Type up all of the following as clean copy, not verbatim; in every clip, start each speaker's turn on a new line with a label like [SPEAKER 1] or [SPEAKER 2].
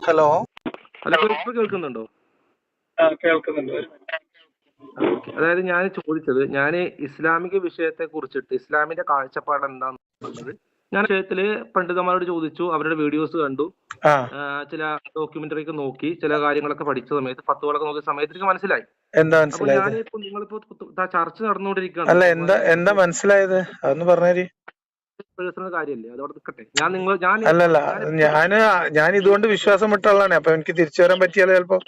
[SPEAKER 1] Hello.
[SPEAKER 2] Hello, ഇപ്പൊ കേൾക്കുന്നുണ്ടോ?
[SPEAKER 1] കേൾക്കുന്നുണ്ട്.
[SPEAKER 2] അതായത് ഞാൻ ചോദിച്ചത്, ഞാൻ ഇസ്ലാമിക വിഷയത്തെ കുറിച്ചിട്ട് ഇസ്ലാമിന്റെ കാഴ്ചപ്പാട് എന്താണെന്നുള്ളത് ഞാൻ വിഷയത്തില് പണ്ഡിതന്മാരോട് ചോദിച്ചു, അവരുടെ വീഡിയോസ് കണ്ടു, ചില ഡോക്യുമെന്ററി ഒക്കെ നോക്കി, ചില കാര്യങ്ങളൊക്കെ പഠിച്ച സമയത്ത്, ഫത്വകളൊക്കെ നോക്കിയ സമയത്ത് എനിക്ക് മനസ്സിലായി.
[SPEAKER 1] എന്താ
[SPEAKER 2] അപ്പൊ
[SPEAKER 1] മനസ്സിലായത്?
[SPEAKER 2] ഞാനിപ്പോ നിങ്ങളിപ്പോ ചർച്ച നടന്നുകൊണ്ടിരിക്കുകയാണ്.
[SPEAKER 1] അല്ല, എന്താ മനസ്സിലായത്? അതൊന്ന് പറഞ്ഞേരി.
[SPEAKER 2] പേഴ്സണൽ കാര്യമല്ലേ, അതോടെ നിൽക്കട്ടെ.
[SPEAKER 1] അല്ലല്ല, ഞാൻ ഇതുകൊണ്ട് വിശ്വാസം വിട്ടുള്ളതാണ്. അപ്പൊ എനിക്ക് തിരിച്ചു വരാൻ പറ്റിയാലോ ചിലപ്പോ.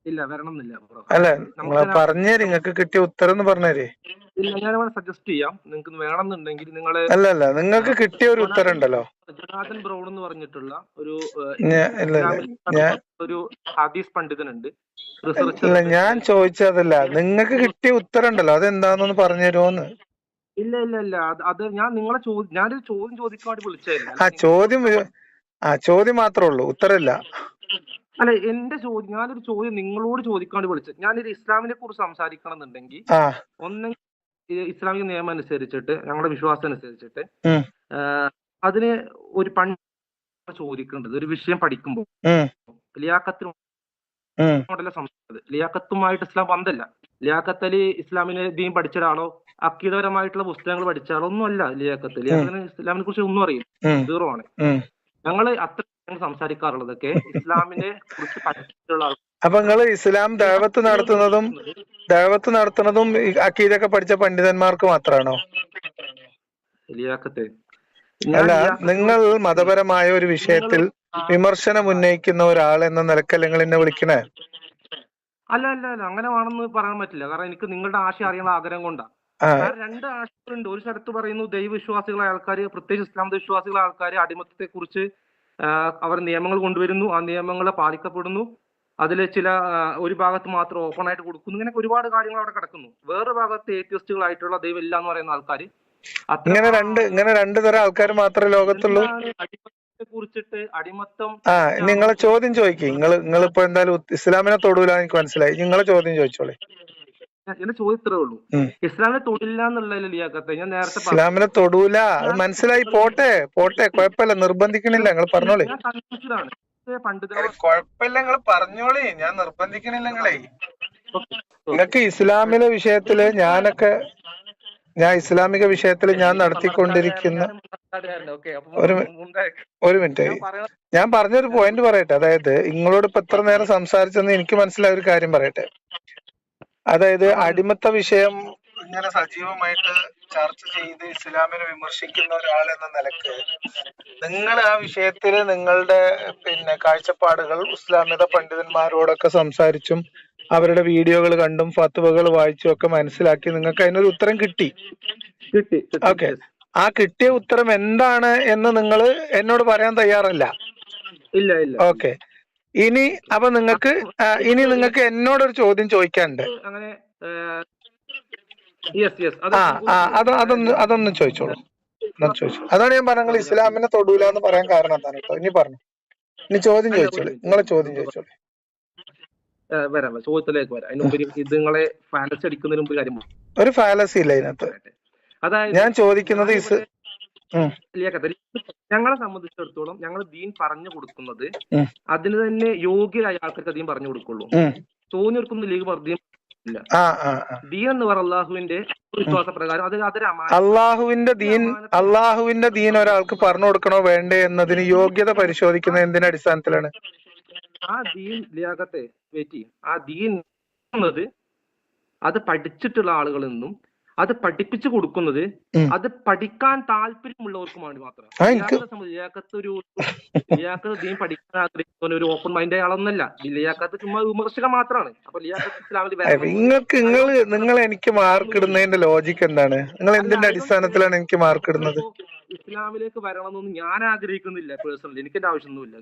[SPEAKER 2] ഇല്ല, വരണം എന്നില്ല.
[SPEAKER 1] അല്ല, നിങ്ങൾ പറഞ്ഞേരി, നിങ്ങൾക്ക് കിട്ടിയ ഉത്തരം ഒന്ന് പറഞ്ഞേരി.
[SPEAKER 2] ഇല്ല, ഞാനിവിടെ സജസ്റ്റ് ചെയ്യാം, നിങ്ങൾക്ക് വേണമെന്നുണ്ടെങ്കിൽ നിങ്ങള്.
[SPEAKER 1] അല്ലല്ല, നിങ്ങൾക്ക് കിട്ടിയ ഒരു ഉത്തരം ഉണ്ടല്ലോ.
[SPEAKER 2] ജൊനാഥൻ ബ്രൗൺ എന്ന് പറഞ്ഞിട്ടുള്ള ഒരു ഒരു ഹദീസ് പണ്ഡിതനുണ്ട്, റിസർച്ചർ.
[SPEAKER 1] ഇല്ല, ഞാൻ ചോദിച്ചതല്ല, നിങ്ങൾക്ക് കിട്ടിയ ഉത്തരം ഉണ്ടല്ലോ, അതെന്താന്നൊന്ന് പറഞ്ഞു തരുമോന്ന്.
[SPEAKER 2] ഇല്ല ഇല്ല ഇല്ല, അത് ഞാൻ നിങ്ങളെ ഞാനൊരു ചോദ്യം ചോദിക്കാൻ വേണ്ടി വിളിച്ചതല്ല.
[SPEAKER 1] ചോദ്യം മാത്രമേ ഉള്ളൂ, ഉത്തരമില്ല.
[SPEAKER 2] അല്ല, എന്റെ ചോദ്യം, ഞാനൊരു ചോദ്യം നിങ്ങളോട് ചോദിക്കാൻ വേണ്ടി വിളിച്ചത്. ഞാനൊരു ഇസ്ലാമിനെ കുറിച്ച് സംസാരിക്കണം എന്നുണ്ടെങ്കിൽ ഒന്നെങ്കിൽ ഇസ്ലാമിക നിയമം അനുസരിച്ചിട്ട്, ഞങ്ങളുടെ വിശ്വാസം അനുസരിച്ചിട്ട് അതിന് ഒരു ചോദിക്കേണ്ടത്, ഒരു വിഷയം പഠിക്കുമ്പോൾ ലിയാഖത്തുമായിട്ട് ഇസ്ലാം ബന്ധമില്ല. ലിയാഖത്ത് അലി ഇസ്ലാമിനെ ദീൻ പഠിച്ച ഒരാളോ അക്കീദപരമായിട്ടുള്ള പുസ്തകങ്ങൾ പഠിച്ച ആളോ ഒന്നും അല്ല ലിയാഖത്ത്. ലിയാഖത്തിന് ഇസ്ലാമിനെ കുറിച്ച് ഒന്നും അറിയില്ല, സീറോ ആണ്. ഞങ്ങള് അത്ര സംസാരിക്കാറുള്ളതൊക്കെ ഇസ്ലാമിനെ കുറിച്ച് പഠിച്ചിട്ടുള്ള ആൾക്കാർ.
[SPEAKER 1] അപ്പൊ നിങ്ങള് ഇസ്ലാം ദഅവത്ത് നടത്തുന്നതും അക്കീദൊക്കെ പഠിച്ച പണ്ഡിതന്മാർക്ക് മാത്രമാണോ?
[SPEAKER 2] ലിയാഖത്ത്
[SPEAKER 1] അല്ല, നിങ്ങൾ മതപരമായ ഒരു വിഷയത്തിൽ വിമർശനം ഉന്നയിക്കുന്ന ഒരാൾ എന്ന നിലക്കല്ല നിങ്ങൾ എന്നെ വിളിക്കണേ?
[SPEAKER 2] അല്ല അല്ല അല്ല, അങ്ങനെ വേണമെന്ന് പറയാൻ പറ്റില്ല. കാരണം എനിക്ക് നിങ്ങളുടെ ആശയം അറിയാനുള്ള ആഗ്രഹം കൊണ്ടാണ്. രണ്ട് ആശയങ്ങളുണ്ട്. ഒരു സ്ഥലത്ത് പറയുന്നു ദൈവവിശ്വാസികളായ ആൾക്കാർ, പ്രത്യേകിച്ച് ഇസ്ലാം വിശ്വാസികളായ ആൾക്കാർ അടിമത്തത്തെ കുറിച്ച് അവർ നിയമങ്ങൾ കൊണ്ടുവരുന്നു, ആ നിയമങ്ങൾ പാലിക്കപ്പെടുന്നു, അതിൽ ചില ഒരു ഭാഗത്ത് മാത്രം ഓപ്പൺ ആയിട്ട് കൊടുക്കുന്നു, ഇങ്ങനെ ഒരുപാട് കാര്യങ്ങൾ അവിടെ കിടക്കുന്നു. വേറെ ഭാഗത്ത് ഏത്യസ്റ്റുകളായിട്ടുള്ള ദൈവം ഇല്ല എന്ന് പറയുന്ന ആൾക്കാർ.
[SPEAKER 1] ഇങ്ങനെ രണ്ട് തരം ആൾക്കാർ മാത്രമേ ലോകത്തുള്ളൂ.
[SPEAKER 2] കുറിച്ചിട്ട് അടിമത്തം.
[SPEAKER 1] നിങ്ങളെ ചോദ്യം ചോദിക്കും. നിങ്ങളിപ്പോ എന്തായാലും ഇസ്ലാമിനെ തൊടൂല, എനിക്ക് മനസ്സിലായി. നിങ്ങളെ ചോദ്യം ചോദിച്ചോളെ.
[SPEAKER 2] എന്റെ ചോദ്യത്രേ ഉള്ളൂ, ഇസ്ലാമിനെ തൊടില്ല എന്നുള്ള ലിയാഖത്തെ ഞാൻ നേരത്തെ
[SPEAKER 1] ഇസ്ലാമിനെ തൊടൂല, അത് മനസ്സിലായി. പോട്ടെ കുഴപ്പമില്ല, നിർബന്ധിക്കണില്ല, നിങ്ങൾ പറഞ്ഞോളി. കുഴപ്പമില്ല, നിങ്ങൾ പറഞ്ഞോളി, ഞാൻ നിർബന്ധിക്കണില്ല നിങ്ങളെ. നിങ്ങൾക്ക് ഇസ്ലാമിലെ വിഷയത്തില് ഞാൻ ഇസ്ലാമിക വിഷയത്തിൽ ഞാൻ നടത്തിക്കൊണ്ടിരിക്കുന്ന ഒരു മിനിറ്റ്, ഞാൻ പറഞ്ഞൊരു പോയിന്റ് പറയട്ടെ. അതായത് നിങ്ങളോട് ഇപ്പൊ എത്ര നേരം സംസാരിച്ചെന്ന് എനിക്ക് മനസ്സിലായ ഒരു കാര്യം പറയട്ടെ. അതായത് അടിമത്ത വിഷയം ഇങ്ങനെ സജീവമായിട്ട് ചർച്ച ചെയ്ത് ഇസ്ലാമിനെ വിമർശിക്കുന്ന ഒരാൾ എന്ന നിലക്ക് നിങ്ങൾ ആ വിഷയത്തിൽ നിങ്ങളുടെ കാഴ്ചപ്പാടുകൾ ഇസ്ലാമിക പണ്ഡിതന്മാരോടൊക്കെ സംസാരിച്ചും അവരുടെ വീഡിയോകൾ കണ്ടും ഫത്വകൾ വായിച്ചും ഒക്കെ മനസ്സിലാക്കി നിങ്ങൾക്ക് അതിനൊരു ഉത്തരം കിട്ടി. ഓക്കെ, ആ കിട്ടിയ ഉത്തരം എന്താണ് എന്ന് നിങ്ങൾ എന്നോട് പറയാൻ തയ്യാറല്ല.
[SPEAKER 2] ഇല്ല ഇല്ല.
[SPEAKER 1] ഓക്കെ, ഇനി നിങ്ങൾക്ക് എന്നോടൊരു ചോദ്യം ചോദിക്കാനുണ്ട്. അതൊന്നും ചോദിച്ചോളൂ. അതാണ് ഞാൻ പറഞ്ഞത്, നിങ്ങൾ ഇസ്ലാമിനെ തൊടൂല എന്ന് പറയാൻ കാരണം എന്താണ് കേട്ടോ. ഇനി പറഞ്ഞു, ഇനി ചോദ്യം ചോദിച്ചോളൂ, നിങ്ങളെ ചോദ്യം ചോദിച്ചോളൂ.
[SPEAKER 2] വരാം, ചോദ്യത്തിലേക്ക് വരാം. അതിന് മുമ്പ് ഇത് നിങ്ങളെ ഫാലസി അടിക്കുന്നതിന് മുമ്പ് കാര്യം,
[SPEAKER 1] ഒരു ഫാലസി ഇല്ല ഇതിനകത്ത്.
[SPEAKER 2] അതായത്
[SPEAKER 1] ഞാൻ ചോദിക്കുന്നത്
[SPEAKER 2] ഞങ്ങളെ സംബന്ധിച്ചിടത്തോളം ഞങ്ങൾ ദീൻ പറഞ്ഞു കൊടുക്കുന്നത് അതിന് തന്നെ യോഗ്യരായ ആൾക്കാർക്ക് ദീൻ പറഞ്ഞു കൊടുക്കുള്ളൂ. തോന്നിയെടുക്കുന്ന ലീഗ് പറഞ്ഞു ഇല്ല. ദീൻ എന്ന് പറഞ്ഞ അള്ളാഹുവിന്റെ വിശ്വാസ പ്രകാരം
[SPEAKER 1] അള്ളാഹുവിന്റെ ദീൻ ഒരാൾക്ക് പറഞ്ഞു കൊടുക്കണോ വേണ്ടേ എന്നതിന് യോഗ്യത പരിശോധിക്കുന്നത് എന്തിന്റെ അടിസ്ഥാനത്തിലാണ്?
[SPEAKER 2] ആ ദീൻ ലിയാഖത്തെ വെറ്റി, ആ ദീൻ എന്നത് അത് പഠിച്ചിട്ടുള്ള ആളുകളിൽ നിന്നും അത് പഠിപ്പിച്ചു കൊടുക്കുന്നത് അത് പഠിക്കാൻ താല്പര്യമുള്ളവർക്കുമാണ് മാത്രം. ലിയാഖത്ത് ദീൻ പഠിക്കാൻ ആഗ്രഹിക്കുന്ന ഒരു ഓപ്പൺ മൈൻഡ് ആളൊന്നല്ല. ലിയാഖത്ത് ചുമ്മാ വിമർശകൻ മാത്രമാണ്. അപ്പൊ ലിയാഖത്ത് ഇസ്ലാമിൽ
[SPEAKER 1] നിങ്ങൾ എനിക്ക് മാർക്ക് ഇടുന്നതിന്റെ ലോജിക്ക് എന്താണ്? നിങ്ങൾ എന്തിന്റെ അടിസ്ഥാനത്തിലാണ് എനിക്ക് മാർക്ക് ഇടുന്നത്?
[SPEAKER 2] ഇസ്ലാമിലേക്ക് വരണമെന്നൊന്നും ഞാൻ ആഗ്രഹിക്കുന്നില്ല പേഴ്സണലി, എനിക്ക് എന്റെ ആവശ്യമൊന്നുമില്ല.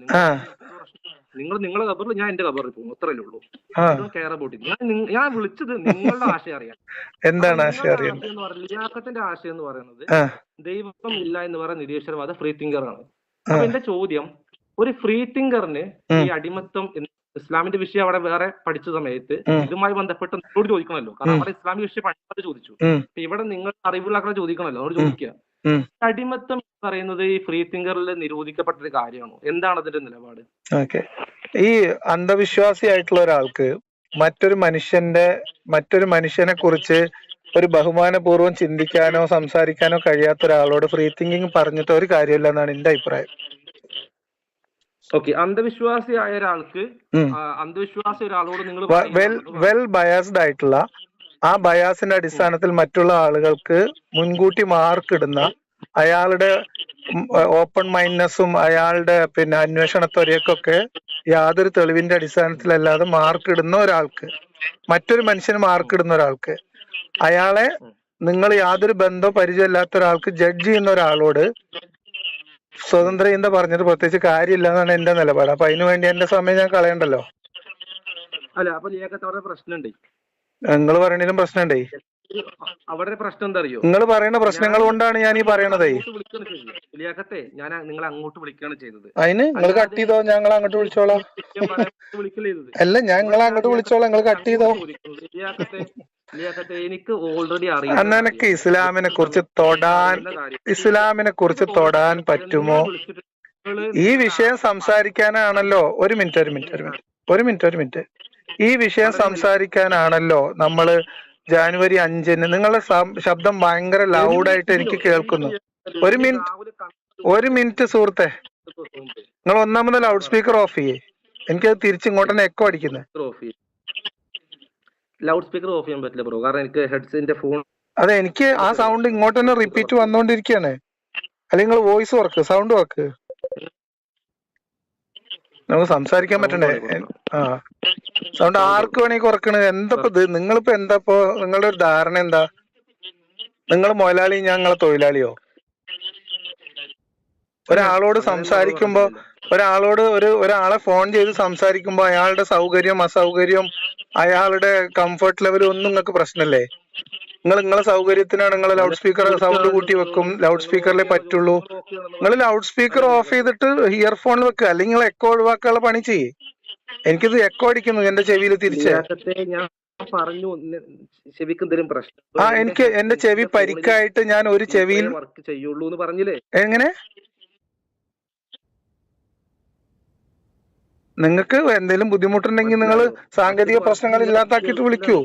[SPEAKER 2] നിങ്ങളെ ഖബറിൽ ഞാൻ എന്റെ ഖബറിൽ പോകും, അത്രയല്ലേ ഉള്ളൂ. Care about it. ഞാൻ വിളിച്ചത് നിങ്ങളുടെ ആശയം അറിയാൻ.
[SPEAKER 1] എന്താണ് ആശയം?
[SPEAKER 2] ലിയാഖത്തിന്റെ ആശയം എന്ന് പറയുന്നത് ദൈവം ഇല്ല എന്ന് പറയുന്ന നിരീശ്വരവാദ ഫ്രീ തിങ്കർ ആണ്. അപ്പൊ എന്റെ ചോദ്യം, ഒരു ഫ്രീ തിങ്കറിന് ഈ അടിമത്തം ഇസ്ലാമിന്റെ വിഷയം അവിടെ വേറെ പഠിച്ച സമയത്ത് ഇതുമായി ബന്ധപ്പെട്ട് നിങ്ങളോട് ചോദിക്കണമല്ലോ, കാരണം അവിടെ ഇസ്ലാമിക വിഷയം പഠിച്ചത് ചോദിച്ചു. ഇവിടെ നിങ്ങൾ അറിവുള്ള ചോദിക്കണമല്ലോ, അവരോട് ചോദിക്കുക, അടിമത്തം പറയുന്നത് ഈ ഫ്രീ തിങ്കറിൽ നിരോധിക്കപ്പെട്ട ഒരു കാര്യമാണോ? എന്താണ് അതിന്റെ നിലപാട്?
[SPEAKER 1] ഓക്കെ, ഈ അന്ധവിശ്വാസിയായിട്ടുള്ള ഒരാൾക്ക് മറ്റൊരു മനുഷ്യനെ കുറിച്ച് ഒരു ബഹുമാനപൂർവ്വം ചിന്തിക്കാനോ സംസാരിക്കാനോ കഴിയാത്ത ഒരാളോട് ഫ്രീ തിങ്കിങ് പറഞ്ഞിട്ട് ഒരു കാര്യമില്ല എന്നാണ് എന്റെ അഭിപ്രായം.
[SPEAKER 2] ഓക്കെ, അന്ധവിശ്വാസിയായ ഒരാൾക്ക് അന്ധവിശ്വാസി ഒരാളോട് നിങ്ങൾ
[SPEAKER 1] വെൽ ബയാസ്ഡ് ആയിട്ടുള്ള ആ ബയാസിന്റെ അടിസ്ഥാനത്തിൽ മറ്റുള്ള ആളുകൾക്ക് മുൻകൂട്ടി മാർക്ക് ഇടുന്ന, അയാളുടെ ഓപ്പൺ മൈൻഡ്നെസ്സും അയാളുടെ അന്വേഷണത്വരയൊക്കെ യാതൊരു തെളിവിന്റെ അടിസ്ഥാനത്തിലല്ലാതെ മാർക്ക് ഇടുന്ന ഒരാൾക്ക്, മറ്റൊരു മനുഷ്യന് മാർക്ക് ഇടുന്ന ഒരാൾക്ക്, അയാളെ നിങ്ങൾ യാതൊരു ബന്ധവും പരിചയമില്ലാത്ത ഒരാൾക്ക് ജഡ്ജ് ചെയ്യുന്ന ഒരാളോട് സ്വതന്ത്ര ചിന്ത പറഞ്ഞത് പ്രത്യേകിച്ച് കാര്യമില്ല എന്നാണ് എന്റെ നിലപാട്. അപ്പൊ അതിനു വേണ്ടി എന്റെ സമയം ഞാൻ കളയണ്ടല്ലോ.
[SPEAKER 2] അല്ല, അപ്പൊ ലിയാഖത്ത് പ്രശ്നമുണ്ട്.
[SPEAKER 1] നിങ്ങൾ പറയണതിലും പ്രശ്നമുണ്ടേ.
[SPEAKER 2] അവിടെ പ്രശ്നം എന്താ അറിയോ?
[SPEAKER 1] നിങ്ങൾ പറയുന്ന പ്രശ്നങ്ങൾ കൊണ്ടാണ് ഞാൻ ഈ പറയണതേ.
[SPEAKER 2] ലിയാഖത്തെ, ഞാൻ നിങ്ങളെ അങ്ങോട്ട് വിളിക്കുകയാണ് ചെയ്തത്.
[SPEAKER 1] അതിന് നിങ്ങൾ കട്ട് ചെയ്തോ, ഞങ്ങൾ അങ്ങോട്ട് വിളിച്ചോളാം. അല്ല, ഞാൻ നിങ്ങളെ അങ്ങോട്ട് വിളിച്ചോളാം, നിങ്ങൾ കട്ട് ചെയ്തോ.
[SPEAKER 2] എനിക്ക് ഓൾറെഡി അറിയാം
[SPEAKER 1] നിനക്ക് ഇസ്ലാമിനെ കുറിച്ച് തൊടാൻ പറ്റുമോ? ഈ വിഷയം സംസാരിക്കാനാണല്ലോ. ഒരു മിനിറ്റ്. ഈ വിഷയം സംസാരിക്കാനാണല്ലോ നമ്മള് ജാനുവരി 5-ന്, നിങ്ങളുടെ ശബ്ദം ഭയങ്കര ലൗഡായിട്ട് എനിക്ക് കേൾക്കുന്നു. ഒരു മിനിറ്റ് സുഹൃത്തെ, നിങ്ങൾ ഒന്നാമത് ലൗഡ് സ്പീക്കർ ഓഫ് ചെയ്യേ. എനിക്കത് തിരിച്ചിങ്ങോട്ടന്നെ എക്കോ അടിക്കുന്നത്.
[SPEAKER 2] ലൗഡ് സ്പീക്കർ ഓഫ് ചെയ്യാൻ പറ്റില്ല ബ്രോ, കാരണം എനിക്ക് ഹെഡ്സെറ്റിന്റെ ഫോൺ.
[SPEAKER 1] അതെ, എനിക്ക് ആ സൗണ്ട് ഇങ്ങോട്ട് തന്നെ റിപ്പീറ്റ് വന്നോണ്ടിരിക്കുകയാണ്. അല്ലെങ്കിൽ നിങ്ങൾ വോയിസ് വർക്ക്, സൗണ്ട് വർക്ക്, നമുക്ക് സംസാരിക്കാൻ പറ്റണ്ടേ? സൗണ്ട് ആർക്ക് വേണമെങ്കിൽ കുറക്കണത്. നിങ്ങളിപ്പോ നിങ്ങളുടെ ഒരു ധാരണ എന്താ? നിങ്ങൾ മുതലാളി, ഞങ്ങളെ തൊഴിലാളിയോ? ഒരാളോട് സംസാരിക്കുമ്പോ, ഒരാളെ ഫോൺ ചെയ്ത് സംസാരിക്കുമ്പോ അയാളുടെ സൗകര്യം അസൗകര്യം അയാളുടെ കംഫർട്ട് ലെവൽ ഒന്നും നിങ്ങൾക്ക് പ്രശ്നമല്ലേ? നിങ്ങളെ സൗകര്യത്തിനാണ് നിങ്ങൾ ലൗഡ് സ്പീക്കർ സൗണ്ട് കൂട്ടി വെക്കും. ലൗഡ് സ്പീക്കറിലേ പറ്റുള്ളൂ. നിങ്ങൾ ലൗഡ് സ്പീക്കർ ഓഫ് ചെയ്തിട്ട് ഇയർഫോണിൽ വെക്കുക, അല്ലെങ്കിൽ നിങ്ങൾ എക്കോ ഒഴിവാക്കാനുള്ള പണി ചെയ്യേ. എനിക്കിത് എക്കോ അടിക്കുന്നു എന്റെ ചെവിയിൽ തിരിച്ച്. എനിക്ക് എന്റെ ചെവി പരിക്കായിട്ട് ഞാൻ ഒരു ചെവിയിൽ
[SPEAKER 2] വർക്ക് ചെയ്യുള്ളൂ എന്ന് പറഞ്ഞില്ലേ?
[SPEAKER 1] എങ്ങനെ? നിങ്ങൾക്ക് എന്തെങ്കിലും ബുദ്ധിമുട്ടുണ്ടെങ്കിൽ നിങ്ങൾ സാങ്കേതിക പ്രശ്നങ്ങൾ ഇല്ലാത്താക്കിയിട്ട് വിളിക്കൂ,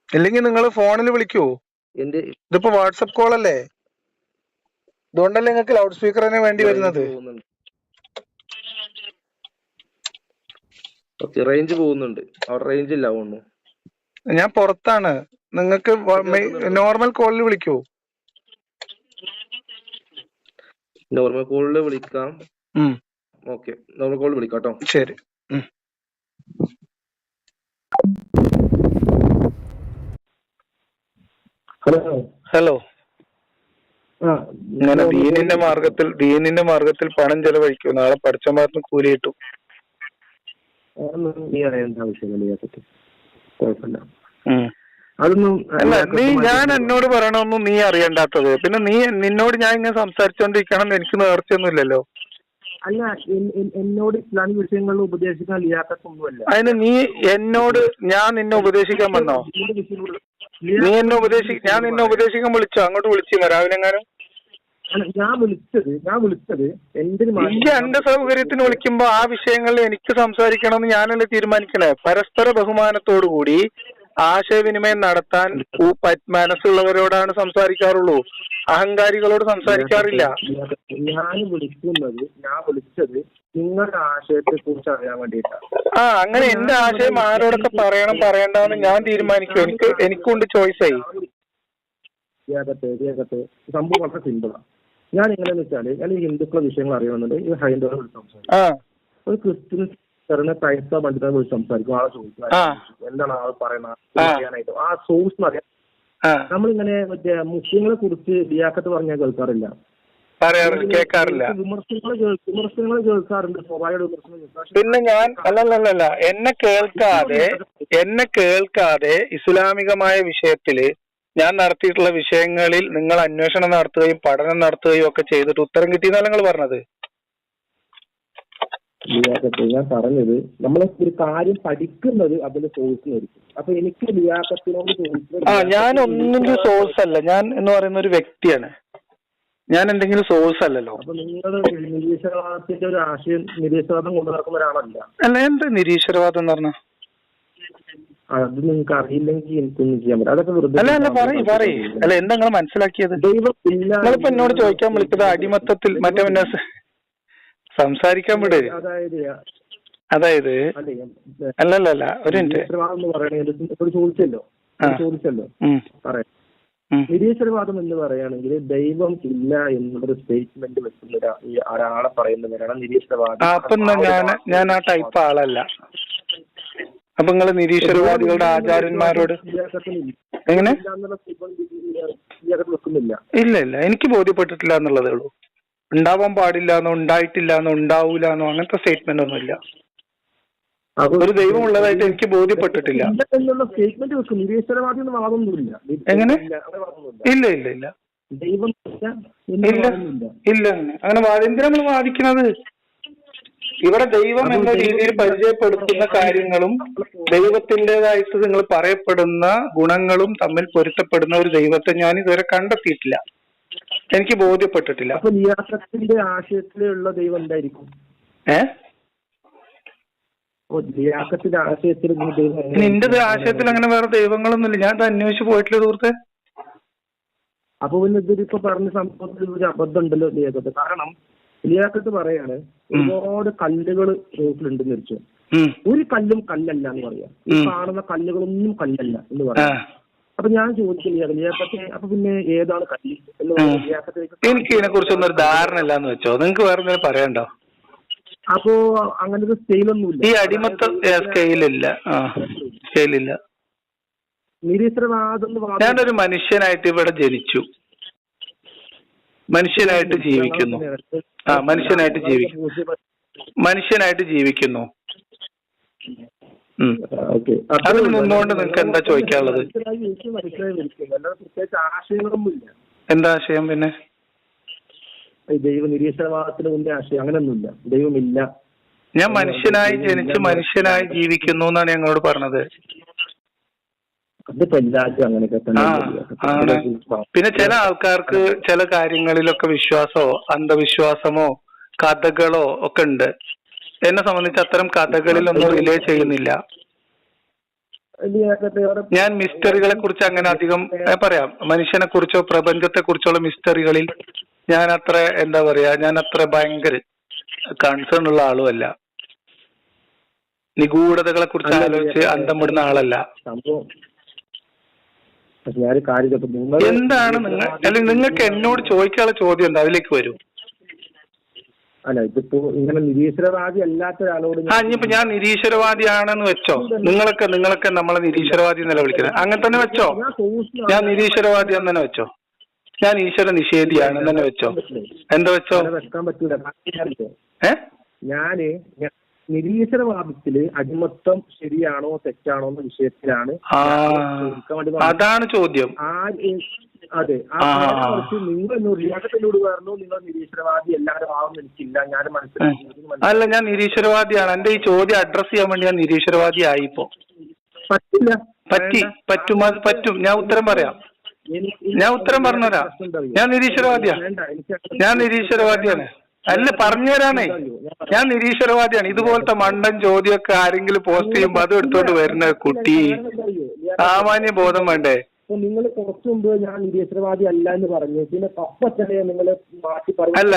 [SPEAKER 1] ഇല്ലെങ്കിൽ നിങ്ങൾ ഫോണിൽ വിളിക്കൂ. ഇതിപ്പോ വാട്സപ്പ് കോൾ അല്ലേ, അതുകൊണ്ടല്ലേ നിങ്ങൾക്ക് ലൗഡ് സ്പീക്കർ തന്നെ വേണ്ടി വരുന്നത്.
[SPEAKER 2] റേഞ്ച് പോകുന്നുണ്ട്, അവിടെ റേഞ്ച് ഇല്ല തോന്നുന്നു.
[SPEAKER 1] ഞാൻ പുറത്താണ്. നിങ്ങൾക്ക് നോർമൽ കോളിൽ വിളിക്കൂ.
[SPEAKER 2] നോർമൽ കോളിൽ വിളിക്കാം. ഓക്കെ, നോർമൽ കോളിൽ വിളിക്കാം കേട്ടോ.
[SPEAKER 1] ശരി. ഹലോ. ഇങ്ങനെ ദീനിന്റെ മാർഗത്തിൽ പണം ചെലവഴിക്കൂ, നാളെ പഠിച്ചമാർന്ന് കൂലി കിട്ടും. ഞാൻ എന്നോട് പറയണൊന്നും നീ അറിയണ്ടാത്തത്. പിന്നെ നിന്നോട് ഞാൻ ഇങ്ങനെ സംസാരിച്ചോണ്ടിരിക്കണം എനിക്ക് നേർച്ചയൊന്നും ഇല്ലല്ലോ.
[SPEAKER 2] അല്ല, എന്നോട് ഇസ്ലാമിക വിഷയങ്ങളിൽ ഉപദേശിക്കാൻ ലിയാഖത്തൊന്നുമല്ല.
[SPEAKER 1] അതിന് ഞാൻ നിന്നെ ഉപദേശിക്കാൻ വന്നോ? ഞാൻ നിന്നെ ഉപദേശിക്കാൻ വിളിച്ചോ? അങ്ങോട്ട് വിളിച്ചില്ല രാവിലെ എങ്ങാനും?
[SPEAKER 2] ഞാൻ വിളിച്ചത്
[SPEAKER 1] എന്റെ സൗകര്യത്തിന് വിളിക്കുമ്പോ ആ വിഷയങ്ങളിൽ എനിക്ക് സംസാരിക്കണമെന്ന് ഞാനല്ലേ തീരുമാനിക്കണേ. പരസ്പര ബഹുമാനത്തോടു കൂടി ആശയവിനിമയം നടത്താൻ മനസ്സുള്ളവരോടാണ് സംസാരിക്കാറുള്ളൂ, അഹങ്കാരികളോട് സംസാരിക്കാറില്ല.
[SPEAKER 2] ഞാൻ വിളിച്ചത് നിങ്ങളുടെ ആശയത്തെ കുറിച്ച് അറിയാൻ വേണ്ടിയിട്ടാണ്.
[SPEAKER 1] അങ്ങനെ എന്റെ ആശയം ആരോടൊക്കെ പറയണം പറയണ്ടെന്ന് ഞാൻ തീരുമാനിക്കും. എനിക്കുണ്ട് ചോയ്സായി.
[SPEAKER 2] സംഭവം വളരെ സിമ്പിളാണ്. ഞാൻ എങ്ങനെയാന്ന് വെച്ചാല്, ഞാൻ ഈ ഹിന്ദുക്കളെ വിഷയങ്ങൾ അറിയണമെന്നുണ്ട് ഈ ഹൈന്ദവരെ വിളിച്ച് സംസാരിക്കും. ഒരു ക്രിസ്ത്യൻ ക്രൈസ്തവ പണ്ഡിതനെ വിളിച്ച് സംസാരിക്കും. ആളെ ചോദിക്കും എന്താണ് ആൾ പറയുന്നത് അറിയാനായിട്ട്, ആ സോഴ്സ് അറിയാം. നമ്മളിങ്ങനെ മറ്റേ മുസ്ലിങ്ങളെ കുറിച്ച് ലിയാഖത്ത് പറഞ്ഞാൽ കേൾക്കാറില്ല,
[SPEAKER 1] കേൾക്കാറില്ല.
[SPEAKER 2] വിമർശനങ്ങൾ കേൾക്കാറുണ്ട്, സ്വാഭാവിക വിമർശനം.
[SPEAKER 1] പിന്നെ ഞാൻ അല്ലല്ല എന്നെ കേൾക്കാതെ ഇസ്ലാമികമായ വിഷയത്തില് ഞാൻ നടത്തിയിട്ടുള്ള വിഷയങ്ങളിൽ നിങ്ങൾ അന്വേഷണം നടത്തുകയും പഠനം നടത്തുകയും ഒക്കെ ചെയ്തിട്ട് ഉത്തരം കിട്ടിയെന്നല്ല നിങ്ങൾ പറഞ്ഞത്.
[SPEAKER 3] ഞാൻ പറഞ്ഞത് നമ്മളെ ഒരു കാര്യം പഠിക്കുന്നത് അതിന്റെ സോഴ്സിനായിരിക്കും. അപ്പൊ എനിക്ക് ലിയാഖത്തിനോട് ചോദിച്ചത്
[SPEAKER 1] ഞാൻ ഒന്നെങ്കിലും സോഴ്സ് അല്ല, ഞാൻ എന്ന് പറയുന്ന ഒരു വ്യക്തിയാണ്, ഞാൻ എന്തെങ്കിലും സോഴ്സ് അല്ലല്ലോ.
[SPEAKER 3] അപ്പൊ നിങ്ങൾ നിരീശ്വരവാദത്തിന്റെ ഒരു ആശയം നിരീശ്വരവാദം കൊണ്ടു നടക്കുന്ന ഒരാളല്ല.
[SPEAKER 1] അല്ല, എന്ത് നിരീശ്വരവാദം എന്ന് പറഞ്ഞ
[SPEAKER 3] അത് നിങ്ങൾക്ക് അറിയില്ലെങ്കിൽ എനിക്കൊന്നും ചെയ്യാൻ പറ്റും. അതൊക്കെ വെറുതെ.
[SPEAKER 1] അല്ല അല്ല പറയ് അല്ല, എന്താ നിങ്ങൾ മനസ്സിലാക്കിയത്?
[SPEAKER 3] ദൈവം ഇല്ല.
[SPEAKER 1] നിങ്ങളിപ്പോ എന്നോട് ചോദിക്കാൻ വിളിച്ചത് അടിമത്തത്തിൽ മറ്റേ പിന്നെ സംസാരിക്കാൻ വിട്. അതായത് അല്ലല്ല ഒരു മിനിറ്റ്
[SPEAKER 3] ചോദിച്ചല്ലോ പറയാം. നിരീശ്വരവാദം എന്ന് പറയുകയാണെങ്കിൽ ദൈവം ഇല്ല എന്നുള്ളൊരു സ്റ്റേറ്റ്മെന്റ് വെക്കുന്ന ഒരാളെ പറയുന്നവരാണ് നിരീശ്വരവാദം.
[SPEAKER 1] അപ്പൊ ഞാൻ ആ ടൈപ്പ് ആളല്ല. അപ്പൊ നിങ്ങള് നിരീശ്വരവാദികളുടെ ആചാര്യന്മാരോട് എങ്ങനെ? ഇല്ല ഇല്ല, എനിക്ക് ബോധ്യപ്പെട്ടിട്ടില്ല എന്നുള്ളതേ ഉള്ളൂ. ഉണ്ടാവാൻ പാടില്ലാന്നോ ഉണ്ടായിട്ടില്ലാന്നോ ഉണ്ടാവൂലെന്നോ അങ്ങനത്തെ സ്റ്റേറ്റ്മെന്റ് ഒന്നും ഇല്ല. ഒരു ദൈവം ഉള്ളതായിട്ട് എനിക്ക് ബോധ്യപ്പെട്ടിട്ടില്ല. എങ്ങനെ? ഇല്ല ഇല്ല ഇല്ല ഇല്ല ഇല്ല, അങ്ങനെ എന്തിനാ നമ്മൾ വാദിക്കുന്നത്? ഇവിടെ ദൈവം എന്ന രീതിയിൽ പരിചയപ്പെടുത്തുന്ന കാര്യങ്ങളും ദൈവത്തിൻ്റെതായിട്ട് നിങ്ങൾ പറയപ്പെടുന്ന ഗുണങ്ങളും തമ്മിൽ പൊരുത്തപ്പെടുന്ന ഒരു ദൈവത്തെ ഞാൻ ഇതുവരെ കണ്ടെത്തിയിട്ടില്ല, എനിക്ക് ബോധ്യപ്പെട്ടിട്ടില്ല.
[SPEAKER 3] അപ്പൊ ലിയാഖത്തിന്റെ ആശയത്തിലുള്ള ദൈവം എന്തായിരിക്കും? ലിയാഖത്തിന്റെ ആശയത്തിൽ
[SPEAKER 1] നിന്റെ ആശയത്തിൽ അങ്ങനെ വേറെ ദൈവങ്ങളൊന്നുമില്ല. ഞാൻ അത് അന്വേഷിച്ച് പോയിട്ടില്ല സുഹൃത്തെ.
[SPEAKER 3] അപ്പൊ പിന്നെ ഇതിലിപ്പോ പറഞ്ഞ സംഭവത്തിൽ ഒരു അബദ്ധം ഉണ്ടല്ലോ ലിയാഖത്ത്. കാരണം ലിയാഖത്ത് പറയാണ് ഒരുപാട് കല്ലുകൾ റോട്ടിലുണ്ടെന്ന് വെച്ചു. ഒരു കല്ലും കല്ലല്ല എന്ന് പറയാം. ഈ കാണുന്ന കല്ലുകളൊന്നും കല്ലല്ല എന്ന് പറയാം. അപ്പൊ ഞാൻ ചോദിക്കില്ല ലിയാഖത്തെ, അപ്പൊ പിന്നെ ഏതാണ് കല്ല് എന്ന് പറയുന്നത്? ലിയാഖത്തെ
[SPEAKER 1] എനിക്ക് ഇതിനെ കുറിച്ചൊന്നും ഒരു ധാരണ ഇല്ലാന്ന് വെച്ചോ. നിങ്ങൾക്ക് വേറെ എന്തെങ്കിലും പറയണ്ടോ?
[SPEAKER 3] അപ്പോ അങ്ങനെ ഒരു സ്കെയിലൊന്നുമില്ല.
[SPEAKER 1] ഈ അടിമത്ത സ്കെയിലില്ല, സ്കെയിലില്ല.
[SPEAKER 3] നിരീശ്വരവാദം
[SPEAKER 1] ഞാനൊരു മനുഷ്യനായിട്ട് ഇവിടെ ജനിച്ചു, മനുഷ്യനായിട്ട് ജീവിക്കുന്നു. മനുഷ്യനായിട്ട് ജീവിക്കുന്നു. അതിൽ നിന്നുകൊണ്ട് നിങ്ങൾക്ക് എന്താ ചോദിക്കാനുള്ളത്? എന്താ ആശയം? പിന്നെ
[SPEAKER 3] ദൈവ നിരീശ്വരവാദത്തിന് മുന്നേ ആശയം അങ്ങനെയൊന്നുമില്ല, ദൈവമില്ല.
[SPEAKER 1] ഞാൻ മനുഷ്യനായി ജനിച്ച് മനുഷ്യനായി ജീവിക്കുന്നു എന്നാണ് ഞങ്ങളോട് പറഞ്ഞത്. പിന്നെ ചില ആൾക്കാർക്ക് ചില കാര്യങ്ങളിലൊക്കെ വിശ്വാസമോ അന്ധവിശ്വാസമോ കഥകളോ ഒക്കെ ഉണ്ട്. എന്നെ സംബന്ധിച്ച് അത്തരം കഥകളിലൊന്നും റിലേ ചെയ്യുന്നില്ല. ഞാൻ മിസ്റ്ററികളെ കുറിച്ച് അങ്ങനെ അധികം പറയാം. മനുഷ്യനെ കുറിച്ചോ പ്രപഞ്ചത്തെ കുറിച്ചുള്ള മിസ്റ്ററികളിൽ ഞാൻ അത്ര എന്താ പറയാ, ഞാൻ അത്ര ഭയങ്കര കൺസേൺ ഉള്ള ആളുമല്ല. നിഗൂഢതകളെ കുറിച്ച് ആലോചിച്ച് അന്തം വിടുന്ന ആളല്ല. എന്താണ് നിങ്ങൾ അല്ലെങ്കിൽ നിങ്ങൾക്ക് എന്നോട് ചോദിക്കാനുള്ള ചോദ്യം എന്താ? അതിലേക്ക് വരും.
[SPEAKER 3] അല്ല, ഇതിപ്പോ ഇങ്ങനെ നിരീശ്വരവാദി അല്ലാത്ത ഒരാളോട്
[SPEAKER 1] ഇനിയിപ്പോ ഞാൻ നിരീശ്വരവാദിയാണെന്ന് വെച്ചോ, നിങ്ങളൊക്കെ നമ്മളെ നിരീശ്വരവാദി എന്നല്ല വിളിക്കുന്നത്. അങ്ങനെ തന്നെ വെച്ചോ. ഞാൻ നിരീശ്വരവാദി എന്ന് തന്നെ വെച്ചോ. ഞാൻ ഈശ്വര നിഷേധിയാണെന്ന് തന്നെ വെച്ചോ. എന്താ വെച്ചോ?
[SPEAKER 3] വെക്കാൻ പറ്റൂല. ഞാന് നിരീശ്വരവാദത്തില് അടിമത്തം ശരിയാണോ തെറ്റാണോ എന്ന വിഷയത്തിലാണ്.
[SPEAKER 1] അതാണ് ചോദ്യം.
[SPEAKER 3] അതെ, നിങ്ങൾ റിയാഖത്തിനോട് പറഞ്ഞു നിങ്ങൾ നിരീശ്വരവാദി എല്ലാവരും ആവുന്ന എനിക്കില്ല, ഞാൻ മനസ്സിലാക്കി.
[SPEAKER 1] അല്ല, ഞാൻ നിരീശ്വരവാദിയാണ്. എന്റെ ഈ ചോദ്യം അഡ്രസ് ചെയ്യാൻ വേണ്ടി ഞാൻ നിരീശ്വരവാദി ആയിപ്പോ.
[SPEAKER 3] പറ്റില്ല.
[SPEAKER 1] പറ്റും. ഞാൻ ഉത്തരം പറയാം. ഞാൻ ഉത്തരം പറഞ്ഞുതരാം. ഞാൻ നിരീശ്വരവാദിയാണ്. അല്ല, പറഞ്ഞുതരാനേ. ഞാൻ നിരീശ്വരവാദിയാണ്. ഇതുപോലത്തെ മണ്ടൻ ചോദ്യമൊക്കെ ആരെങ്കിലും പോസ്റ്റ് ചെയ്യുമ്പോ അത് എടുത്തോണ്ട് വരുന്ന കുട്ടി സാമാന്യ ബോധം വേണ്ടേ?
[SPEAKER 3] നിങ്ങൾ കുറച്ചു മുമ്പ് ഞാൻ നിരീശ്വരവാദി അല്ല എന്ന് പറഞ്ഞു, പിന്നെ നിങ്ങൾ മാറ്റി പറഞ്ഞു.
[SPEAKER 1] അല്ല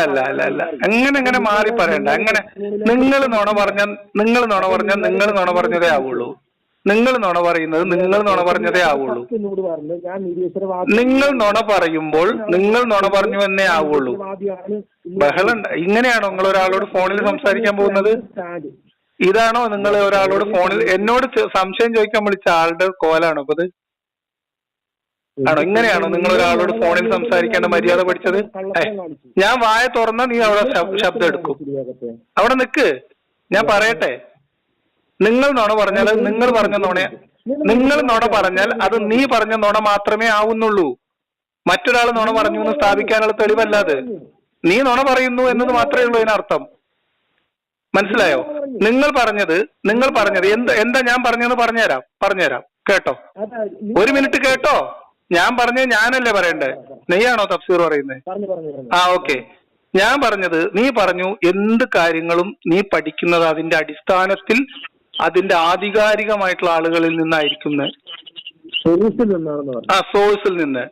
[SPEAKER 1] അങ്ങനെ മാറി പറയണ്ട. അങ്ങനെ നിങ്ങൾ നുണ പറഞ്ഞതേ ആവുള്ളൂ. നിങ്ങൾ നുണ പറയുന്നത് നിങ്ങൾ നുണ പറഞ്ഞതേ ആവുള്ളൂ. നിങ്ങൾ നുണ പറയുമ്പോൾ നിങ്ങൾ നുണ പറഞ്ഞു എന്നേ ആവുള്ളൂ. ബഹളം ഇങ്ങനെയാണോ നിങ്ങൾ ഒരാളോട് ഫോണിൽ സംസാരിക്കാൻ പോകുന്നത്? ഇതാണോ നിങ്ങൾ ഒരാളോട് ഫോണിൽ എന്നോട് സംശയം ചോദിക്കാൻ വിളിച്ച ആളുടെ കോലാണോ അപ്പത്? ആണോ? ഇങ്ങനെയാണോ നിങ്ങൾ ഒരാളോട് ഫോണിൽ സംസാരിക്കേണ്ട മര്യാദ പഠിച്ചത്? ഞാൻ വായ തുറന്ന നീ അവിടെ ശബ്ദം എടുക്കും. അവിടെ നിക്ക്, ഞാൻ പറയട്ടെ. നിങ്ങൾ നുണ പറഞ്ഞാൽ നിങ്ങൾ പറഞ്ഞ നുണ, നിങ്ങൾ നുണ പറഞ്ഞാൽ അത് നീ പറഞ്ഞ നുണ മാത്രമേ ആവുന്നുള്ളൂ. മറ്റൊരാൾ നുണ പറഞ്ഞു എന്ന് സ്ഥാപിക്കാനുള്ള തെളിവല്ലാതെ നീ നുണ പറയുന്നു എന്നത് മാത്രമേ ഉള്ളൂ ഇതിനർത്ഥം.
[SPEAKER 2] മനസ്സിലായോ? നിങ്ങൾ പറഞ്ഞത് എന്താ ഞാൻ പറഞ്ഞെന്ന് പറഞ്ഞുതരാം കേട്ടോ. ഒരു മിനിറ്റ് കേട്ടോ. ഞാൻ പറഞ്ഞത് ഞാനല്ലേ പറയണ്ടേ, നീയാണോ തഫ്സീർ പറയുന്നത്? ആ ഓക്കെ. ഞാൻ പറഞ്ഞത്, നീ പറഞ്ഞു എന്ത് കാര്യങ്ങളും നീ പഠിക്കുന്നത് അതിന്റെ അടിസ്ഥാനത്തിൽ അതിന്റെ ആധികാരികമായിട്ടുള്ള ആളുകളിൽ നിന്നായിരിക്കും. സോഴ്സിൽ നിന്ന്.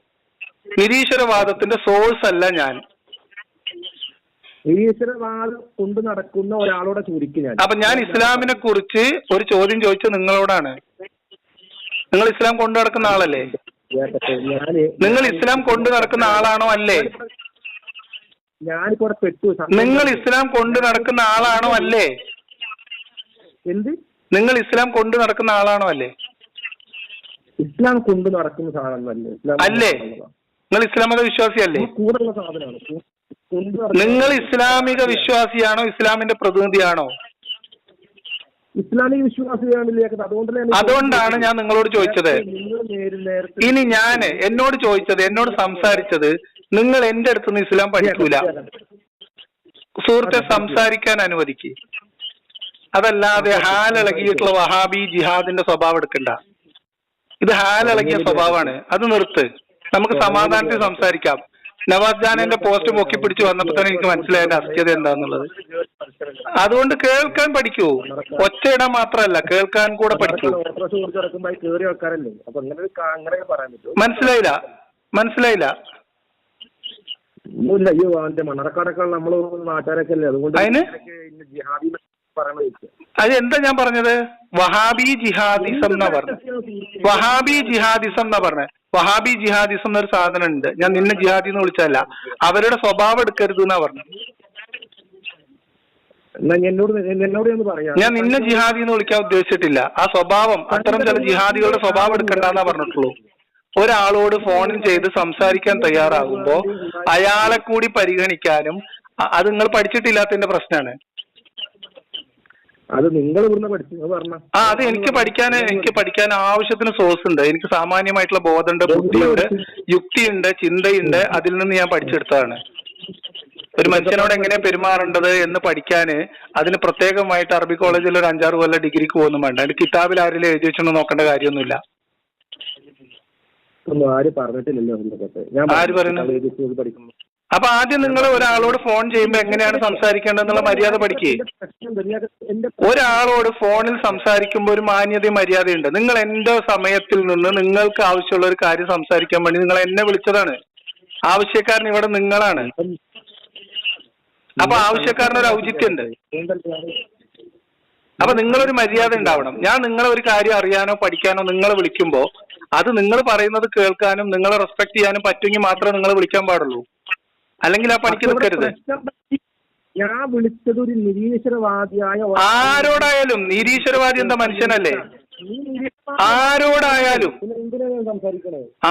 [SPEAKER 2] നിരീശ്വരവാദത്തിന്റെ സോഴ്സ് അല്ല ഞാൻ.
[SPEAKER 3] നിരീശ്വരവാദം കൊണ്ട് നടക്കുന്ന ഒരാളോടെ ചോദിക്കുക.
[SPEAKER 2] അപ്പൊ ഞാൻ ഇസ്ലാമിനെ കുറിച്ച് ഒരു ചോദ്യം ചോദിച്ചത് നിങ്ങളോടാണ്. നിങ്ങൾ ഇസ്ലാം കൊണ്ടു നടക്കുന്ന ആളല്ലേ? നിങ്ങൾ ഇസ്ലാം കൊണ്ടു നടക്കുന്ന ആളാണോ അല്ലേ?
[SPEAKER 3] ഞാനിപ്പോ പെട്ടു.
[SPEAKER 2] നിങ്ങൾ ഇസ്ലാം കൊണ്ടു നടക്കുന്ന ആളാണോ അല്ലേ?
[SPEAKER 3] എന്ത്?
[SPEAKER 2] നിങ്ങൾ ഇസ്ലാം കൊണ്ടു നടക്കുന്ന ആളാണോ അല്ലേ?
[SPEAKER 3] ഇസ്ലാം കൊണ്ടു നടക്കുന്ന സാധനമല്ലേ?
[SPEAKER 2] അല്ലേ? നിങ്ങൾ ഇസ്ലാം മത വിശ്വാസിയല്ലേ?
[SPEAKER 3] കൂടുതലുള്ള സാധനമാണ്.
[SPEAKER 2] നിങ്ങൾ ഇസ്ലാമിക വിശ്വാസിയാണോ ഇസ്ലാമിന്റെ പ്രതിനിധിയാണോ?
[SPEAKER 3] ഇസ്ലാമിക വിശ്വാസിയാണില്ലേ?
[SPEAKER 2] അതുകൊണ്ടാണ് ഞാൻ നിങ്ങളോട് ചോദിച്ചത്. ഇനി എന്നോട് സംസാരിച്ചത് നിങ്ങൾ എന്റെ അടുത്തുനിന്ന് ഇസ്ലാം പഠിക്കൂല. സുഹൃത്തെ, സംസാരിക്കാൻ അനുവദിക്ക്. അതല്ലാതെ ഹാലിളകിയിട്ടുള്ള വഹാബി ജിഹാദിന്റെ സ്വഭാവം എടുക്കണ്ട. ഇത് ഹാലിളകിയ സ്വഭാവമാണ്. അത് നിർത്ത്. നമുക്ക് സമാധാനത്തിൽ സംസാരിക്കാം. നവാസ് ജാനന്റെ പോസ്റ്റ് പൊക്കി പിടിച്ച് വന്നപ്പോ തന്നെ എനിക്ക് മനസ്സിലായ അസ്ഥ്യത എന്താന്നുള്ളത്. അതുകൊണ്ട് കേൾക്കാൻ പഠിക്കൂ. ഒച്ചയിടാൻ മാത്രമല്ല, കേൾക്കാൻ കൂടെ പഠിക്കൂ. മനസ്സിലായില്ല?
[SPEAKER 3] മണ്ണറക്കാടൊക്കെ നമ്മള് നാട്ടുകാരൊക്കെ അല്ലേ, അതുകൊണ്ട്
[SPEAKER 2] അതിന് അതെന്താ ഞാൻ പറഞ്ഞത്? വഹാബി ജിഹാദിസം എന്നാ പറഞ്ഞത്. വഹാബി ജിഹാദിസം എന്നൊരു സാധനം ഉണ്ട്. ഞാൻ നിന്നെ ജിഹാദി എന്ന് വിളിച്ചല്ല, അവരുടെ സ്വഭാവം എടുക്കരുത് എന്നാ പറഞ്ഞത്. ഞാൻ നിന്നെ ജിഹാദി എന്ന് വിളിക്കാൻ ഉദ്ദേശിച്ചിട്ടില്ല. ആ സ്വഭാവം, അത്തരം ചില ജിഹാദികളുടെ സ്വഭാവം എടുക്കണ്ടെന്നാ പറഞ്ഞിട്ടുള്ളൂ. ഒരാളോട് ഫോണിൽ ചെയ്ത് സംസാരിക്കാൻ തയ്യാറാകുമ്പോ അയാളെ കൂടി പരിഗണിക്കാനും, അത് നിങ്ങൾ പഠിച്ചിട്ടില്ലാത്തതിന്റെ പ്രശ്നമാണ്.
[SPEAKER 3] അത് നിങ്ങൾ ഇവിടുന്ന് പഠിച്ചു പറഞ്ഞ
[SPEAKER 2] അത് എനിക്ക് പഠിക്കാൻ ആവശ്യത്തിന് സോഴ്സ് ഉണ്ട്. എനിക്ക് സാമാന്യമായിട്ടുള്ള ബോധമുണ്ട്, ബുദ്ധിയുണ്ട്, യുക്തിയുണ്ട്, ചിന്തയുണ്ട്. അതിൽ നിന്ന് ഞാൻ പഠിച്ചെടുത്തതാണ്. ഒരു മനുഷ്യനോട് എങ്ങനെ പെരുമാറേണ്ടത് എന്ന് പഠിക്കാന് അതിന് പ്രത്യേകമായിട്ട് അറബി കോളേജിൽ ഒരു 5-6 കൊല്ലം ഡിഗ്രിക്ക് പോകുന്നു വേണ്ട. അതിന് കിതാബിൽ ആരെങ്കിലും എഴുതി വെച്ചൊന്ന് നോക്കേണ്ട കാര്യമൊന്നുമില്ല. ആര് പറയുന്നു? അപ്പൊ ആദ്യം നിങ്ങൾ ഒരാളോട് ഫോൺ ചെയ്യുമ്പോ എങ്ങനെയാണ് സംസാരിക്കേണ്ടതെന്നുള്ള മര്യാദ പഠിക്കേ. ഒരാളോട് ഫോണിൽ സംസാരിക്കുമ്പോൾ ഒരു മാന്യതയും മര്യാദയുണ്ട്. നിങ്ങൾ എന്റെ സമയത്തിൽ നിന്ന് നിങ്ങൾക്ക് ആവശ്യമുള്ള ഒരു കാര്യം സംസാരിക്കാൻ വേണ്ടി നിങ്ങൾ എന്നെ വിളിച്ചതാണ്. ആവശ്യക്കാരൻ ഇവിടെ നിങ്ങളാണ്. അപ്പൊ ആവശ്യക്കാരനൊരു ഔചിത്യമുണ്ട്. അപ്പൊ നിങ്ങളൊരു മര്യാദ ഉണ്ടാവണം. ഞാൻ നിങ്ങളെ ഒരു കാര്യം അറിയാനോ പഠിക്കാനോ നിങ്ങളെ വിളിക്കുമ്പോ അത് നിങ്ങൾ പറയുന്നത് കേൾക്കാനും നിങ്ങളെ റെസ്പെക്ട് ചെയ്യാനും പറ്റുമെങ്കിൽ മാത്രമേ നിങ്ങൾ വിളിക്കാൻ പാടുള്ളൂ. അല്ലെങ്കിൽ ആ പണിക്ക് നിൽക്കരുത്.
[SPEAKER 3] ഞാൻ വിളിച്ചത് ഒരു നിരീശ്വരവാദിയായ
[SPEAKER 2] ആരോടായാലും. നിരീശ്വരവാദി എന്താ മനുഷ്യനല്ലേ?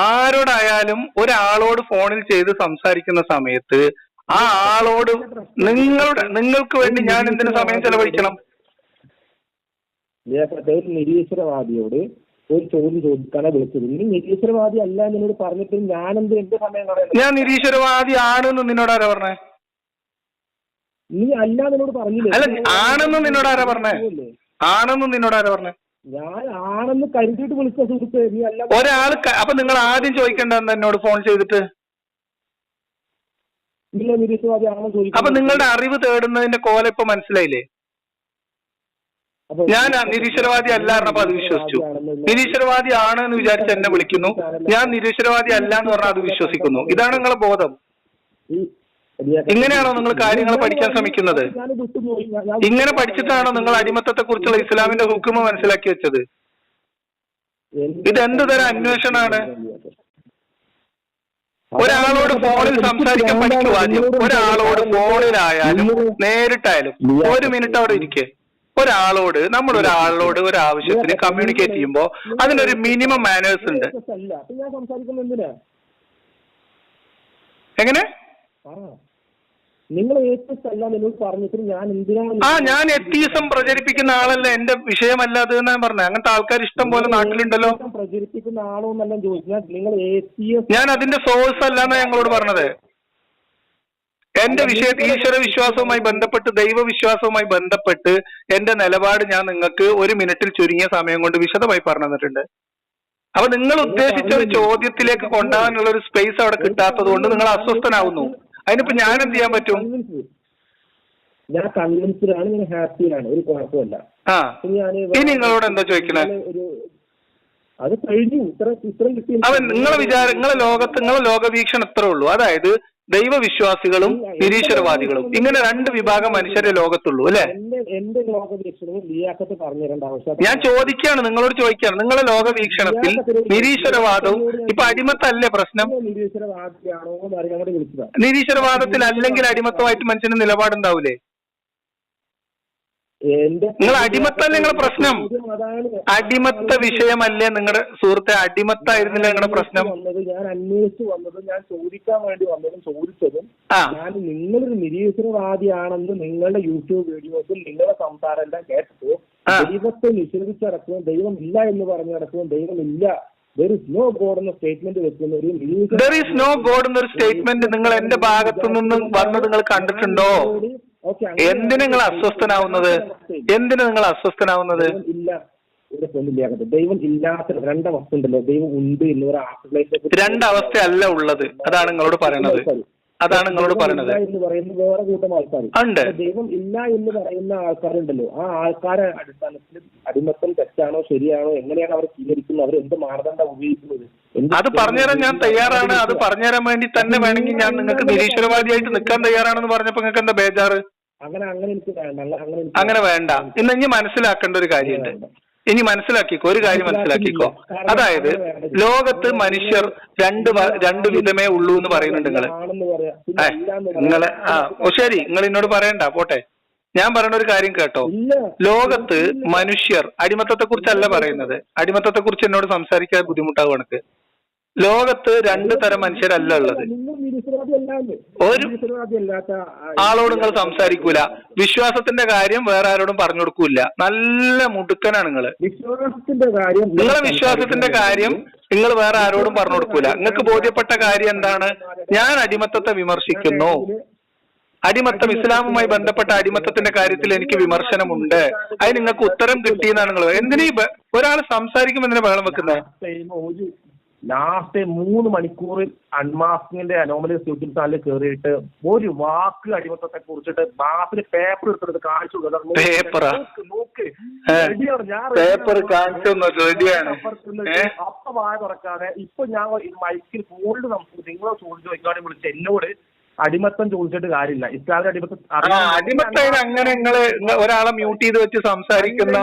[SPEAKER 2] ആരോടായാലും ഒരാളോട് ഫോണിൽ ചെയ്ത് സംസാരിക്കുന്ന സമയത്ത് ആ ആളോട് നിങ്ങൾക്ക് വേണ്ടി ഞാൻ എന്തിനു സമയം ചെലവഴിക്കണം?
[SPEAKER 3] നിരീശ്വരവാദിയോട് ഒരു ചോദ്യം ചോദിക്കാനാ വിളിച്ചത്. നീ നിരീശ്വരവാദി അല്ല എന്നോട് പറഞ്ഞിട്ട് ഞാനെന്ത് എന്റെ സമയം കളയണം?
[SPEAKER 2] ഞാൻ നിരീശ്വരവാദി ആണെന്ന് നിന്നോട് ആരാ പറഞ്ഞേ?
[SPEAKER 3] നീ അല്ല എന്നോട് പറഞ്ഞില്ലേ?
[SPEAKER 2] അല്ല, ആണെന്ന് നിന്നോട് ആരാ പറഞ്ഞേ?
[SPEAKER 3] ഞാൻ ആണെന്ന് കരുതിയിട്ട് വിളിച്ച സുഹൃത്ത്, നീ അല്ല
[SPEAKER 2] ഒരാൾ. അപ്പൊ നിങ്ങൾ ആദ്യം ചോദിക്കേണ്ടത് എന്നോട് ഫോൺ ചെയ്തിട്ട്
[SPEAKER 3] നിരീശ്വരവാദി ആണെന്ന് ചോദിക്കും.
[SPEAKER 2] അപ്പൊ നിങ്ങളുടെ അറിവ് തേടുന്നതിന്റെ കോലം ഇപ്പൊ മനസ്സിലായില്ലേ? ഞാൻ നിരീശ്വരവാദി അല്ല പറഞ്ഞപ്പോ അത് വിശ്വസിച്ചു. നിരീശ്വരവാദി ആണ് എന്ന് വിചാരിച്ച് എന്നെ വിളിക്കുന്നു. ഞാൻ നിരീശ്വരവാദി അല്ല എന്ന് പറഞ്ഞാൽ അത് വിശ്വസിക്കുന്നു. ഇതാണ് നിങ്ങളെ ബോധം. ഇങ്ങനെയാണോ നിങ്ങൾ കാര്യങ്ങൾ പഠിക്കാൻ ശ്രമിക്കുന്നത്? ഇങ്ങനെ പഠിച്ചിട്ടാണോ നിങ്ങൾ അടിമത്തത്തെ കുറിച്ചുള്ള ഇസ്ലാമിന്റെ ഹുക്കുമ മനസ്സിലാക്കി വെച്ചത്? ഇതെന്ത് തരം അന്വേഷണമാണ്? ഒരാളോട് ഫോണിൽ സംസാരിക്കാൻ പഠിക്കുക ആദ്യം. ഒരാളോട് ഫോണിലായാലും നേരിട്ടായാലും 1 മിനിറ്റ് അവിടെ ഇരിക്കേ. നമ്മളൊരാളോട് ഒരു ആവശ്യത്തിന് കമ്മ്യൂണിക്കേറ്റ് ചെയ്യുമ്പോൾ അതിനൊരു മിനിമം മാനേഴ്സ് ഉണ്ട്. എങ്ങനെ?
[SPEAKER 3] നിങ്ങൾ
[SPEAKER 2] ഞാൻ എത്തിസം പ്രചരിപ്പിക്കുന്ന ആളല്ല, എന്റെ വിഷയമല്ല അത് എന്നാ പറഞ്ഞത്. അങ്ങനത്തെ ആൾക്കാർ ഇഷ്ടം പോലെ നാട്ടിലുണ്ടല്ലോ.
[SPEAKER 3] പ്രചരിപ്പിക്കുന്ന ആളോ എന്നെല്ലാം ചോദിച്ചാൽ നിങ്ങൾ
[SPEAKER 2] ഞാൻ അതിന്റെ സോഴ്സ് അല്ലാന്നാ ഞങ്ങളോട് പറഞ്ഞത്.
[SPEAKER 1] എന്റെ വിഷയത്തിൽ ഈശ്വര വിശ്വാസവുമായി ബന്ധപ്പെട്ട് ദൈവവിശ്വാസവുമായി ബന്ധപ്പെട്ട് എന്റെ നിലപാട് ഞാൻ നിങ്ങൾക്ക് 1 മിനിറ്റിൽ ചുരുങ്ങിയ സമയം കൊണ്ട് വിശദമായി പറഞ്ഞു തന്നിട്ടുണ്ട്. അപ്പൊ നിങ്ങൾ ഉദ്ദേശിച്ച ഒരു ചോദ്യത്തിലേക്ക് കൊണ്ടുപോകാനുള്ള ഒരു സ്പേസ് അവിടെ കിട്ടാത്തത് കൊണ്ട് നിങ്ങൾ അസ്വസ്ഥനാവുന്നു. അതിനിപ്പോ ഞാൻ എന്ത് ചെയ്യാൻ പറ്റും?
[SPEAKER 3] ഞാൻ കൺവിൻസ്ഡ് ആണ്, ഞാൻ ഹാപ്പിയാണ്, ഒരു കുഴപ്പമില്ല.
[SPEAKER 1] ഇനി നിങ്ങളോട് എന്താ ചോദിക്കണേ?
[SPEAKER 3] അത് കഴിഞ്ഞു, ഇത്രയും കിട്ടി.
[SPEAKER 1] അവൻ നിങ്ങളെ ലോകവീക്ഷണം ഇത്രേ ഉള്ളൂ. അതായത് ദൈവവിശ്വാസികളും നിരീശ്വരവാദികളും ഇങ്ങനെ 2 വിഭാഗം മനുഷ്യരെ ലോകത്തുള്ളൂ അല്ലെ?
[SPEAKER 3] എന്റെ ലോകവീക്ഷണവും ലിയാഖത്ത് പറഞ്ഞു തരേണ്ട ആവശ്യം.
[SPEAKER 1] ഞാൻ ചോദിക്കുകയാണ്, നിങ്ങളോട് ചോദിക്കുകയാണ്, നിങ്ങളെ ലോകവീക്ഷണത്തിൽ നിരീശ്വരവാദവും ഇപ്പൊ അടിമത്തല്ലേ പ്രശ്നം?
[SPEAKER 3] നിരീശ്വരവാദിയാണോ എന്ന് അറിയാൻ വേണ്ടി വിളിച്ചതാ.
[SPEAKER 1] നിരീശ്വരവാദത്തിൽ അല്ലെങ്കിൽ അടിമത്തമായിട്ട് മനുഷ്യന് നിലപാടുണ്ടാവൂലേ? നിങ്ങൾ അടിമത്തല്ലേ നിങ്ങളുടെ പ്രശ്നം? അടിമത്ത വിഷയമല്ലേ നിങ്ങളുടെ സുഹൃത്തെ? അടിമത്തായിരുന്നില്ല നിങ്ങളുടെ പ്രശ്നം?
[SPEAKER 3] ഞാൻ അന്വേഷിച്ചു വന്നതും ഞാൻ ചോദിക്കാൻ വേണ്ടി വന്നതും ചോദിച്ചതും ഞാൻ നിങ്ങളൊരു നിരീശ്വരവാദിയാണെന്ന് നിങ്ങളുടെ യൂട്യൂബ് വീഡിയോസിൽ നിങ്ങളുടെ സംസാരം എല്ലാം കേട്ടപ്പോൾ ദൈവത്തെ നിഷേധിച്ചടക്കുകയും ദൈവം ഇല്ല എന്ന് പറഞ്ഞു നടക്കുകയും ദൈവമില്ല, there is no God എന്ന സ്റ്റേറ്റ്മെന്റ് വെക്കുന്ന ഒരു
[SPEAKER 1] there is no God എന്നൊരു സ്റ്റേറ്റ്മെന്റ് നിങ്ങൾ എന്റെ ഭാഗത്തു നിന്ന് വന്നത് നിങ്ങൾ കണ്ടിട്ടുണ്ടോ? എന്തിനു നിങ്ങൾ അസ്വസ്ഥനാവുന്നത്?
[SPEAKER 3] ഇല്ല, ഇവിടെ പൊന്നില്ല. ദൈവം ഇല്ലാത്ത 2 അവസ്ഥ ഉണ്ടല്ലോ, ദൈവം ഉണ്ട് എന്ന് ഒരു
[SPEAKER 1] 2 അവസ്ഥയല്ല ഉള്ളത്. അതാണ് നിങ്ങളോട് പറയണത്.
[SPEAKER 3] എന്ന് പറയുന്ന വേറെ കൂട്ടം ആൾക്കാർ. ദൈവം ഇല്ല എന്ന് പറയുന്ന ആൾക്കാരുണ്ടല്ലോ, ആ ആൾക്കാരെ അടിസ്ഥാനത്തിൽ അടിമത്തം തെറ്റാണോ ശരിയാണോ എങ്ങനെയാണ് അവർ സ്വീകരിക്കുന്നത്, അവർ എന്ത് മാനദണ്ഡം ഉപയോഗിക്കുന്നത്?
[SPEAKER 1] അത് പറഞ്ഞുതരാൻ ഞാൻ തയ്യാറാണ്. അത് പറഞ്ഞുതരാൻ വേണ്ടി തന്നെ വേണമെങ്കിൽ ഞാൻ നിങ്ങൾക്ക് നിരീശ്വരവാദിയായിട്ട് നിൽക്കാൻ തയ്യാറാണെന്ന് പറഞ്ഞപ്പോ നിങ്ങൾക്ക് എന്താ ബേജാറ്? അങ്ങനെ വേണ്ട. ഇനി മനസ്സിലാക്കേണ്ട ഒരു കാര്യമുണ്ട്. ഇനി മനസ്സിലാക്കിക്കോ, ഒരു കാര്യം മനസ്സിലാക്കിക്കോ. അതായത് ലോകത്ത് മനുഷ്യർ 2 വിധമേ ഉള്ളൂ എന്ന് പറയുന്നുണ്ട് നിങ്ങള്. ശരി, നിങ്ങൾ എന്നോട് പറയണ്ട, പോട്ടെ. ഞാൻ പറയുന്ന ഒരു കാര്യം കേട്ടോ. ലോകത്ത് മനുഷ്യർ അടിമത്തത്തെ കുറിച്ചല്ല പറയുന്നത്. അടിമത്തത്തെ കുറിച്ച് എന്നോട് സംസാരിക്കാൻ ബുദ്ധിമുട്ടാവും എനിക്ക്. ലോകത്ത് 2 തരം മനുഷ്യരല്ല ഉള്ളത്. ഒരു ആളോട് നിങ്ങൾ സംസാരിക്കൂല. വിശ്വാസത്തിന്റെ കാര്യം വേറെ ആരോടും പറഞ്ഞു കൊടുക്കൂല. നല്ല മുടുക്കനാണ് നിങ്ങള്. നിങ്ങളെ വിശ്വാസത്തിന്റെ കാര്യം നിങ്ങൾ വേറെ ആരോടും പറഞ്ഞു കൊടുക്കൂല. നിങ്ങൾക്ക് ബോധ്യപ്പെട്ട കാര്യം എന്താണ്? ഞാൻ അടിമത്തത്തെ വിമർശിക്കുന്നു. അടിമത്തം, ഇസ്ലാമുമായി ബന്ധപ്പെട്ട അടിമത്തത്തിന്റെ കാര്യത്തിൽ എനിക്ക് വിമർശനമുണ്ട്. അത് നിങ്ങൾക്ക് ഉത്തരം കിട്ടിയെന്നാണ് നിങ്ങൾ. എന്തിനീ ഒരാൾ സംസാരിക്കുമ്പോൾ എന്തിനാ ബഹളം വെക്കുന്നത്?
[SPEAKER 3] ലാസ്റ്റ് 3 മണിക്കൂറിൽ അൺമാസ്കിന്റെ അനോമലസ് യൂട്യൂബ് ചാനലിൽ കയറിയിട്ട് ഒരു വാക്ക് അടിമത്തത്തെ കുറിച്ചിട്ട് ബാസിന് പേപ്പർ എടുത്തെടുത്ത് കാണിച്ചു. അപ്പൊ വായ തുറക്കാതെ ഇപ്പൊ ഞാൻ മൈക്കിൽ ഫോണിൽ നിങ്ങളെ ചോദിച്ചു ചോദിക്കാനും വിളിച്ച് എന്നോട് അടിമത്തം ചോദിച്ചിട്ട് കാര്യമില്ല. ഇസ്ലാമിന്റെ
[SPEAKER 1] അടിമത്തം അങ്ങനെ നിങ്ങള് ഒരാളെ മ്യൂട്ട് ചെയ്ത് വെച്ച് സംസാരിക്കുന്ന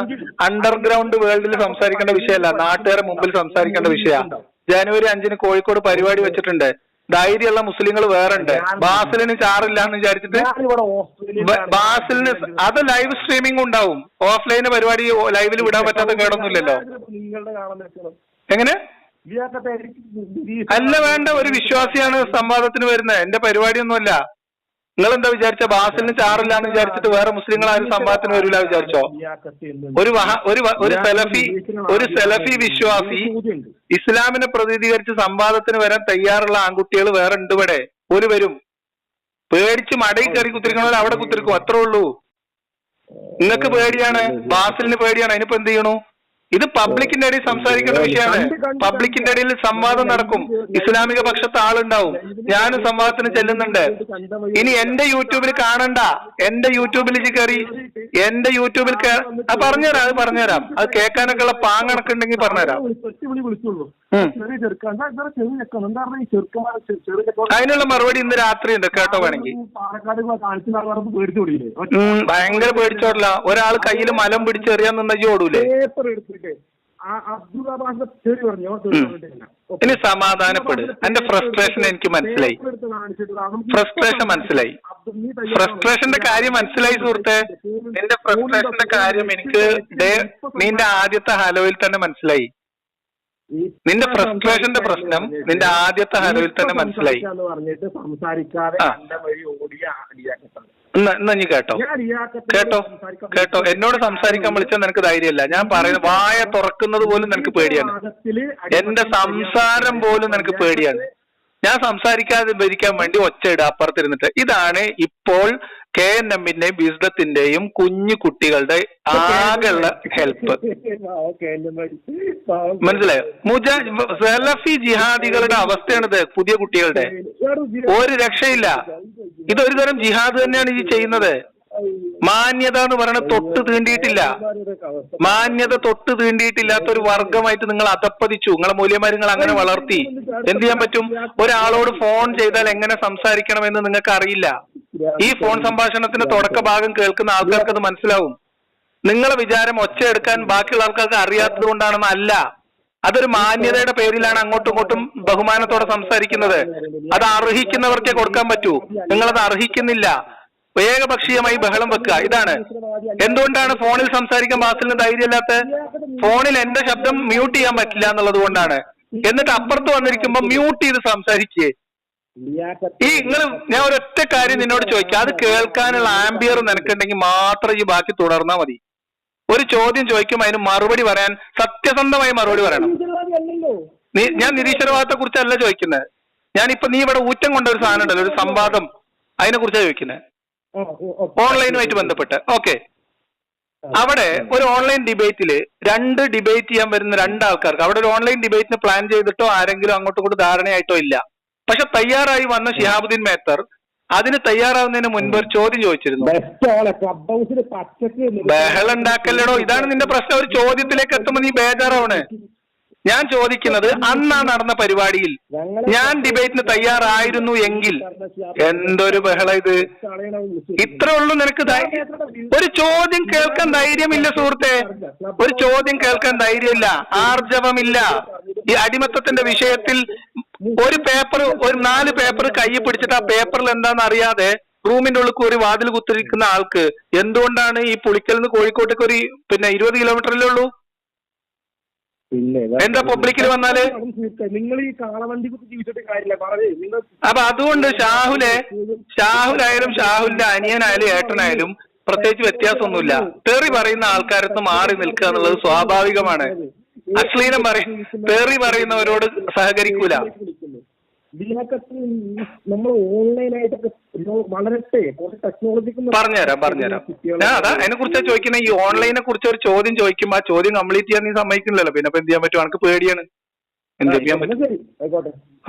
[SPEAKER 1] അണ്ടർഗ്രൗണ്ട് വേൾഡിൽ സംസാരിക്കേണ്ട വിഷയമല്ല, നാട്ടുകാരെ മുമ്പിൽ സംസാരിക്കേണ്ട വിഷയമാണ്. ജനുവരി 5-ന് കോഴിക്കോട് പരിപാടി വെച്ചിട്ടുണ്ട്. ധൈര്യമുള്ള മുസ്ലിങ്ങൾ വേറെ ഉണ്ട്. ബാസിലിന് ചാറില്ലാന്ന് വിചാരിച്ചിട്ട് ബാസിലിന് അത് ലൈവ് സ്ട്രീമിംഗ് ഉണ്ടാവും. ഓഫ്ലൈന് പരിപാടി ലൈവിൽ വിടാൻ പറ്റാത്ത കേടൊന്നുമില്ലല്ലോ. എങ്ങനെ അല്ല, വേണ്ട. ഒരു വിശ്വാസിയാണ് സംവാദത്തിന് വരുന്നത്. എന്റെ പരിപാടിയൊന്നുമല്ല. നിങ്ങൾ എന്താ വിചാരിച്ച ബാസിലിന് ചാറില്ലാന്ന് വിചാരിച്ചിട്ട് വേറെ മുസ്ലിങ്ങൾ ആരും സംവാദത്തിന് വരില്ല വിചാരിച്ചോ? ഒരു സെലഫി വിശ്വാസി ഇസ്ലാമിനെ പ്രതിനിധീകരിച്ച് സംവാദത്തിന് വരാൻ തയ്യാറുള്ള ആൺകുട്ടികൾ വേറെ ഉണ്ട് ഇവിടെ. ഒരു വരും. പേടിച്ച് മടയിൽ കയറി കുത്തിരിക്കണോ അവിടെ കുത്തിരിക്കും, അത്രേ ഉള്ളൂ. നിങ്ങൾക്ക് പേടിയാണ്, ബാസിലിന് പേടിയാണ്. അതിനിപ്പോ എന്ത് ചെയ്യണു? ഇത് പബ്ലിക്കിന്റെ ഇടയിൽ സംസാരിക്കേണ്ട വിഷയമാണ്. പബ്ലിക്കിന്റെ ഇടയിൽ സംവാദം നടക്കും. ഇസ്ലാമിക പക്ഷത്ത് ആളുണ്ടാവും. ഞാനും സംവാദത്തിന് ചെല്ലുന്നുണ്ട്. ഇനി എന്റെ യൂട്യൂബിൽ കാണണ്ട. എന്റെ യൂട്യൂബിൽ കയറി പറഞ്ഞുതരാം. അത് കേൾക്കാനൊക്കെ ഉള്ള പാങ്ങണക്കുണ്ടെങ്കിൽ പറഞ്ഞുതരാം. അതിനുള്ള മറുപടി ഇന്ന് രാത്രി ഉണ്ട്, കേട്ടോ വേണമെങ്കിൽ. ഭയങ്കര പേടിച്ചോടില്ല. ഒരാൾ കയ്യിൽ മലം പിടിച്ചെറിയാൻ നിന്നോ ഓടൂലേ? ഇനി സമാധാനപ്പെട്. എന്റെ ഫ്രസ്ട്രേഷൻ എനിക്ക് മനസ്സിലായി. ഫ്രസ്ട്രേഷന്റെ കാര്യം മനസ്സിലായി സുഹൃത്തെ. നിന്റെ ഫ്രസ്ട്രേഷന്റെ കാര്യം എനിക്ക് നിന്റെ ആദ്യത്തെ ഹലോയിൽ തന്നെ മനസ്സിലായി. നിന്റെ ഫ്രസ്ട്രേഷന്റെ പ്രശ്നം നിന്റെ ആദ്യത്തെ ഹലോയിൽ തന്നെ മനസ്സിലായി. എന്നാ നീ കേട്ടോ. എന്നോട് സംസാരിക്കാൻ വിളിച്ചാൽ നിനക്ക് ധൈര്യമില്ല. ഞാൻ പറയുന്നത് വായ തുറക്കുന്നത് പോലും നിനക്ക് പേടിയാണ്. എന്റെ സംസാരം പോലും നിനക്ക് പേടിയാണ്.
[SPEAKER 4] ഞാൻ സംസാരിക്കാതെ ഭരിക്കാൻ വേണ്ടി ഒച്ചയിടുക അപ്പുറത്തിരുന്നിട്ട്. ഇതാണ് ഇപ്പോൾ KNM-ന്റെയും വിസ്ഡത്തിന്റെയും കുഞ്ഞു കുട്ടികളുടെ ആകെയുള്ള ഹെൽപ്പ്. മനസ്സിലായോ? സലഫി ജിഹാദികളുടെ അവസ്ഥയാണിത്. പുതിയ കുട്ടികളുടെ ഒരു രക്ഷയില്ല. ഇതൊരു തരം ജിഹാദ് തന്നെയാണ് ഈ ചെയ്യുന്നത്. മാന്യത എന്ന് പറയുന്നത് തൊട്ട് തീണ്ടിയിട്ടില്ല. മാന്യത തൊട്ട് തീണ്ടിയിട്ടില്ലാത്ത ഒരു വർഗമായിട്ട് നിങ്ങൾ അധപ്പതിച്ചു. നിങ്ങളെ മൂല്യന്മാർ നിങ്ങൾ അങ്ങനെ വളർത്തി. എന്ത് ചെയ്യാൻ പറ്റും? ഒരാളോട് ഫോൺ ചെയ്താൽ എങ്ങനെ സംസാരിക്കണമെന്ന് നിങ്ങൾക്ക് അറിയില്ല. ഈ ഫോൺ സംഭാഷണത്തിന്റെ തുടക്ക ഭാഗം കേൾക്കുന്ന ആൾക്കാർക്ക് അത് മനസ്സിലാവും. നിങ്ങളെ വിചാരം ഒച്ചയെടുക്കാൻ ബാക്കിയുള്ള ആൾക്കാർക്ക് അറിയാത്തത് കൊണ്ടാണെന്നല്ല. അതൊരു മാന്യതയുടെ പേരിലാണ് അങ്ങോട്ടും ഇങ്ങോട്ടും ബഹുമാനത്തോടെ സംസാരിക്കുന്നത്. അത് അർഹിക്കുന്നവർക്കേ കൊടുക്കാൻ പറ്റൂ. നിങ്ങളത് അർഹിക്കുന്നില്ല. ഏകപക്ഷീയമായി ബഹളം വെക്കുക. ഇതാണ് എന്തുകൊണ്ടാണ് ഫോണിൽ സംസാരിക്കാൻ ബാസിലിന് ധൈര്യമില്ലാത്ത? ഫോണിൽ എന്റെ ശബ്ദം മ്യൂട്ട് ചെയ്യാൻ പറ്റില്ല എന്നുള്ളത് കൊണ്ടാണ്. എന്നിട്ട് അപ്പുറത്ത് വന്നിരിക്കുമ്പോ മ്യൂട്ട് ചെയ്ത് സംസാരിക്കേ. ഞാൻ ഒരൊറ്റ കാര്യം നിന്നോട് ചോദിക്കാം. അത് കേൾക്കാനുള്ള ആംബിയർ നിനക്കുണ്ടെങ്കിൽ മാത്രം ഈ ബാക്കി തുടർന്നാൽ മതി. ഒരു ചോദ്യം ചോദിക്കുമ്പോൾ അതിന് മറുപടി പറയാൻ സത്യസന്ധമായി മറുപടി പറയണം. ഞാൻ നിരീശ്വരവാദത്തെ കുറിച്ചല്ല ചോദിക്കുന്നത്. ഞാനിപ്പോ നീ ഇവിടെ ഊറ്റം കൊണ്ട ഒരു സാധനം ഉണ്ടല്ലോ, ഒരു സംവാദം, അതിനെ കുറിച്ചാണ് ചോദിക്കുന്നത്. ഓൺലൈനുമായിട്ട് ബന്ധപ്പെട്ട്. ഓക്കെ, അവിടെ ഒരു ഓൺലൈൻ ഡിബേറ്റില് ഡിബേറ്റ് ചെയ്യാൻ വരുന്ന രണ്ടാൾക്കാർക്ക് അവിടെ ഒരു ഓൺലൈൻ ഡിബേറ്റിന് പ്ലാൻ ചെയ്തിട്ടോ ആരെങ്കിലും അങ്ങോട്ടും ഇങ്ങോട്ടും ധാരണയായിട്ടോ ഇല്ല. പക്ഷെ തയ്യാറായി വന്ന ഷിഹാബുദ്ദീൻ മേത്തർ അതിന് തയ്യാറാവുന്നതിന് മുൻപ് ഒരു ചോദ്യം ചോദിച്ചിരുന്നു. ബഹളം ഉണ്ടാക്കല്ലടോ, ഇതാണ് നിന്റെ പ്രശ്നം. ഒരു ചോദ്യത്തിലേക്ക് എത്തുമ്പോ നീ ബേജാറാവണ്. ഞാൻ ചോദിക്കുന്നത് അന്നാ നടന്ന പരിപാടിയിൽ ഞാൻ ഡിബേറ്റിന് തയ്യാറായിരുന്നു എങ്കിൽ എന്തൊരു ബഹളം ഇത്. ഇത്ര ഉള്ളൂ നിനക്ക്. ഒരു ചോദ്യം കേൾക്കാൻ ധൈര്യമില്ല സുഹൃത്തെ. ഒരു ചോദ്യം കേൾക്കാൻ ധൈര്യമില്ല, ആർജവമില്ല. ഈ അടിമത്തത്തിന്റെ വിഷയത്തിൽ ഒരു 4 പേപ്പർ കയ്യിൽ പിടിച്ചിട്ട് ആ പേപ്പറിൽ എന്താണെന്ന് അറിയാതെ റൂമിന്റെ ഉള്ളിൽ ഒരു വാതിൽ കുത്തിരിക്കുന്ന ആൾക്ക് എന്തുകൊണ്ടാണ് ഈ പുളിക്കൽ നിന്ന് കോഴിക്കോട്ടേക്ക് ഒരു 20 കിലോമീറ്ററല്ലേ ഉള്ളൂ? എന്താ പബ്ലിക്കിൽ വന്നാല്?
[SPEAKER 3] നിങ്ങൾ ഈ കാളവണ്ടി ജീവിച്ചിട്ട് കാര്യമില്ല.
[SPEAKER 4] അപ്പൊ അതുകൊണ്ട് ഷാഹുലായാലും ഷാഹുലിന്റെ അനിയനായാലും ഏട്ടനായാലും പ്രത്യേകിച്ച് വ്യത്യാസമൊന്നുമില്ല. തെറി പറയുന്ന ആൾക്കാരത്ത് മാറി നിൽക്കുക എന്നുള്ളത് സ്വാഭാവികമാണ്. അശ്ലീലം തെറി പറയുന്നവരോട് സഹകരിക്കൂല.
[SPEAKER 3] നമ്മൾ ഓൺലൈനായിട്ടൊക്കെ വളരട്ടെ,
[SPEAKER 4] പറഞ്ഞുതരാം. ഞാൻ അതാ അതിനെ കുറിച്ചാണ് ചോദിക്കുന്നത്. ഈ ഓൺലൈനെ കുറിച്ച് ഒരു ചോദ്യം ചോദിക്കുമ്പോ ആ ചോദ്യം കംപ്ലീറ്റ് ചെയ്യാൻ നീ സമ്മതിക്കുന്നില്ലല്ലോ. പിന്നെ എന്ത് ചെയ്യാൻ പറ്റും? എനിക്ക് പേടിയാണ്. എന്ത് ചെയ്യാൻ പറ്റും?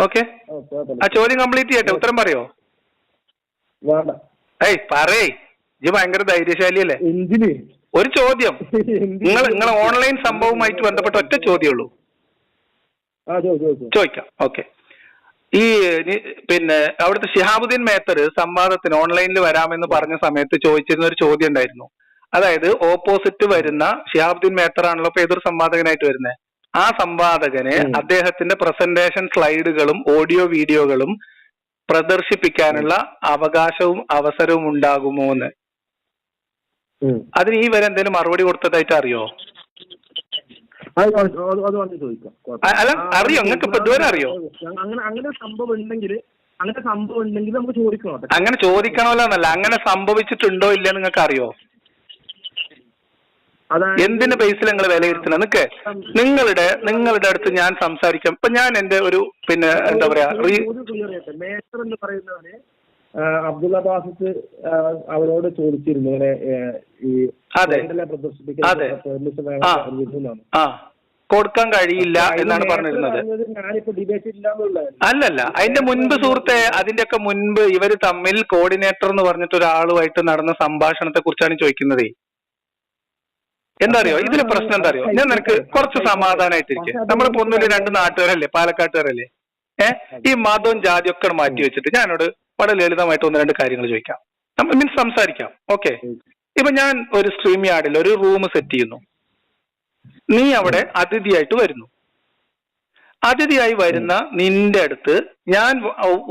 [SPEAKER 4] ഓക്കെ, ആ ചോദ്യം കംപ്ലീറ്റ് ചെയ്യട്ടെ. ഉത്തരം പറയോ? പറയേ, ഇത് ഭയങ്കര ധൈര്യശാലിയല്ലേ. ഒരു ചോദ്യം, നിങ്ങളെ ഓൺലൈൻ സംഭവവുമായിട്ട് ബന്ധപ്പെട്ട ഒറ്റ ചോദ്യമുള്ളൂ. ചോദിക്കാം. ഓക്കെ, ഈ അവിടുത്തെ ഷിഹാബുദ്ദീൻ മേത്തർ സംവാദത്തിന് ഓൺലൈനിൽ വരാമെന്ന് പറഞ്ഞ സമയത്ത് ചോദിച്ചിരുന്ന ഒരു ചോദ്യം ഉണ്ടായിരുന്നു. അതായത് ഓപ്പോസിറ്റ് വരുന്ന ഷിഹാബുദ്ദീൻ മേത്തർ ആണല്ലോ ഇപ്പൊ ഏതൊരു സംവാദകനായിട്ട് വരുന്നത്. ആ സംവാദകന് അദ്ദേഹത്തിന്റെ പ്രസന്റേഷൻ സ്ലൈഡുകളും ഓഡിയോ വീഡിയോകളും പ്രദർശിപ്പിക്കാനുള്ള അവകാശവും അവസരവും ഉണ്ടാകുമോ എന്ന്. അതിന് ഈ വരെ എന്തെങ്കിലും മറുപടി കൊടുത്തതായിട്ട് അറിയോ? അല്ല, അറിയോ? നിങ്ങൾക്ക് ഇപ്പൊ ഇതുവരെ അറിയോ?
[SPEAKER 3] അങ്ങനെ സംഭവം ഉണ്ടെങ്കിൽ നമുക്ക് ചോദിക്കണം.
[SPEAKER 4] അങ്ങനെ ചോദിക്കണമല്ലോ എന്നല്ല, അങ്ങനെ സംഭവിച്ചിട്ടുണ്ടോ ഇല്ല നിങ്ങൾക്ക് അറിയോ? എന്തിന്റെ ബേസിൽ നിങ്ങൾ വിലയിരുത്തണം? നിങ്ങളുടെ അടുത്ത് ഞാൻ സംസാരിക്കാം. ഇപ്പൊ ഞാൻ എന്റെ ഒരു എന്താ പറയാ
[SPEAKER 3] അബ്ദുള്ള ബാസിത്ത് അവരോട് ചോദിച്ചിരുന്നു ഇങ്ങനെ
[SPEAKER 4] കൊടുക്കാൻ കഴിയില്ല എന്നാണ് പറഞ്ഞിരുന്നത്. അല്ലല്ല, അതിന്റെ മുൻപ് സുഹൃത്തെ, അതിന്റെയൊക്കെ മുൻപ് ഇവര് തമ്മിൽ കോർഡിനേറ്റർ എന്ന് പറഞ്ഞിട്ട് ഒരാളുമായിട്ട് നടന്ന സംഭാഷണത്തെ കുറിച്ചാണ് ചോദിക്കുന്നത്. എന്താ അറിയോ ഇതിലെ പ്രശ്നം? എന്താ അറിയോ, ഞാൻ നിനക്ക് കുറച്ച് സമാധാനമായിട്ടിരിക്കും. നമ്മളിപ്പോ ഒന്നുമില്ല, 2 നാട്ടുകാരല്ലേ, പാലക്കാട്ടുകാരല്ലേ. ഈ മതവും ജാതിയും ഒക്കെ മാറ്റി വെച്ചിട്ട് ഞാനോട് വളരെ ലളിതമായിട്ട് 1-2 കാര്യങ്ങൾ ചോദിക്കാം. മീൻസ് സംസാരിക്കാം. ഓക്കെ, ഇപ്പൊ ഞാൻ ഒരു സ്ട്രീം യാർഡിൽ ഒരു റൂം സെറ്റ് ചെയ്യുന്നു. നീ അവിടെ അതിഥിയായിട്ട് വരുന്നു. അതിഥിയായി വരുന്ന നിന്റെ അടുത്ത് ഞാൻ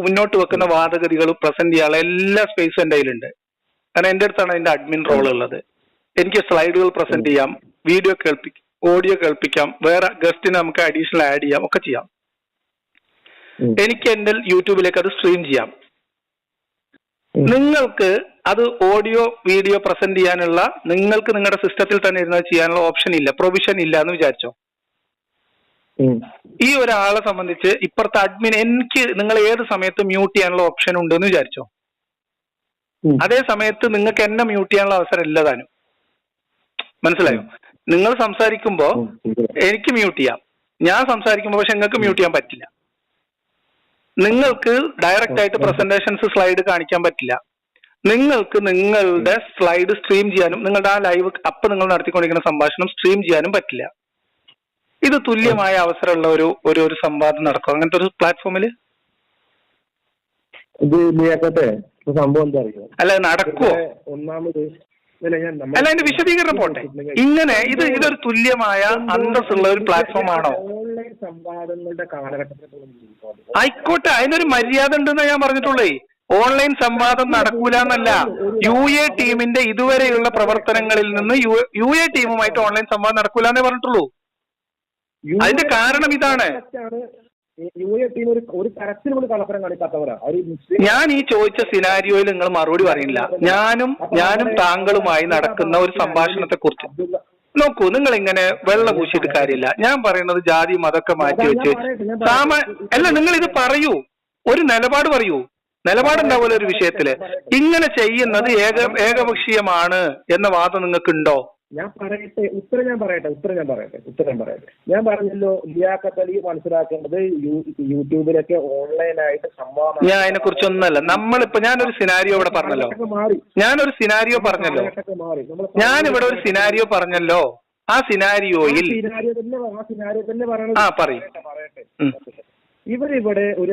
[SPEAKER 4] മുന്നോട്ട് വെക്കുന്ന വാദഗതികൾ പ്രസന്റ് ചെയ്യാനുള്ള എല്ലാ സ്പേസും എന്റെ കയ്യിലുണ്ട്. കാരണം എന്റെ അടുത്താണ് അതിന്റെ അഡ്മിൻ റോൾ ഉള്ളത്. എനിക്ക് സ്ലൈഡുകൾ പ്രസന്റ് ചെയ്യാം, വീഡിയോ ഓഡിയോ കേൾപ്പിക്കാം, വേറെ ഗസ്റ്റിനെ നമുക്ക് അഡീഷണൽ ആഡ് ചെയ്യാം, ഒക്കെ ചെയ്യാം. എനിക്ക് എന്റെ യൂട്യൂബിലേക്ക് അത് സ്ട്രീം ചെയ്യാം. നിങ്ങൾക്ക് അത് ഓഡിയോ വീഡിയോ പ്രസന്റ് ചെയ്യാനുള്ള, നിങ്ങൾക്ക് നിങ്ങളുടെ സിസ്റ്റത്തിൽ തന്നെ ഇരുന്നത് ചെയ്യാനുള്ള ഓപ്ഷൻ ഇല്ല, പ്രൊവിഷൻ ഇല്ല എന്ന് വിചാരിച്ചോ. ഈ ഒരാളെ സംബന്ധിച്ച് ഇപ്പുറത്തെ അഡ്മിൻ എനിക്ക് നിങ്ങൾ ഏത് സമയത്ത് മ്യൂട്ട് ചെയ്യാനുള്ള ഓപ്ഷൻ ഉണ്ടെന്ന് വിചാരിച്ചോ. അതേ സമയത്ത് നിങ്ങൾക്ക് എന്നെ മ്യൂട്ട് ചെയ്യാനുള്ള അവസരം ഇല്ലതാനും. മനസ്സിലായോ? നിങ്ങൾ സംസാരിക്കുമ്പോ എനിക്ക് മ്യൂട്ട് ചെയ്യാം, ഞാൻ സംസാരിക്കുമ്പോ പക്ഷെ നിങ്ങൾക്ക് മ്യൂട്ട് ചെയ്യാൻ പറ്റില്ല. നിങ്ങൾക്ക് ഡയറക്റ്റ് ആയിട്ട് പ്രസന്റേഷൻസ് സ്ലൈഡ് കാണിക്കാൻ പറ്റില്ല. നിങ്ങൾക്ക് നിങ്ങളുടെ സ്ലൈഡ് സ്ട്രീം ചെയ്യാനും നിങ്ങളുടെ ആ ലൈവ് അപ്പൊ നിങ്ങൾ നടത്തിക്കൊണ്ടിരിക്കുന്ന സംഭാഷണം സ്ട്രീം ചെയ്യാനും പറ്റില്ല. ഇത് തുല്യമായ അവസരമുള്ള ഒരു സംവാദം നടക്കും അങ്ങനത്തെ ഒരു പ്ലാറ്റ്ഫോമില്?
[SPEAKER 3] സംഭവം എന്താ അറിയോ?
[SPEAKER 4] അല്ല നടക്കുവോ?
[SPEAKER 3] ഒന്നാമത്
[SPEAKER 4] അല്ല അതിന്റെ വിശദീകരണം പോട്ടെ. ഇങ്ങനെ ഇതൊരു തുല്യമായ അന്തസ്സുള്ള ഒരു പ്ലാറ്റ്ഫോം ആണോ?
[SPEAKER 3] ഓൺലൈൻ സംവാദങ്ങളുടെ കാലഘട്ടത്തിൽ
[SPEAKER 4] ആയിക്കോട്ടെ, അതിനൊരു മര്യാദ ഉണ്ടെന്ന് ഞാൻ പറഞ്ഞിട്ടുള്ളേ. ഓൺലൈൻ സംവാദം നടക്കൂല എന്നല്ല, UA ടീമിന്റെ ഇതുവരെയുള്ള പ്രവർത്തനങ്ങളിൽ നിന്ന് UA ടീമുമായിട്ട് ഓൺലൈൻ സംവാദം നടക്കൂല എന്നേ പറഞ്ഞിട്ടുള്ളൂ. അതിന്റെ കാരണം ഇതാണ്. ഞാൻ ഈ ചോദിച്ച സിനാരിയോയിൽ നിങ്ങൾ മറുപടി പറയില്ല. ഞാനും താങ്കളുമായി നടക്കുന്ന ഒരു സംഭാഷണത്തെ കുറിച്ച് നോക്കൂ. നിങ്ങൾ ഇങ്ങനെ വെള്ളം പൂശിയിട്ട് കാര്യമില്ല. ഞാൻ പറയുന്നത് ജാതി മതമൊക്കെ മാറ്റി വെച്ച് അല്ല, നിങ്ങൾ ഇത് പറയൂ, ഒരു നിലപാട് പറയൂ. നിലപാടുണ്ടാവുമല്ലോ ഒരു വിഷയത്തില്. ഇങ്ങനെ ചെയ്യുന്നത് ഏകപക്ഷീയമാണ് എന്ന വാദം നിങ്ങൾക്കുണ്ടോ?
[SPEAKER 3] ഞാൻ പറഞ്ഞല്ലോ, ലിയാഖത്ത് അലി മനസ്സിലാക്കേണ്ടത് യൂട്യൂബിലൊക്കെ ഓൺലൈനായിട്ട് സംവാദം.
[SPEAKER 4] ഞാൻ അതിനെ കുറിച്ചൊന്നല്ല. നമ്മളിപ്പോ ഞാനൊരു സിനാരിയോ ഇവിടെ പറഞ്ഞല്ലോ. ഞാനിവിടെ ഒരു സിനാരിയോ പറഞ്ഞല്ലോ. ആ സിനാരിയോയിൽ പറയും.
[SPEAKER 3] ഇവരിവിടെ ഒരു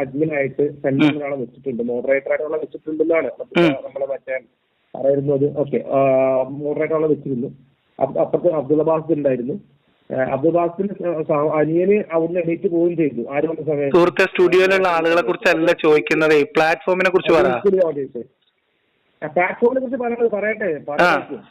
[SPEAKER 3] അഡ്മിനായിട്ട് സെന്ററിനാളെ വെച്ചിട്ടുണ്ട്, മോഡറേറ്ററായിട്ടുള്ള വെച്ചിട്ടുണ്ടെന്നാണ് നമ്മളെ മറ്റേ പറയുന്നത്. ഓക്കെ, മോഡറേറ്ററാളെ വെച്ചിരുന്നു. അപ്പുറത്ത് അബ്ദുൽ ബാസിൽ ഉണ്ടായിരുന്നു. അബ്ദുൽ ബാസിന് അനിയന് അവിടുന്ന് എണീറ്റ് പോവുകയും ചെയ്തു. ആരും സമയം
[SPEAKER 4] സുഹൃത്തെ, സ്റ്റുഡിയോയിലുള്ള ആളുകളെ കുറിച്ചല്ല ചോദിക്കുന്നത്, പ്ലാറ്റ്ഫോമിനെ കുറിച്ച്
[SPEAKER 3] പ്ലാറ്റ്ഫോമിനെ കുറിച്ച് പറയട്ടെ.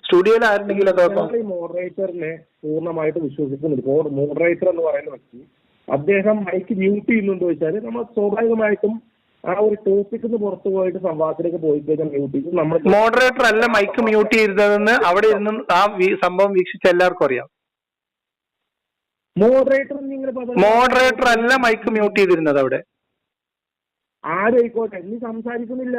[SPEAKER 4] സ്റ്റുഡിയോയിൽ ആരുണ്ടെങ്കിലും
[SPEAKER 3] ഈ മോഡറേറ്ററിനെ പൂർണ്ണമായിട്ട് വിശ്വസിക്കുന്നുണ്ട്. മോഡറേറ്റർ എന്ന് പറയുന്ന വ്യക്തി അദ്ദേഹം മൈക്ക് മ്യൂട്ട് ചെയ്യുന്നുണ്ടോ ചോദിച്ചാൽ നമ്മൾ സ്വാഭാവികമായിട്ടും ആ ഒരു ടോപ്പിക്കിന് പുറത്തു പോയിട്ട് സംവാദത്തിലേക്ക് പോയി കഴിഞ്ഞാൽ മ്യൂട്ട് ചെയ്യും. നമ്മൾ
[SPEAKER 4] മോഡറേറ്റർ അല്ല മൈക്ക് മ്യൂട്ട് ചെയ്തതെന്ന് അവിടെ ഇരുന്ന് ആ സംഭവം വീക്ഷിച്ച എല്ലാവർക്കും അറിയാം. മോഡറേറ്റർ അല്ല മൈക്ക് മ്യൂട്ട് ചെയ്തിരുന്നത് അവിടെ.
[SPEAKER 3] ആരായിക്കോട്ടെ, നീ സംസാരിക്കുന്നില്ല.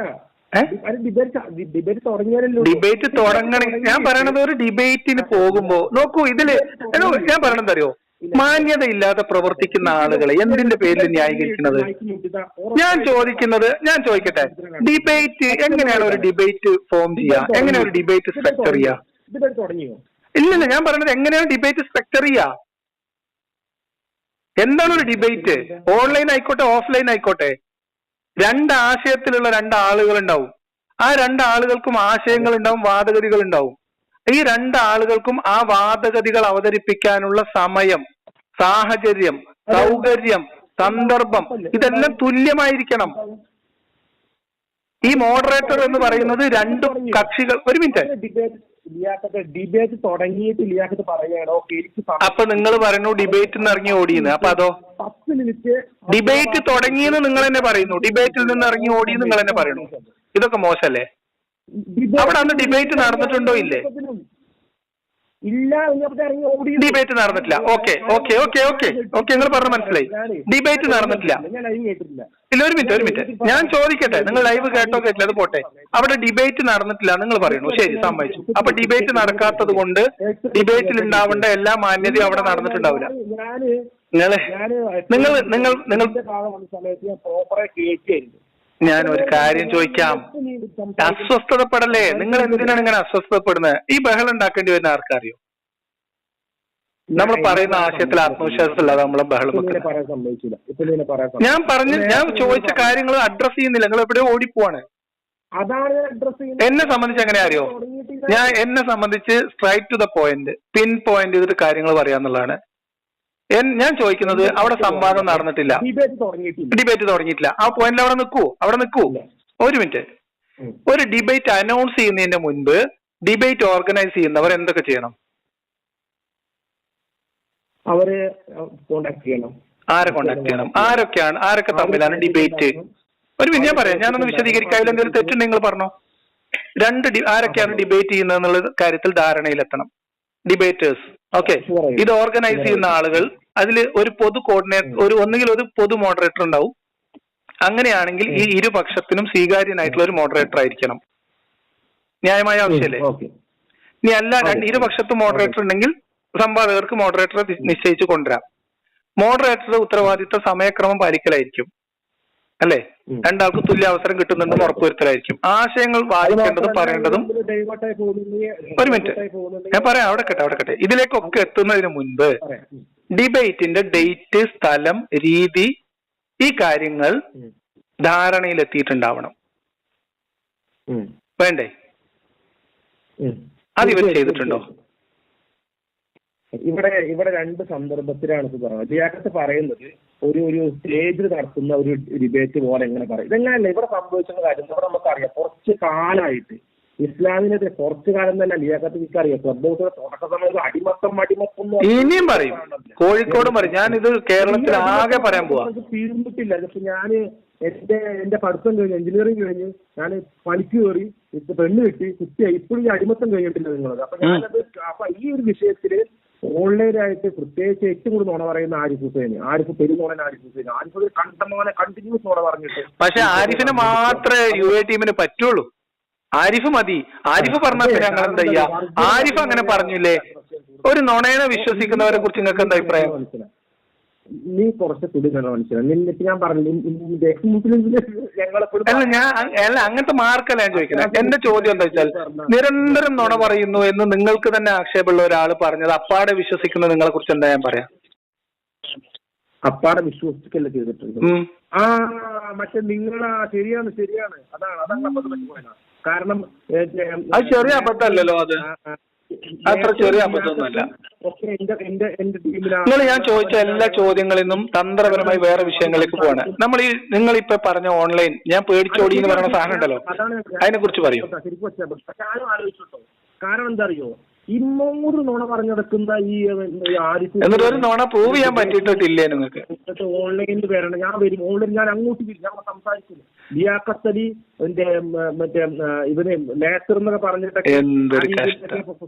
[SPEAKER 3] ഡിബേറ്റ് തുടങ്ങിയാലല്ലോ.
[SPEAKER 4] ഡിബേറ്റ് തുടങ്ങണ ഞാൻ പറയണത് ഒരു ഡിബേറ്റിന് പോകുമ്പോ നോക്കൂ, ഇതില് ഞാൻ പറയണത് അറിയോ, മാന്യതയില്ലാതെ പ്രവർത്തിക്കുന്ന ആളുകളെ എന്തിന്റെ പേരിൽ ന്യായീകരിക്കുന്നത്? ഞാൻ ചോദിക്കട്ടെ, ഡിബേറ്റ് എങ്ങനെയാണ് ഒരു ഡിബേറ്റ് ഫോം ചെയ്യുക? എങ്ങനെയാണ് ഒരു ഡിബേറ്റ് സ്ട്രക്ചർ ചെയ്യുക? ഇല്ലല്ല, ഞാൻ പറയുന്നത് എങ്ങനെയാണ് ഡിബേറ്റ് സ്ട്രക്ചർ ചെയ്യുക? എന്താണ് ഒരു ഡിബേറ്റ്? ഓൺലൈൻ ആയിക്കോട്ടെ ഓഫ്ലൈൻ ആയിക്കോട്ടെ, ആശയത്തിലുള്ള ആളുകൾ ഉണ്ടാവും. ആ ആളുകൾക്കും ആശയങ്ങൾ ഉണ്ടാവും, വാദഗതികൾ ഉണ്ടാവും. ഈ ആളുകൾക്കും ആ വാദഗതികൾ അവതരിപ്പിക്കാനുള്ള സമയം, സാഹചര്യം, സൗകര്യം, സന്ദർഭം ഇതെല്ലാം തുല്യമായിരിക്കണം. ഈ മോഡറേറ്റർ എന്ന് പറയുന്നത് രണ്ടു കക്ഷികൾ. ഒരു മിനിറ്റ്,
[SPEAKER 3] ഡിബേറ്റ് തുടങ്ങിയിട്ട് ലിയാഖത്ത് പറയണോ?
[SPEAKER 4] അപ്പൊ നിങ്ങൾ പറയുന്നു ഡിബേറ്റിൽ നിന്ന് ഇറങ്ങി ഓടിയെന്ന്. അപ്പൊ അതോ
[SPEAKER 3] 10 മിനിറ്റ്
[SPEAKER 4] ഡിബേറ്റ് തുടങ്ങിയെന്ന് നിങ്ങൾ തന്നെ പറയുന്നു, ഡിബേറ്റിൽ നിന്ന് ഇറങ്ങി ഓടിയെന്ന് നിങ്ങൾ തന്നെ പറയുന്നു. ഇതൊക്കെ മോശമല്ലേ? അവിടെ അന്ന് ഡിബേറ്റ് നടന്നിട്ടുണ്ടോ? ഇല്ലേ,
[SPEAKER 3] ഇല്ല.
[SPEAKER 4] ഡിബേറ്റ് നടന്നിട്ടില്ല. ഓക്കെ, നിങ്ങൾ പറഞ്ഞ മനസ്സിലായി. ഡിബേറ്റ് നടന്നിട്ടില്ല. ഇല്ല, ഒരു മിനിറ്റ്, ഞാൻ ചോദിക്കട്ടെ. നിങ്ങൾ ലൈവ് കേട്ടോ കേട്ടില്ല, അത് പോട്ടെ. അവിടെ ഡിബേറ്റ് നടന്നിട്ടില്ല നിങ്ങൾ പറയുന്നു, ശരി, സമ്മതിച്ചു. അപ്പൊ ഡിബേറ്റ് നടക്കാത്തത് കൊണ്ട് ഡിബേറ്റിൽ ഉണ്ടാവേണ്ട എല്ലാ മാന്യതയും അവിടെ നടന്നിട്ടുണ്ടാവില്ല. നിങ്ങൾ ഞാൻ ഒരു കാര്യം ചോദിക്കാം, അസ്വസ്ഥതപ്പെടല്ലേ? നിങ്ങൾ എന്തിനാണ് ഇങ്ങനെ അസ്വസ്ഥതപ്പെടുന്നത്? ഈ ബഹളം ഉണ്ടാക്കേണ്ടി വരുന്ന ആർക്കറിയോ? നമ്മൾ പറയുന്ന ആശയത്തിൽ ആത്മവിശ്വാസമില്ലാതെ നമ്മളെ ബഹളം വെക്കുന്നത്. ഞാൻ ചോദിച്ച കാര്യങ്ങൾ അഡ്രസ് ചെയ്യുന്നില്ല, നിങ്ങൾ എവിടെയോ ഓടിപ്പോവാണ്. എന്നെ സംബന്ധിച്ച് എങ്ങനെ അറിയോ? എന്നെ സംബന്ധിച്ച് straight to the point, pin point ചെയ്തിട്ട് കാര്യങ്ങൾ പറയാന്നുള്ളതാണ്. ഞാൻ ചോദിക്കുന്നത് അവിടെ സംവാദം നടന്നിട്ടില്ല, ഡിബേറ്റ് തുടങ്ങിയിട്ടില്ല. ആ പോയിന്റിൽ അവിടെ നിൽക്കൂ. ഒരു മിനിറ്റ്. ഒരു ഡിബേറ്റ് അനൗൺസ് ചെയ്യുന്നതിന് മുൻപ് ഡിബേറ്റ് ഓർഗനൈസ് ചെയ്യുന്നവർ എന്തൊക്കെ ചെയ്യണം?
[SPEAKER 3] അവരെ കോണ്ടാക്ട് ചെയ്യണം.
[SPEAKER 4] ആരെ കോണ്ടാക്ട് ചെയ്യണം? ആരൊക്കെ തമ്മിലാണ് ഡിബേറ്റ്? ഒരു മിനിറ്റ്, ഞാൻ പറയാം. ഞാനൊന്ന് വിശദീകരിക്കാം. എന്തെങ്കിലും തെറ്റുണ്ടെങ്കിൽ നിങ്ങൾ പറഞ്ഞോ. ആരൊക്കെയാണ് ഡിബേറ്റ് ചെയ്യുന്നത് എന്നുള്ള കാര്യത്തിൽ ധാരണയിലെത്തണം. ഡിബേറ്റേഴ്സ് ഓക്കെ, ഇത് ഓർഗനൈസ് ചെയ്യുന്ന ആളുകൾ അതിൽ ഒരു പൊതു കോർഡിനേറ്റർ, ഒന്നുകിൽ ഒരു പൊതു മോഡറേറ്റർ ഉണ്ടാവും. അങ്ങനെയാണെങ്കിൽ ഈ ഇരുപക്ഷത്തിനും സ്വീകാര്യനായിട്ടുള്ള ഒരു മോഡറേറ്റർ ആയിരിക്കണം. ന്യായമായ ആവശ്യമല്ലേ? ഇനി അല്ല ഇരുപക്ഷത്തും മോഡറേറ്റർ ഉണ്ടെങ്കിൽ സംവാദകർക്ക് മോഡറേറ്ററെ നിശ്ചയിച്ചു കൊണ്ടുവരാം. മോഡറേറ്ററുടെ ഉത്തരവാദിത്ത സമയക്രമം പാലിക്കലായിരിക്കും, അല്ലേ? രണ്ടാൾക്ക് തുല്യ അവസരം കിട്ടുന്നുണ്ടെന്ന് ഉറപ്പുവരുത്തലായിരിക്കും. ആശയങ്ങൾ വായിക്കേണ്ടതും പറയേണ്ടതും. ഒരു മിനിറ്റ്, ഞാൻ പറയാം, അവിടെ കട്ടെ. ഇതിലേക്കൊക്കെ എത്തുന്നതിന് മുൻപ് ഡിബേറ്റിന്റെ ഡേറ്റ്, സ്ഥലം, രീതി, ഈ കാര്യങ്ങൾ ധാരണയിലെത്തിയിട്ടുണ്ടാവണം. വേണ്ടേ? അത് ഇവർ ചെയ്തിട്ടുണ്ടോ?
[SPEAKER 3] ഇവിടെ രണ്ട് സന്ദർഭത്തിലാണ് ഇത് പറയുന്നത്. ഇതിനകത്ത് പറയുന്നത് ഒരു സ്റ്റേജിൽ നടത്തുന്ന ഒരു ഡിബേറ്റ് പോലെ എങ്ങനെ പറയും. ഇതെങ്ങനെയല്ല ഇവിടെ സംഭവിക്കുന്ന കാര്യം. ഇവിടെ നമുക്കറിയാം, കുറച്ച് കാലമായിട്ട് ഇസ്ലാമിനെതിരെ കുറച്ചു കാലം തന്നെ ലിയാഖത്ത് എനിക്കറിയാം ക്ലബ് ഹൗസിലെ തുടക്ക സമയത്ത് അടിമത്തം
[SPEAKER 4] ഇനിയും പറയും, കോഴിക്കോടും പറയും. ഞാനിത് കേരളത്തിൽ ആകെ പറയാൻ പോവാ.
[SPEAKER 3] തീർന്നിട്ടില്ല. പക്ഷെ ഞാന് എന്റെ പഠിത്തം കഴിഞ്ഞ് എഞ്ചിനീയറിംഗ് കഴിഞ്ഞ് ഞാൻ പണിക്ക് കയറി, പെണ്ണ് കിട്ടി, കുട്ടിയായി. ഇപ്പോഴും ഈ അടിമത്തം കഴിഞ്ഞിട്ടില്ല നിങ്ങളത്. അപ്പൊ ഞാനത് ഈ ഒരു വിഷയത്തില് ഓൺലൈനായിട്ട് പ്രത്യേകിച്ച് ഏറ്റവും കൂടുതൽ നുണ പറയുന്ന ആരിഫ് ഹുസൈൻ, പെരുന്നോണൻ ആരിഫ് ഹുസൈൻ. ആരിഫ് കണ്ടമാനെ കണ്ടിന്യൂസ് നുണ പറഞ്ഞിട്ട്.
[SPEAKER 4] പക്ഷെ ആരിഫിന് മാത്രമേ UA ടീമിന് പറ്റുള്ളൂ. ആരിഫ് മതി. ആരിഫ് പറഞ്ഞാൽ പിന്നെ ഞങ്ങൾ എന്താ ചെയ്യാ? ആരിഫ് അങ്ങനെ പറഞ്ഞില്ലേ? ഒരു നുണയെ വിശ്വസിക്കുന്നവരെ കുറിച്ച് നിങ്ങൾക്ക് എന്താ അഭിപ്രായം?
[SPEAKER 3] നീ കുറച്ച് തുടിക്കണം മനസ്സിലായി. നിന്നിട്ട് ഞാൻ പറഞ്ഞു
[SPEAKER 4] അല്ല, അങ്ങനത്തെ മാർക്കല്ല ഞാൻ ചോദിക്കുന്നത്. എന്റെ ചോദ്യം എന്താ വെച്ചാൽ, നിരന്തരം നുണ പറയുന്നു എന്ന് നിങ്ങൾക്ക് തന്നെ ആക്ഷേപമുള്ള ഒരാൾ പറഞ്ഞത് അപ്പാടെ വിശ്വസിക്കുന്ന നിങ്ങളെ കുറിച്ച് എന്താ ഞാൻ പറയാം?
[SPEAKER 3] അപ്പാടെ വിശ്വസിക്കല്ലേ ചെയ്തിട്ടുണ്ട്. മറ്റേ നിങ്ങളാ ശരിയാണ് അതാണ് കാരണം
[SPEAKER 4] അത് ചെറിയ അബദ്ധമല്ലല്ലോ. അത് അത്ര ചെറിയ അബദ്ധമൊന്നുമല്ല. നിങ്ങൾ ഞാൻ ചോദിച്ച എല്ലാ ചോദ്യങ്ങളിൽ നിന്നും തന്ത്രപരമായി വേറെ വിഷയങ്ങളിലേക്ക് പോവാണ്. നിങ്ങളിപ്പോ പറഞ്ഞ ഓൺലൈൻ ഞാൻ പേടിച്ചോടി എന്ന് പറയുന്ന സാധനം ഉണ്ടല്ലോ, അതിനെ കുറിച്ച് പറയൂ.
[SPEAKER 3] കാരണം എന്താ അറിയോ, ഇന്നോട് നുണ പറഞ്ഞു നടക്കുന്ന ഈ
[SPEAKER 4] എന്നിട്ട് ഒരു നുണ പ്രൂവ് ചെയ്യാൻ പറ്റിയിട്ടില്ലേ നിങ്ങൾക്ക്?
[SPEAKER 3] ഓൺലൈനിൽ വരണം, ഞാൻ വരും ഓൺലൈൻ, ഞാൻ അങ്ങോട്ട് വരും, ഞാൻ സംസാരിക്കില്ല. ലിയാഖത്തലി മറ്റേ ഇവന് നേസർ എന്നൊക്കെ പറഞ്ഞിട്ടൊക്കെ
[SPEAKER 4] എന്തൊരു കഷ്ടം.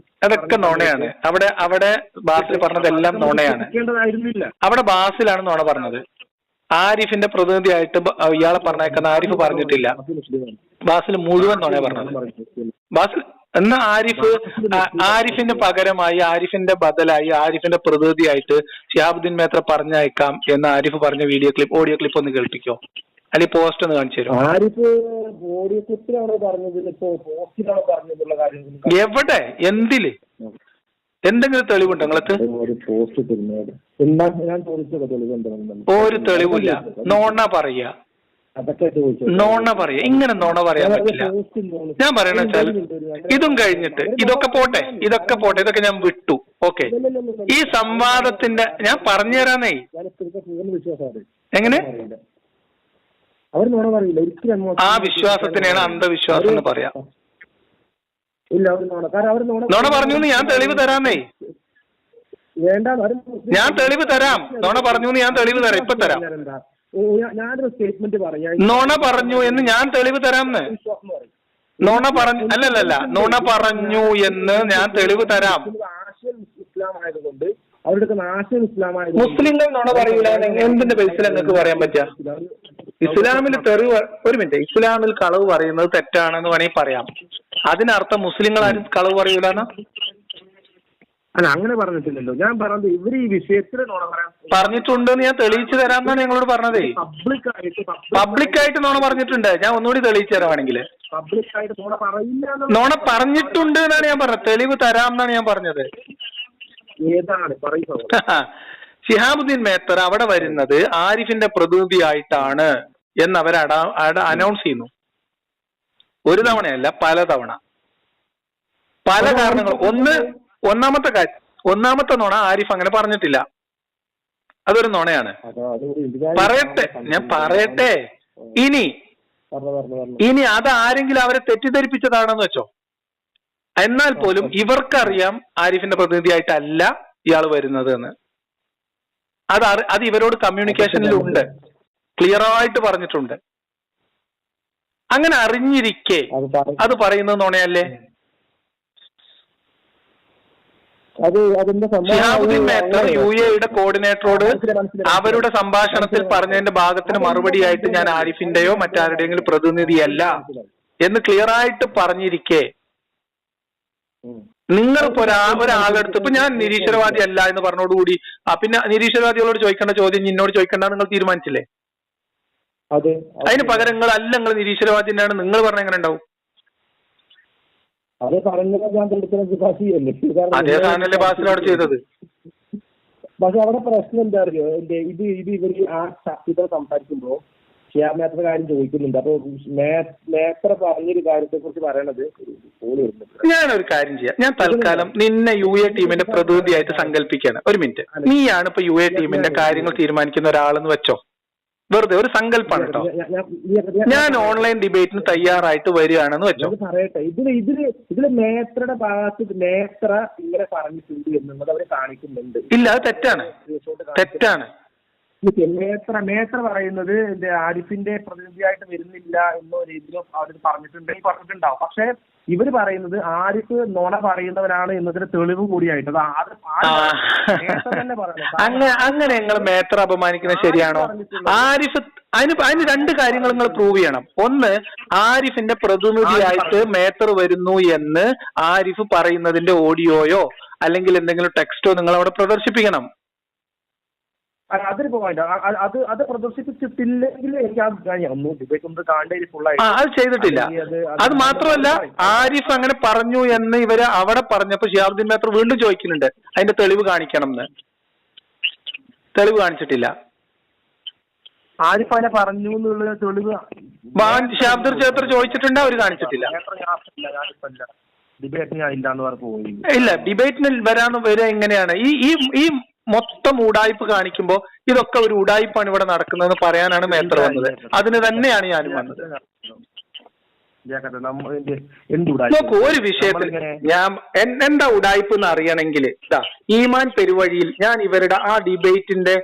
[SPEAKER 4] അതൊക്കെ നുണയാണ്. അവിടെ ബാസിൽ പറഞ്ഞതെല്ലാം നുണയാണ്. അവിടെ ബാസിലാണ് നുണ പറഞ്ഞത്. ആരിഫിന്റെ പ്രതിനിധിയായിട്ട് ഇയാളെ പറഞ്ഞേക്കുന്ന ആരിഫ് പറഞ്ഞിട്ടില്ല. ബാസിൽ മുഴുവൻ നുണ പറഞ്ഞത്. ബാസിൽ എന്നാ ആരിഫിന് പകരമായി, ആരിഫിന്റെ ബദലായി, ആരിഫിന്റെ പ്രതിനിധിയായിട്ട് ഷിഹാബുദ്ദീൻ മേത്ര പറഞ്ഞയക്കാം എന്ന് ആരിഫ് പറഞ്ഞ ഓഡിയോ ക്ലിപ്പ് ഒന്ന് കേൾപ്പിക്കോ, അല്ലെങ്കിൽ പോസ്റ്റ് ഒന്ന് കാണിച്ചു തരും. എവിടെ, എന്തില്, എന്തെങ്കിലും തെളിവുണ്ടോ നിങ്ങൾക്ക്? ഒരു തെളിവില്ല. നോണ പറയാ, നോണ പറയാ. ഇങ്ങനെ നോണ പറയാൻ പറ്റില്ല. ഞാൻ പറയണ വെച്ചാൽ ഇതും കഴിഞ്ഞിട്ട് ഇതൊക്കെ പോട്ടെ, ഇതൊക്കെ ഞാൻ വിട്ടു. ഓക്കെ, ഈ സംവാദത്തിന്റെ ഞാൻ പറഞ്ഞുതരാന്നേ. എങ്ങനെ? ആ വിശ്വാസത്തിനാണ് അന്ധവിശ്വാസം എന്ന് പറയാം. നോണ പറഞ്ഞു ഞാൻ തെളിവ് തരാന്നേ. ഞാൻ തെളിവ് തരാം. നോണ പറഞ്ഞു ഞാൻ തെളിവ് തരാം. ഇപ്പൊ തരാം.
[SPEAKER 3] ഞാനൊരു സ്റ്റേറ്റ്മെന്റ് പറയാം.
[SPEAKER 4] നോണ പറഞ്ഞു എന്ന് ഞാൻ തെളിവ് തരാമെന്ന്. നോണ പറഞ്ഞു അല്ലല്ല, നോണ പറഞ്ഞു എന്ന് ഞാൻ തെളിവ് തരാം.
[SPEAKER 3] ആശയം ഇസ്ലാം ആയതുകൊണ്ട് അവരുടെ ആശയം ഇസ്ലാം ആയത്
[SPEAKER 4] മുസ്ലിങ്ങൾ നോണ പറയൂല. എന്തിന്റെ ബേസിൽ നിങ്ങൾക്ക് പറയാൻ പറ്റുക? ഇസ്ലാമിൽ ഒരു മിനിറ്റ്, ഇസ്ലാമിൽ കളവ് പറയുന്നത് തെറ്റാണെന്ന് വേണമെങ്കിൽ പറയാം. അതിനർത്ഥം മുസ്ലിങ്ങൾ ആരും കളവ് പറയൂലെന്നാ?
[SPEAKER 3] അല്ല, അങ്ങനെ പറഞ്ഞിട്ടില്ലല്ലോ. ഞാൻ പറഞ്ഞത് ഇവര് ഈ വിഷയത്തിൽ
[SPEAKER 4] പറഞ്ഞിട്ടുണ്ടെന്ന് ഞാൻ തെളിയിച്ചു തരാമെന്നാണ് ഞങ്ങളോട് പറഞ്ഞതേ. പബ്ലിക്കായിട്ട് നോണ പറഞ്ഞിട്ടുണ്ട്. ഞാൻ ഒന്നുകൂടി തെളിയിച്ചു തരാമാണെങ്കിൽ. നോണ പറഞ്ഞിട്ടുണ്ട് എന്നാണ് ഞാൻ പറഞ്ഞത്. തെളിവ് തരാമെന്നാണ് ഞാൻ പറഞ്ഞത്. ഷിഹാബുദ്ദീൻ മേത്തർ അവിടെ വരുന്നത് ആരിഫിന്റെ പ്രതിനിധിയായിട്ടാണ് എന്ന് അവർ അനൗൺസ് ചെയ്യുന്നു. ഒരു തവണയല്ല, പല തവണ, പല കാരണങ്ങൾ. ഒന്നാമത്തെ നുണ ആരിഫ് അങ്ങനെ പറഞ്ഞിട്ടില്ല. അതൊരു നുണയാണ്. ഞാൻ പറയട്ടെ. ഇനി അത് ആരെങ്കിലും അവരെ തെറ്റിദ്ധരിപ്പിച്ചതാണെന്ന് വെച്ചോ. എന്നാൽ പോലും ഇവർക്കറിയാം ആരിഫിന്റെ പ്രതിനിധിയായിട്ടല്ല ഇയാൾ വരുന്നത് എന്ന്. അത് ഇവരോട് കമ്മ്യൂണിക്കേഷനിലുണ്ട്, ക്ലിയർ ആയിട്ട് പറഞ്ഞിട്ടുണ്ട്. അങ്ങനെ അറിഞ്ഞിരിക്കെ അത് പറയുന്നത് നുണയല്ലേ? ഷിഹാബുദ്ദീൻ മേത്തർ UAE കോർഡിനേറ്ററോട് അവരുടെ സംഭാഷണത്തിൽ പറഞ്ഞതിന്റെ ഭാഗത്തിന് മറുപടിയായിട്ട് ഞാൻ ആരിഫിന്റെയോ മറ്റാരുടെയെങ്കിലും പ്രതിനിധിയല്ല എന്ന് ക്ലിയർ ആയിട്ട് പറഞ്ഞിരിക്കെ നിങ്ങളിപ്പോ ഒരാളെടുത്ത് ഇപ്പൊ ഞാൻ നിരീശ്വരവാദി അല്ല എന്ന് പറഞ്ഞോടുകൂടി പിന്നെ നിരീശ്വരവാദികളോട് ചോദിക്കേണ്ട ചോദ്യം എന്നോട് ചോദിക്കേണ്ട നിങ്ങൾ തീരുമാനിച്ചില്ലേ? അതിന് പകരം നിങ്ങൾ നിരീശ്വരവാദി തന്നെയാണ് നിങ്ങൾ പറഞ്ഞ എങ്ങനെ ഉണ്ടാവും? അതേ സാധനല്ലേ ബാസിൽ അവിടെ ചെയ്തത്.
[SPEAKER 3] പക്ഷെ അവിടെ പ്രശ്നം എന്താ അറിയോ, ഇത് ഇവര് ആ ശക്തികൾ സംസാരിക്കുമ്പോ ഷിയാബ് കാര്യം ചോദിക്കുന്നുണ്ട്. അപ്പൊ മേത്ര പറഞ്ഞൊരു കാര്യത്തെ കുറിച്ച് പറയണത്
[SPEAKER 4] ഞാനൊരു കാര്യം ചെയ്യാം. ഞാൻ തൽക്കാലം നിന്നെ UAE ടീമിന്റെ പ്രതിനിധിയായിട്ട് സങ്കല്പിക്കുകയാണ്. ഒരു മിനിറ്റ്, നീയാണ് ഇപ്പൊ UAE ടീമിന്റെ കാര്യങ്ങൾ തീരുമാനിക്കുന്ന ഒരാളെന്ന് വെച്ചോ, വെറുതെ ഒരു സങ്കല്പമാണ് കേട്ടോ. ഞാൻ ഓൺലൈൻ ഡിബേറ്റിന് തയ്യാറായിട്ട് വരികയാണെന്ന് വെച്ചോ.
[SPEAKER 3] പറയട്ടെ, ഇതില് മേത്രയുടെ ഭാഗത്ത് മേത്ര ഇങ്ങനെ പറഞ്ഞിട്ടുണ്ട് എന്നുള്ളത് അവര് കാണിക്കുന്നുണ്ട്.
[SPEAKER 4] ഇല്ല, അത് തെറ്റാണ്.
[SPEAKER 3] മേത്ര പറയുന്നത് ആരിഫിന്റെ പ്രതിനിധിയായിട്ട് വരുന്നില്ല എന്ന രീതിയിലും അവർ പറഞ്ഞിട്ടുണ്ടാവും. പക്ഷെ ഇവര് പറയുന്നത് ആരിഫ് നുണ പറയുന്നവനാണ് എന്നതിന് തെളിവ് കൂടിയായിട്ട്
[SPEAKER 4] അങ്ങനെ നിങ്ങൾ മേത്ര അപമാനിക്കുന്നത് ശരിയാണോ? ആരിഫ് അതിന് രണ്ട് കാര്യങ്ങൾ നിങ്ങൾ പ്രൂവ് ചെയ്യണം. ഒന്ന്, ആരിഫിന്റെ പ്രതിനിധിയായിട്ട് മേത്തർ വരുന്നു എന്ന് ആരിഫ് പറയുന്നതിന്റെ ഓഡിയോയോ അല്ലെങ്കിൽ എന്തെങ്കിലും ടെക്സ്റ്റോ നിങ്ങൾ അവിടെ പ്രദർശിപ്പിക്കണം.
[SPEAKER 3] അതൊരു പോയിന്റ്. അത് പ്രദർശിപ്പിച്ചിട്ടില്ലെങ്കിൽ എനിക്ക്
[SPEAKER 4] അത് ചെയ്തിട്ടില്ല. അത് മാത്രമല്ല, ആരിഫ് അങ്ങനെ പറഞ്ഞു എന്ന് ഇവര് അവിടെ പറഞ്ഞപ്പോ ഷിഹാബുദ്ദീൻ മേത്തർ വീണ്ടും ചോദിക്കുന്നുണ്ട് അതിന്റെ തെളിവ് കാണിക്കണം എന്ന്. തെളിവ് കാണിച്ചിട്ടില്ല.
[SPEAKER 3] ആരിഫ് അതിനെ പറഞ്ഞു എന്നുള്ള തെളിവ്
[SPEAKER 4] ഷിഹാബുദ്ദീൻ മേത്തർ ചോദിച്ചിട്ടുണ്ട്, അവര് കാണിച്ചിട്ടില്ല.
[SPEAKER 3] ഡിബേറ്റിന് ഇല്ലാന്ന് പറഞ്ഞു.
[SPEAKER 4] ഇല്ല, ഡിബേറ്റിന് വരിക എങ്ങനെയാണ്? ഈ മൊത്തം ഉടായ്പ് കാണിക്കുമ്പോ ഇതൊക്കെ ഒരു ഉടായ്പാണ് ഇവിടെ നടക്കുന്നതെന്ന് പറയാനാണ് മേത്തർ വന്നത്. അതിന് തന്നെയാണ് ഞാനും വന്നത്. നോക്കൂ, ഒരു വിഷയത്തിൽ ഞാൻ എന്താ ഉടായ്പ എന്ന് അറിയണമെങ്കിൽ ഈമാൻ പെരുവഴിയിൽ ഞാൻ ഇവരുടെ ആ ഡിബേറ്റിന്റെ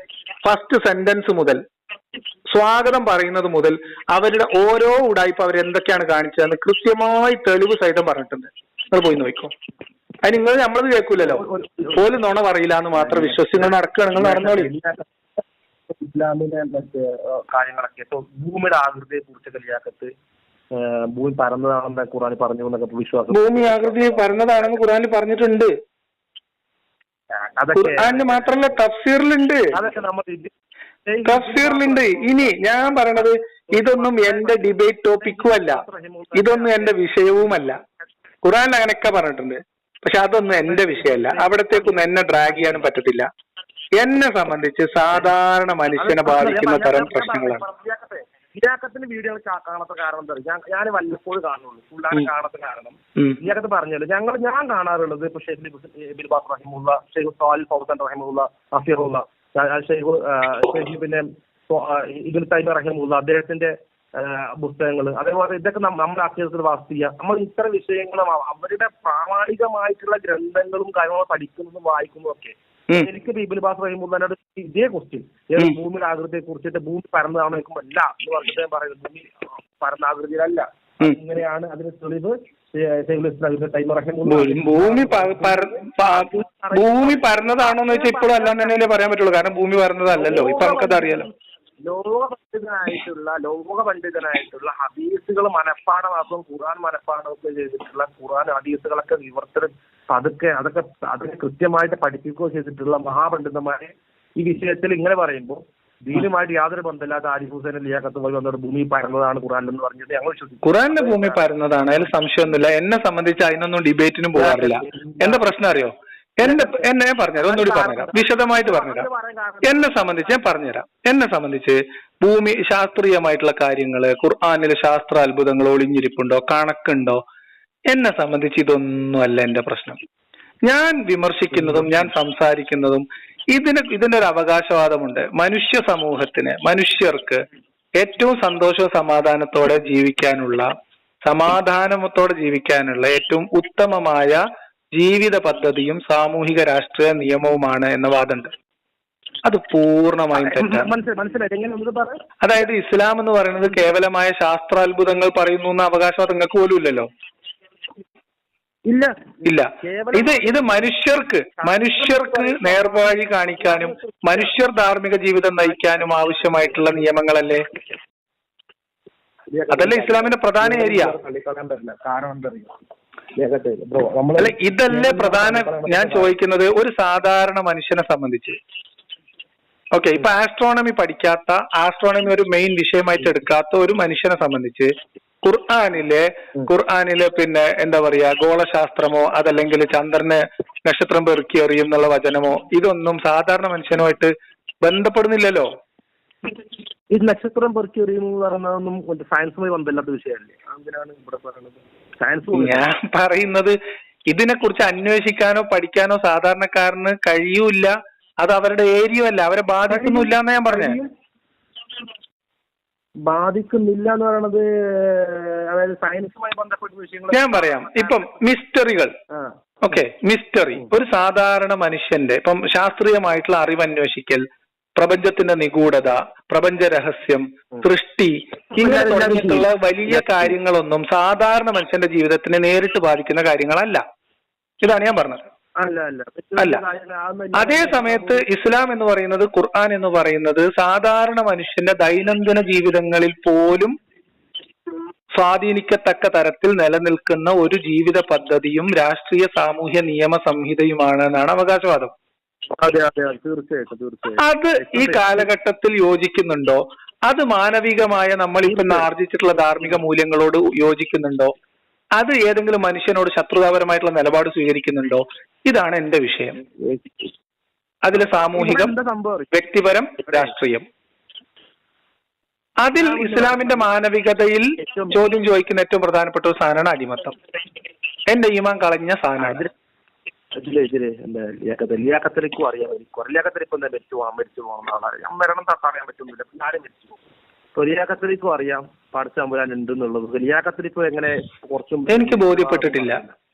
[SPEAKER 4] ഫസ്റ്റ് സെന്റൻസ് മുതൽ സ്വാഗതം പറയുന്നത് മുതൽ അവരുടെ ഓരോ ഉടായ്പ അവരെന്തൊക്കെയാണ് കാണിച്ചതെന്ന് കൃത്യമായി തെളിവ് സഹിതം പറഞ്ഞിട്ടുണ്ട്. നിങ്ങൾ പോയി നോക്കോ. അത് നിങ്ങൾ നമ്മളത് കേൾക്കൂലല്ലോ. പോലും നുണ പറയില്ല എന്ന് മാത്രം വിശ്വസിച്ച് നടക്കുകയാണ്. നിങ്ങൾ നടന്നോളി.
[SPEAKER 3] ഇസ്ലാമിന്റെ മറ്റ് കാര്യങ്ങളൊക്കെ ഇപ്പൊ ഭൂമിയുടെ ആകൃതിയെ കുറിച്ചൊക്കെ ലിയാഖത്ത് ഭൂമി പരന്നതാണെന്ന് ഖുർആൻ പറഞ്ഞു എന്നൊക്കെ വിശ്വാസം.
[SPEAKER 4] ഭൂമി ആകൃതി പരന്നതാണെന്ന് ഖുർആനിൽ പറഞ്ഞിട്ടുണ്ട്. ഖുർആനിൽ മാത്രമല്ല തഫ്സീറിലുണ്ട്.
[SPEAKER 3] അതൊക്കെ നമ്മൾ
[SPEAKER 4] തഫ്സീറിലുണ്ട്. ഇനി ഞാൻ പറയണത് ഇതൊന്നും എന്റെ ഡിബേറ്റ് ടോപ്പിക്കും അല്ല, ഇതൊന്നും എന്റെ വിഷയവുമല്ല. ഖുർആനിൽ അങ്ങനെയൊക്കെ പറഞ്ഞിട്ടുണ്ട്. പക്ഷെ അതൊന്നും എന്റെ വിഷയമല്ല. അവിടത്തേക്കൊന്നും എന്നെ ഡ്രാഗ് ചെയ്യാനും പറ്റത്തില്ല. എന്നെ സംബന്ധിച്ച് സാധാരണ മനുഷ്യനെ ബാധിക്കുന്ന തരം പ്രശ്നങ്ങളാണ്.
[SPEAKER 3] ലിയാഖത്തിന്റെ വീഡിയോ കാണാത്ത കാരണം എന്താ പറയുക, ഞാൻ വല്ലപ്പോഴും കാണുള്ളൂ. ഫുള്ളാണ് കാണാത്ത കാരണം ലിയാഖത്ത് പറഞ്ഞല്ലോ. ഞാൻ കാണാറുള്ളത് ഇപ്പൊ ഷെയ്ഖ് ഇബ്നു ബാസ് റഹിമുള്ള, ഷെയ്ഖ് സാലിഹ് ഫൗസാൻ റഹിമുള്ള, അഫീറുള്ള, ഷെയ്ഖ് പിന്നെ ഇബ്നു തൈമിയ്യ റഹിമുള്ള, അദ്ദേഹത്തിന്റെ പുസ്തകങ്ങൾ, അതേപോലെ ഇതൊക്കെ നമ്മുടെ അക്ഷരത്തിൽ വാസ്തു ചെയ്യുക. നമ്മൾ ഇത്തരം വിഷയങ്ങളും അവരുടെ പ്രാമാണികമായിട്ടുള്ള ഗ്രന്ഥങ്ങളും കാര്യങ്ങളും പഠിക്കുന്നതും വായിക്കുന്നതും ഒക്കെ. എനിക്ക് ഇബ്നു ബാസ് റഹിമുള്ളാഹിനോട് ഇതേ ക്വസ്റ്റ്യൻ, ഭൂമിയുടെ ആകൃതിയെ കുറിച്ചിട്ട് ഭൂമി പരന്നതാണോ നോക്കുമ്പോൾ അല്ല എന്ന് പറഞ്ഞിട്ട് ഞാൻ പറയുന്നത്. ഭൂമി പരന്ന ആകൃതിയിലല്ല, ഇങ്ങനെയാണ് അതിന് തെളിവ്.
[SPEAKER 4] ഭൂമി പരന്നതാണോന്ന് വെച്ചാൽ ഇപ്പോഴും അല്ലാന്ന് തന്നെ പറയാൻ പറ്റുള്ളൂ. കാരണം ഭൂമി പരന്നതല്ലല്ലോ, ഇപ്പൊ നമുക്കത് അറിയാലോ.
[SPEAKER 3] ലോക പണ്ഡിതനായിട്ടുള്ള ഹദീസുകൾ മനഃപ്പാഠമാക്കും, ഖുർആൻ മനഃപ്പാഠമൊക്കെ ചെയ്തിട്ടുള്ള, ഖുർആൻ ഹദീസുകളൊക്കെ വിവർത്തനം അതൊക്കെ കൃത്യമായിട്ട് പഠിപ്പിക്കുകയോ ചെയ്തിട്ടുള്ള മഹാപണ്ഡിതന്മാരെ ഈ വിഷയത്തിൽ ഇങ്ങനെ പറയുമ്പോൾ ദീനുമായിട്ട് യാതൊരു ബന്ധമില്ലാത്ത ആരിഫ് ഹുസൈൻ ലിയാഖത്ത് വഴി വന്നോട് ഭൂമി പരന്നതാണ് ഖുർആൻ എന്ന് പറഞ്ഞിട്ട് ഞങ്ങൾ വിശ്വസിക്കും.
[SPEAKER 4] ഖുർആനിലെ ഭൂമി പരന്നതാണ്, അതിൽ സംശയമൊന്നുമില്ല. എന്നെ സംബന്ധിച്ച് അതിനൊന്നും ഡിബേറ്റിനും പോകാറില്ല. എന്താ പ്രശ്നം അറിയോ? എന്നെ ഞാൻ പറഞ്ഞുതരാം, ഒന്നുകൂടി പറഞ്ഞുതരാം, വിശദമായിട്ട് പറഞ്ഞുതരാം. എന്നെ സംബന്ധിച്ച് ഞാൻ പറഞ്ഞുതരാം. എന്നെ സംബന്ധിച്ച് ഭൂമി ശാസ്ത്രീയമായിട്ടുള്ള കാര്യങ്ങള്, ഖുർആനിലെ ശാസ്ത്ര അത്ഭുതങ്ങൾ ഒളിഞ്ഞിരിപ്പുണ്ടോ, കണക്കുണ്ടോ, എന്നെ സംബന്ധിച്ച് ഇതൊന്നും അല്ല എന്റെ പ്രശ്നം. ഞാൻ വിമർശിക്കുന്നതും ഞാൻ സംസാരിക്കുന്നതും ഇതിനൊരു അവകാശവാദമുണ്ട്. മനുഷ്യ സമൂഹത്തിന്, മനുഷ്യർക്ക് ഏറ്റവും സന്തോഷവും സമാധാനത്തോടെ ജീവിക്കാനുള്ള, സമാധാനത്തോടെ ജീവിക്കാനുള്ള ഏറ്റവും ഉത്തമമായ ജീവിത പദ്ധതിയും സാമൂഹിക രാഷ്ട്രീയ നിയമവുമാണ് എന്ന വാദമുണ്ട്. അത് പൂർണ്ണമായും തെറ്റാണ്. അതായത് ഇസ്ലാം എന്ന് പറയുന്നത് കേവലമായ ശാസ്ത്രാത്ഭുതങ്ങൾ പറയുന്നു എന്ന അവകാശവാദം നിങ്ങൾക്ക് പോലും ഇല്ലല്ലോ.
[SPEAKER 3] ഇല്ല
[SPEAKER 4] ഇല്ല. ഇത് മനുഷ്യർക്ക് നേർവഴി കാണിക്കാനും മനുഷ്യർ ധാർമ്മിക ജീവിതം നയിക്കാനും ആവശ്യമായിട്ടുള്ള നിയമങ്ങളല്ലേ? അതല്ലേ ഇസ്ലാമിന്റെ പ്രധാന ഏരിയ? അല്ല, ഇതല്ലേ പ്രധാന. ഞാൻ ചോദിക്കുന്നത് ഒരു സാധാരണ മനുഷ്യനെ സംബന്ധിച്ച്, ഓക്കെ, ഇപ്പൊ ആസ്ട്രോണമി പഠിക്കാത്ത, ആസ്ട്രോണമി ഒരു മെയിൻ വിഷയമായിട്ട് എടുക്കാത്ത ഒരു മനുഷ്യനെ സംബന്ധിച്ച് ഖുർആനിലെ പിന്നെ എന്താ പറയാ, ഗോളശാസ്ത്രമോ അതല്ലെങ്കിൽ ചന്ദ്രന് നക്ഷത്രം പെറുക്കി എറിയും എന്നുള്ള വചനമോ ഇതൊന്നും സാധാരണ മനുഷ്യനുമായിട്ട് ബന്ധപ്പെടുന്നില്ലല്ലോ.
[SPEAKER 3] ഈ നക്ഷത്രം പെറുക്കി എറിയുമെന്ന് പറയുന്നതൊന്നും സയൻസുമായി ബന്ധമില്ലാത്ത വിഷയമല്ലേ? അങ്ങനെയാണ് ഇവിടെ പറയുന്നത്. സയൻസ്
[SPEAKER 4] ഞാൻ പറയുന്നത് ഇതിനെ കുറിച്ച് അന്വേഷിക്കാനോ പഠിക്കാനോ സാധാരണക്കാരന് കഴിയൂല. അത് അവരുടെ ഏരിയ അല്ല, അവരെ ബാധിക്കുന്നില്ല എന്നാ ഞാൻ പറഞ്ഞേ.
[SPEAKER 3] ബാധിക്കുന്നില്ല എന്ന് പറയണത് അതായത് സയൻസുമായി ബന്ധപ്പെട്ട വിഷയങ്ങൾ
[SPEAKER 4] ഞാൻ പറയാം. ഇപ്പം മിസ്റ്ററികൾ, ഓക്കെ, മിസ്റ്ററി ഒരു സാധാരണ മനുഷ്യന്റെ ഇപ്പം ശാസ്ത്രീയമായിട്ടുള്ള അറിവ് അന്വേഷിക്കൽ, പ്രപഞ്ചത്തിന്റെ നിഗൂഢത, പ്രപഞ്ച രഹസ്യം, സൃഷ്ടി, ഇങ്ങനെ തുടങ്ങിയിട്ടുള്ള വലിയ കാര്യങ്ങളൊന്നും സാധാരണ മനുഷ്യന്റെ ജീവിതത്തിനെ നേരിട്ട് ബാധിക്കുന്ന കാര്യങ്ങളല്ല. ഇതാണ് ഞാൻ പറഞ്ഞത്. അല്ല. അതേ സമയത്ത് ഇസ്ലാം എന്ന് പറയുന്നത്, ഖുർആൻ എന്ന് പറയുന്നത് സാധാരണ മനുഷ്യന്റെ ദൈനംദിന ജീവിതങ്ങളിൽ പോലും സ്വാധീനിക്കത്തക്ക തരത്തിൽ നിലനിൽക്കുന്ന ഒരു ജീവിത പദ്ധതിയും രാഷ്ട്രീയ സാമൂഹ്യ നിയമ സംഹിതയുമാണ് എന്നാണ് അവകാശവാദം. അത് ഈ കാലഘട്ടത്തിൽ യോജിക്കുന്നുണ്ടോ? അത് മാനവികമായ നമ്മൾ ഇപ്പം ആർജിച്ചിട്ടുള്ള ധാർമ്മിക മൂല്യങ്ങളോട് യോജിക്കുന്നുണ്ടോ? അത് ഏതെങ്കിലും മനുഷ്യനോട് ശത്രുതാപരമായിട്ടുള്ള നിലപാട് സ്വീകരിക്കുന്നുണ്ടോ? ഇതാണ് എന്റെ വിഷയം. അതിൽ സാമൂഹികം, വ്യക്തിപരം, രാഷ്ട്രീയം, അതിൽ ഇസ്ലാമിന്റെ മാനവികതയിൽ ചോദ്യം ചോദിക്കുന്ന ഏറ്റവും പ്രധാനപ്പെട്ട ഒരു സാധനമാണ് അടിമത്തം. എന്റെ ഈമാൻ കളഞ്ഞ സാധനമാണ്.
[SPEAKER 3] ലിയാക്കത്തിലേക്കും അറിയാൻ ലിയാക്കത്തിലിപ്പോ മരിച്ചു പോകണം ആളാണ്. ഞാൻ മരണം തട്ടാൻ പറ്റുന്നില്ല, ഞാനും മരിച്ചു പോകും. ലിയാക്കത്തിലേക്കും അറിയാം പഠിച്ചാൻ പോയാൽ ഉണ്ടെന്നുള്ളത്. ലിയാക്കത്തിലിപ്പോ എങ്ങനെ കുറച്ചും
[SPEAKER 4] എനിക്ക് ബോധ്യപ്പെട്ടിട്ടില്ല.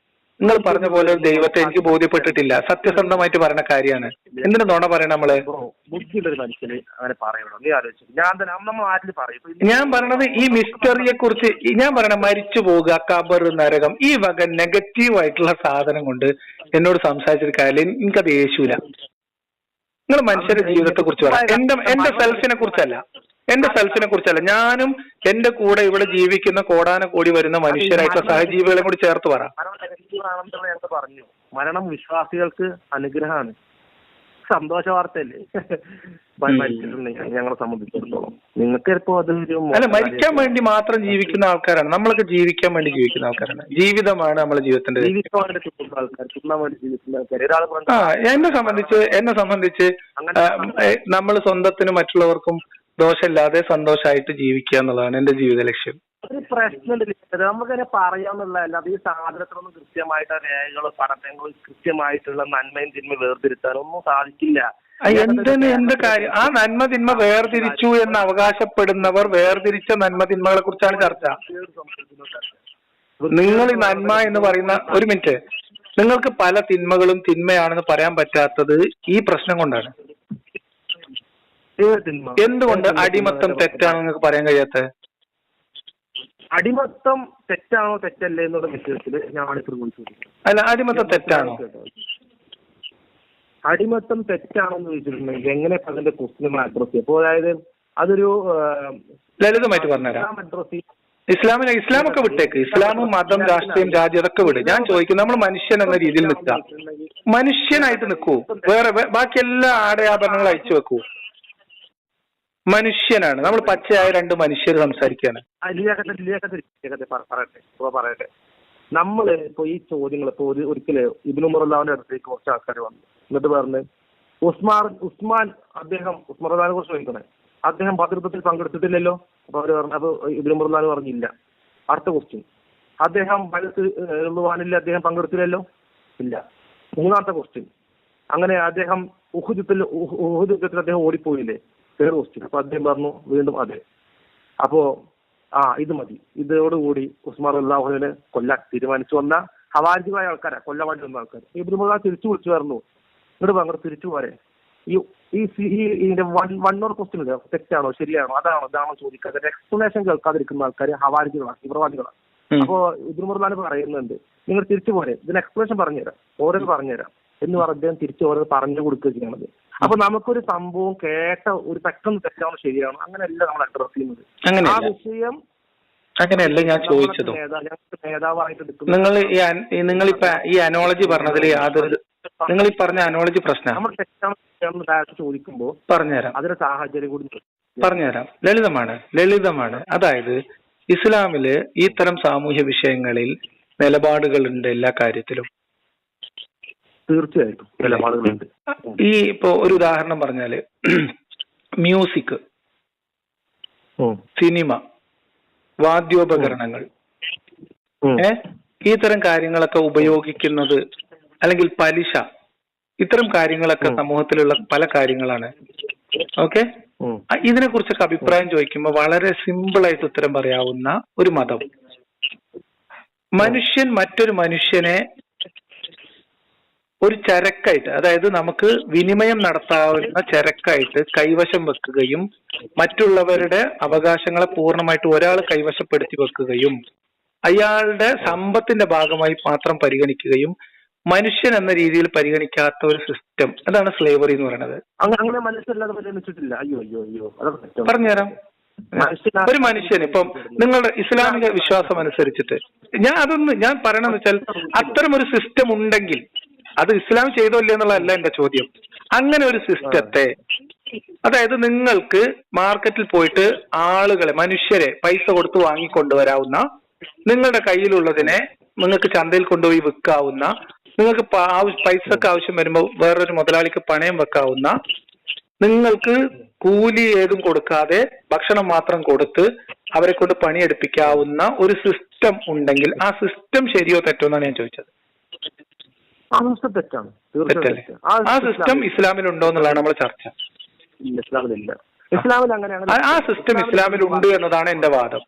[SPEAKER 4] നിങ്ങൾ പറഞ്ഞ പോലെ ദൈവത്തെ എനിക്ക് ബോധ്യപ്പെട്ടിട്ടില്ല. സത്യസന്ധമായിട്ട് പറയുന്ന കാര്യമാണ്. എന്തിനു നുണ പറയണം നമ്മള്?
[SPEAKER 3] ബുദ്ധിയുള്ള ഒരു മനുഷ്യന് അങ്ങനെ പറയണം. നീ ആലോചിച്ചു, നമ്മൾ ആരിൽ പറയും?
[SPEAKER 4] ഞാൻ പറയണത് ഈ മിസ്റ്ററിയെ കുറിച്ച്. ഞാൻ പറയണ മരിച്ചു പോകുക, കബർ, നരകം, ഈ വക നെഗറ്റീവ് ആയിട്ടുള്ള സാധനം കൊണ്ട് എന്നോട് സംസാരിച്ചൊരു കാര്യം എനിക്കത് യേശൂല. നിങ്ങൾ മനുഷ്യരുടെ ജീവിതത്തെ കുറിച്ച് പറ. എന്റെ സെൽഫിനെ കുറിച്ചല്ല. ഞാനും എന്റെ കൂടെ ഇവിടെ ജീവിക്കുന്ന കോടാനക്കോടി വരുന്ന മനുഷ്യരായിട്ടുള്ള സഹജീവികളെ കൂടി ചേർത്ത് പറ.
[SPEAKER 3] പറഞ്ഞു, മരണം വിശ്വാസികൾക്ക് അനുഗ്രഹമാണ്, സന്തോഷ വാർത്തയല്ലേ ഞങ്ങളെ സംബന്ധിച്ചിടത്തോളം. നിങ്ങൾക്ക് ചിലപ്പോ അതൊരു
[SPEAKER 4] അല്ല, മരിക്കാൻ വേണ്ടി മാത്രം ജീവിക്കുന്ന ആൾക്കാരാണ് നമ്മളൊക്കെ. ജീവിക്കാൻ വേണ്ടി ജീവിക്കുന്ന ആൾക്കാരാണ്. ജീവിതമാണ് നമ്മുടെ ജീവിതത്തിന്റെ. എന്നെ സംബന്ധിച്ച് നമ്മൾ സ്വന്തത്തിനും മറ്റുള്ളവർക്കും ദോഷമില്ലാതെ സന്തോഷമായിട്ട് ജീവിക്കുക എന്നുള്ളതാണ് എന്റെ ജീവിത ലക്ഷ്യം.
[SPEAKER 3] ഒരു പ്രശ്നമുണ്ട്, നമുക്കതിനെ പറയാമെന്നുള്ളതല്ല. അത് ഈ സാധനത്തിനൊന്നും കൃത്യമായിട്ട് രേഖകളോ പഠനങ്ങളോ കൃത്യമായിട്ടുള്ള നന്മയും തിന്മ വേർതിരുത്താനൊന്നും സാധിക്കില്ല.
[SPEAKER 4] എന്ത് കാര്യം? ആ നന്മ തിന്മ വേർതിരിച്ചു എന്ന് അവകാശപ്പെടുന്നവർ വേർതിരിച്ച നന്മ തിന്മകളെ കുറിച്ചാണ് ചർച്ച. നിങ്ങൾ ഈ നന്മ എന്ന് പറയുന്ന, ഒരു മിനിറ്റ്, നിങ്ങൾക്ക് പല തിന്മകളും തിന്മയാണെന്ന് പറയാൻ പറ്റാത്തത് ഈ പ്രശ്നം കൊണ്ടാണ്. എന്തുകൊണ്ട് അടിമത്തം തെറ്റാണെന്ന് നിങ്ങൾക്ക് പറയാൻ കഴിയാത്തത്?
[SPEAKER 3] അടിമത്തം തെറ്റാണോ തെറ്റല്ലേ എന്നുള്ള വിഷയത്തിൽ ഞാൻ
[SPEAKER 4] അല്ല, അടിമത്തം തെറ്റാണോ?
[SPEAKER 3] അടിമത്തം തെറ്റാണെന്ന് ചോദിച്ചിട്ടുണ്ടെങ്കിൽ എങ്ങനെ അതിന്റെ ക്വസ്റ്റ്യൻ അഡ്രസ് ചെയ്യും? അപ്പോൾ അതായത് അതൊരു
[SPEAKER 4] ലളിതമായിട്ട് പറഞ്ഞുതരാം. ഇസ്ലാമൊക്കെ വിട്ടേക്ക്. ഇസ്ലാമും മതം, രാഷ്ട്രീയം, ജാതി അതൊക്കെ വിട്. ഞാൻ ചോദിക്കും, നമ്മൾ മനുഷ്യൻ എന്ന രീതിയിൽ നിൽക്കുക. മനുഷ്യനായിട്ട് നിൽക്കൂ. വേറെ ബാക്കി എല്ലാ ആടയാഭരണങ്ങളും അയച്ചു വെക്കൂ. മനുഷ്യനാണ് നമ്മൾ. പച്ചയായ രണ്ട് മനുഷ്യർ സംസാരിക്കുകയാണ്.
[SPEAKER 3] പറയട്ടെ, നമ്മൾ ഇപ്പൊ ഈ ചോദ്യങ്ങൾ ഇപ്പൊ ഒരിക്കല് ഇബ്നു ഉമറുല്ലാഹിന്റെ അടുത്തേക്ക് കുറച്ച് ആൾക്കാർ വന്നു. എന്നിട്ട് പറഞ്ഞ് ഉസ്മാൻ റളിയല്ലാഹുവിനെ കുറിച്ച് ചോദിക്കണേ, അദ്ദേഹം ബദർ പങ്കെടുത്തിട്ടില്ലല്ലോ. അപ്പൊ അവര് പറഞ്ഞു, അപ്പൊ ഇബ്നു ഉമറുല്ലാഹി പറഞ്ഞില്ല. അടുത്ത ക്വസ്റ്റ്യൻ, അദ്ദേഹം ബദറിൽ അദ്ദേഹം പങ്കെടുത്തില്ലല്ലോ, ഇല്ല. മൂന്നാമത്തെ ക്വസ്റ്റ്യൻ, അങ്ങനെ അദ്ദേഹം ഉഹുദ് യുദ്ധത്തിൽ അദ്ദേഹം ഓടിപ്പോയില്ലേ, തേർഡ് ക്വസ്റ്റ്യൻ. അപ്പൊ അദ്ദേഹം പറഞ്ഞു വീണ്ടും അതെ. അപ്പോ ഇത് മതി, ഇതോടുകൂടി ഉസ്മാൻ റളിയല്ലാഹുവിനെ കൊല്ലാൻ തീരുമാനിച്ചു വന്ന ഹവാരിജായ ആൾക്കാരാ, കൊല്ലാൻ വേണ്ടി വന്ന ആൾക്കാർ. ഇബ്നു ഉമർ തിരിച്ചു വിളിച്ചു പറഞ്ഞു, ഇങ്ങോട്ട് പങ്കെടു തിരിച്ചു പോരെ. ഇതിന്റെ വൺ ഓർ ക്വസ്റ്റ്യൻ തെറ്റാണോ ശരിയാണോ ഇതാണോ ചോദിക്കാതെ എക്സ്പ്ലനേഷൻ കേൾക്കാതിരിക്കുന്ന ആൾക്കാർ ഹവാരിജുകളാണ്, തീവ്രവാദികളാണ്. അപ്പോ ഇബ്നുറുല്ലാൻ പറയുന്നുണ്ട് നിങ്ങൾ തിരിച്ചു പോരെ, ഇതിന് എക്സ്പ്രഷൻ പറഞ്ഞുതരാം, ഓരോന്ന് പറഞ്ഞുതരാം എന്ന് പറഞ്ഞ് അദ്ദേഹം തിരിച്ച് ഓരോ പറഞ്ഞു കൊടുക്കുക ചെയ്യണത്. അപ്പൊ നമുക്കൊരു സംഭവം കേട്ട ഒരു പെട്ടെന്ന് തെറ്റാണോ ശരിയാണോ അങ്ങനെയല്ല നമ്മൾ അഡ്രസ് ചെയ്യുന്നത്. ആ വിഷയം
[SPEAKER 4] അങ്ങനെയല്ല ഞാൻ ചോദിച്ചത്.
[SPEAKER 3] നേതാവായിട്ട്
[SPEAKER 4] നിങ്ങളിപ്പോ ഈ അനോളജി പറഞ്ഞതിൽ യാതൊരു, നിങ്ങൾ ഈ പറഞ്ഞ അനോളജി പ്രശ്നം
[SPEAKER 3] നമ്മൾ തെറ്റാണ് ചോദിക്കുമ്പോൾ
[SPEAKER 4] പറഞ്ഞുതരാം,
[SPEAKER 3] അതിന്റെ സാഹചര്യം കൂടി
[SPEAKER 4] പറഞ്ഞുതരാം. ലളിതമാണ്. അതായത് ഇസ്ലാമില് ഈ തരം സാമൂഹ്യ വിഷയങ്ങളിൽ നിലപാടുകളുണ്ട് എല്ലാ കാര്യത്തിലും.
[SPEAKER 3] തീർച്ചയായിട്ടും നിലപാടുകളുണ്ട്.
[SPEAKER 4] ഈ ഇപ്പോ ഒരു ഉദാഹരണം പറഞ്ഞാല് മ്യൂസിക്, സിനിമ, വാദ്യോപകരണങ്ങൾ, ഈ തരം കാര്യങ്ങളൊക്കെ ഉപയോഗിക്കുന്നത്, അല്ലെങ്കിൽ പലിശ, ഇത്തരം കാര്യങ്ങളൊക്കെ സമൂഹത്തിലുള്ള പല കാര്യങ്ങളാണ്. ഓക്കെ, ഇതിനെ കുറിച്ചൊക്കെ അഭിപ്രായം ചോദിക്കുമ്പോൾ വളരെ സിമ്പിൾ ആയിട്ട് ഉത്തരം പറയാവുന്ന ഒരു മതം. മനുഷ്യൻ മറ്റൊരു മനുഷ്യനെ ഒരു ചരക്കായിട്ട്, അതായത് നമുക്ക് വിനിമയം നടത്താവുന്ന ചരക്കായിട്ട് കൈവശം വെക്കുകയും മറ്റുള്ളവരുടെ അവകാശങ്ങളെ പൂർണ്ണമായിട്ട് ഒരാൾ കൈവശപ്പെടുത്തി വെക്കുകയും അയാളുടെ സമ്പത്തിന്റെ ഭാഗമായി മാത്രം പരിഗണിക്കുകയും മനുഷ്യൻ എന്ന രീതിയിൽ പരിഗണിക്കാത്ത ഒരു സിസ്റ്റം, അതാണ് സ്ലേവറി എന്ന് പറയുന്നത്.
[SPEAKER 3] അങ്ങനെ മനുഷ്യല്ലാതെ പരിഗണിച്ചിട്ടില്ല. അയ്യോ
[SPEAKER 4] പറഞ്ഞുതരാം. ഒരു മനുഷ്യൻ ഇപ്പം നിങ്ങളുടെ ഇസ്ലാമിക വിശ്വാസം അനുസരിച്ചിട്ട് ഞാൻ പറയണമെന്ന് വെച്ചാൽ അത്തരം ഒരു സിസ്റ്റം ഉണ്ടെങ്കിൽ അത് ഇസ്ലാം ചെയ്തോ ഇല്ല എന്നുള്ളതല്ല എന്റെ ചോദ്യം. അങ്ങനെ ഒരു സിസ്റ്റത്തെ, അതായത് നിങ്ങൾക്ക് മാർക്കറ്റിൽ പോയിട്ട് ആളുകളെ, മനുഷ്യരെ പൈസ കൊടുത്ത് വാങ്ങിക്കൊണ്ടുവരാവുന്ന, നിങ്ങളുടെ കയ്യിലുള്ളതിനെ നിങ്ങൾക്ക് ചന്തയിൽ കൊണ്ടുപോയി വിൽക്കാവുന്ന, നിങ്ങൾക്ക് പൈസക്ക് ആവശ്യം വരുമ്പോൾ വേറൊരു മുതലാളിക്ക് പണയം വെക്കാവുന്ന, നിങ്ങൾക്ക് കൂലി ഏതും കൊടുക്കാതെ ഭക്ഷണം മാത്രം കൊടുത്ത് അവരെ കൊണ്ട് പണിയെടുപ്പിക്കാവുന്ന ഒരു സിസ്റ്റം ഉണ്ടെങ്കിൽ ആ സിസ്റ്റം ശരിയോ തെറ്റോ എന്നാണ് ഞാൻ ചോദിച്ചത്.
[SPEAKER 3] തെറ്റാണ്.
[SPEAKER 4] ആ സിസ്റ്റം ഇസ്ലാമിലുണ്ടോ എന്നുള്ളതാണ് നമ്മുടെ ചർച്ച.
[SPEAKER 3] ഇസ്ലാമിൽ അങ്ങനെയാണ്. ആ സിസ്റ്റം
[SPEAKER 4] ഇസ്ലാമിലുണ്ട് എന്നതാണ് എന്റെ വാദം.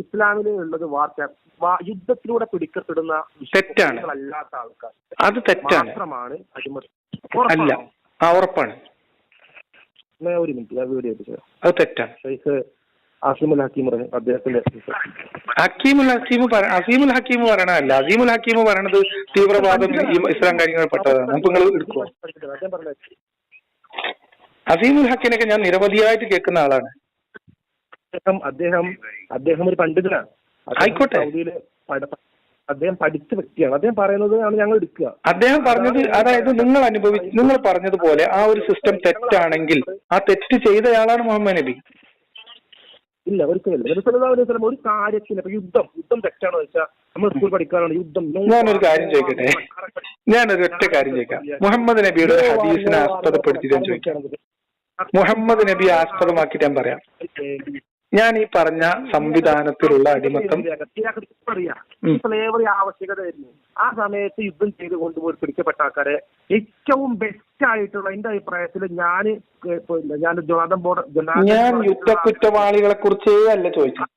[SPEAKER 3] ഇസ്ലാമിൽ ഉള്ളത് യുദ്ധത്തിലൂടെ പിടിക്കപ്പെടുന്ന
[SPEAKER 4] തെറ്റാണ്,
[SPEAKER 3] അല്ലാത്ത ആൾക്കാർ,
[SPEAKER 4] അത് തെറ്റാണ്. അല്ല, ഉറപ്പാണ്.
[SPEAKER 3] ഒരു മിനിറ്റ് വീഡിയോ
[SPEAKER 4] അത് തെറ്റാണ്.
[SPEAKER 3] അസീമുൽ ഹക്കീം പറഞ്ഞു അദ്ദേഹത്തിന്റെ
[SPEAKER 4] അസീമുൽ ഹക്കീം പറയണതല്ല. അസീമുൽ ഹക്കീം പറയണത് തീവ്രവാദം ഇസ്ലാം കാര്യങ്ങൾ പെട്ടതാണ്. അപ്പൊ നിങ്ങൾ എടുക്കുക. അസീമുൽ ഹക്കീനൊക്കെ ഞാൻ നിരവധിയായിട്ട് കേൾക്കുന്ന ആളാണ്.
[SPEAKER 3] അദ്ദേഹം ഒരു പണ്ഡിതനാണ്.
[SPEAKER 4] ആയിക്കോട്ടെ,
[SPEAKER 3] അദ്ദേഹം പഠിച്ച വ്യക്തിയാണ്. അദ്ദേഹം പറയുന്നത് ഞങ്ങൾ എടുക്കുക.
[SPEAKER 4] അദ്ദേഹം പറഞ്ഞത്, അതായത് നിങ്ങൾ പറഞ്ഞതുപോലെ ആ ഒരു സിസ്റ്റം തെറ്റാണെങ്കിൽ ആ തെറ്റ് ചെയ്തയാളാണ് മുഹമ്മദ് നബി.
[SPEAKER 3] ഇല്ല, ഒരിക്കലും ഒരു കാര്യത്തിന് ഇപ്പൊ യുദ്ധം തെറ്റാണെന്ന് വെച്ചാൽ നമ്മൾ സ്കൂൾ പഠിക്കാനാണ് യുദ്ധം.
[SPEAKER 4] ഞാനൊരു കാര്യം ചോദിക്കട്ടെ, ഞാനൊരു ഒറ്റ കാര്യം ചോദിക്കാം. മുഹമ്മദ് നബിയുടെ ഹദീസിനെ ആസ്പദപ്പെടുത്തി ഞാൻ ചോദിക്കാം. മുഹമ്മദ് നബി ആസ്പദമാക്കി ഞാൻ പറയാം. ഞാൻ ഈ പറഞ്ഞ സംവിധാനത്തിലുള്ള അടിമത്തം,
[SPEAKER 3] സ്ലേവറി ആവശ്യകതയായിരുന്നു. ആ സമയത്ത് യുദ്ധം ചെയ്ത് കൊണ്ടുപോയി പിടിക്കപ്പെട്ട ആൾക്കാരെ ഏറ്റവും ബെസ്റ്റ് ആയിട്ടുള്ള എന്റെ അഭിപ്രായത്തിൽ ഞാൻ
[SPEAKER 4] യുദ്ധ കുറ്റവാളികളെ കുറിച്ചേ അല്ല ചോദിച്ചത്.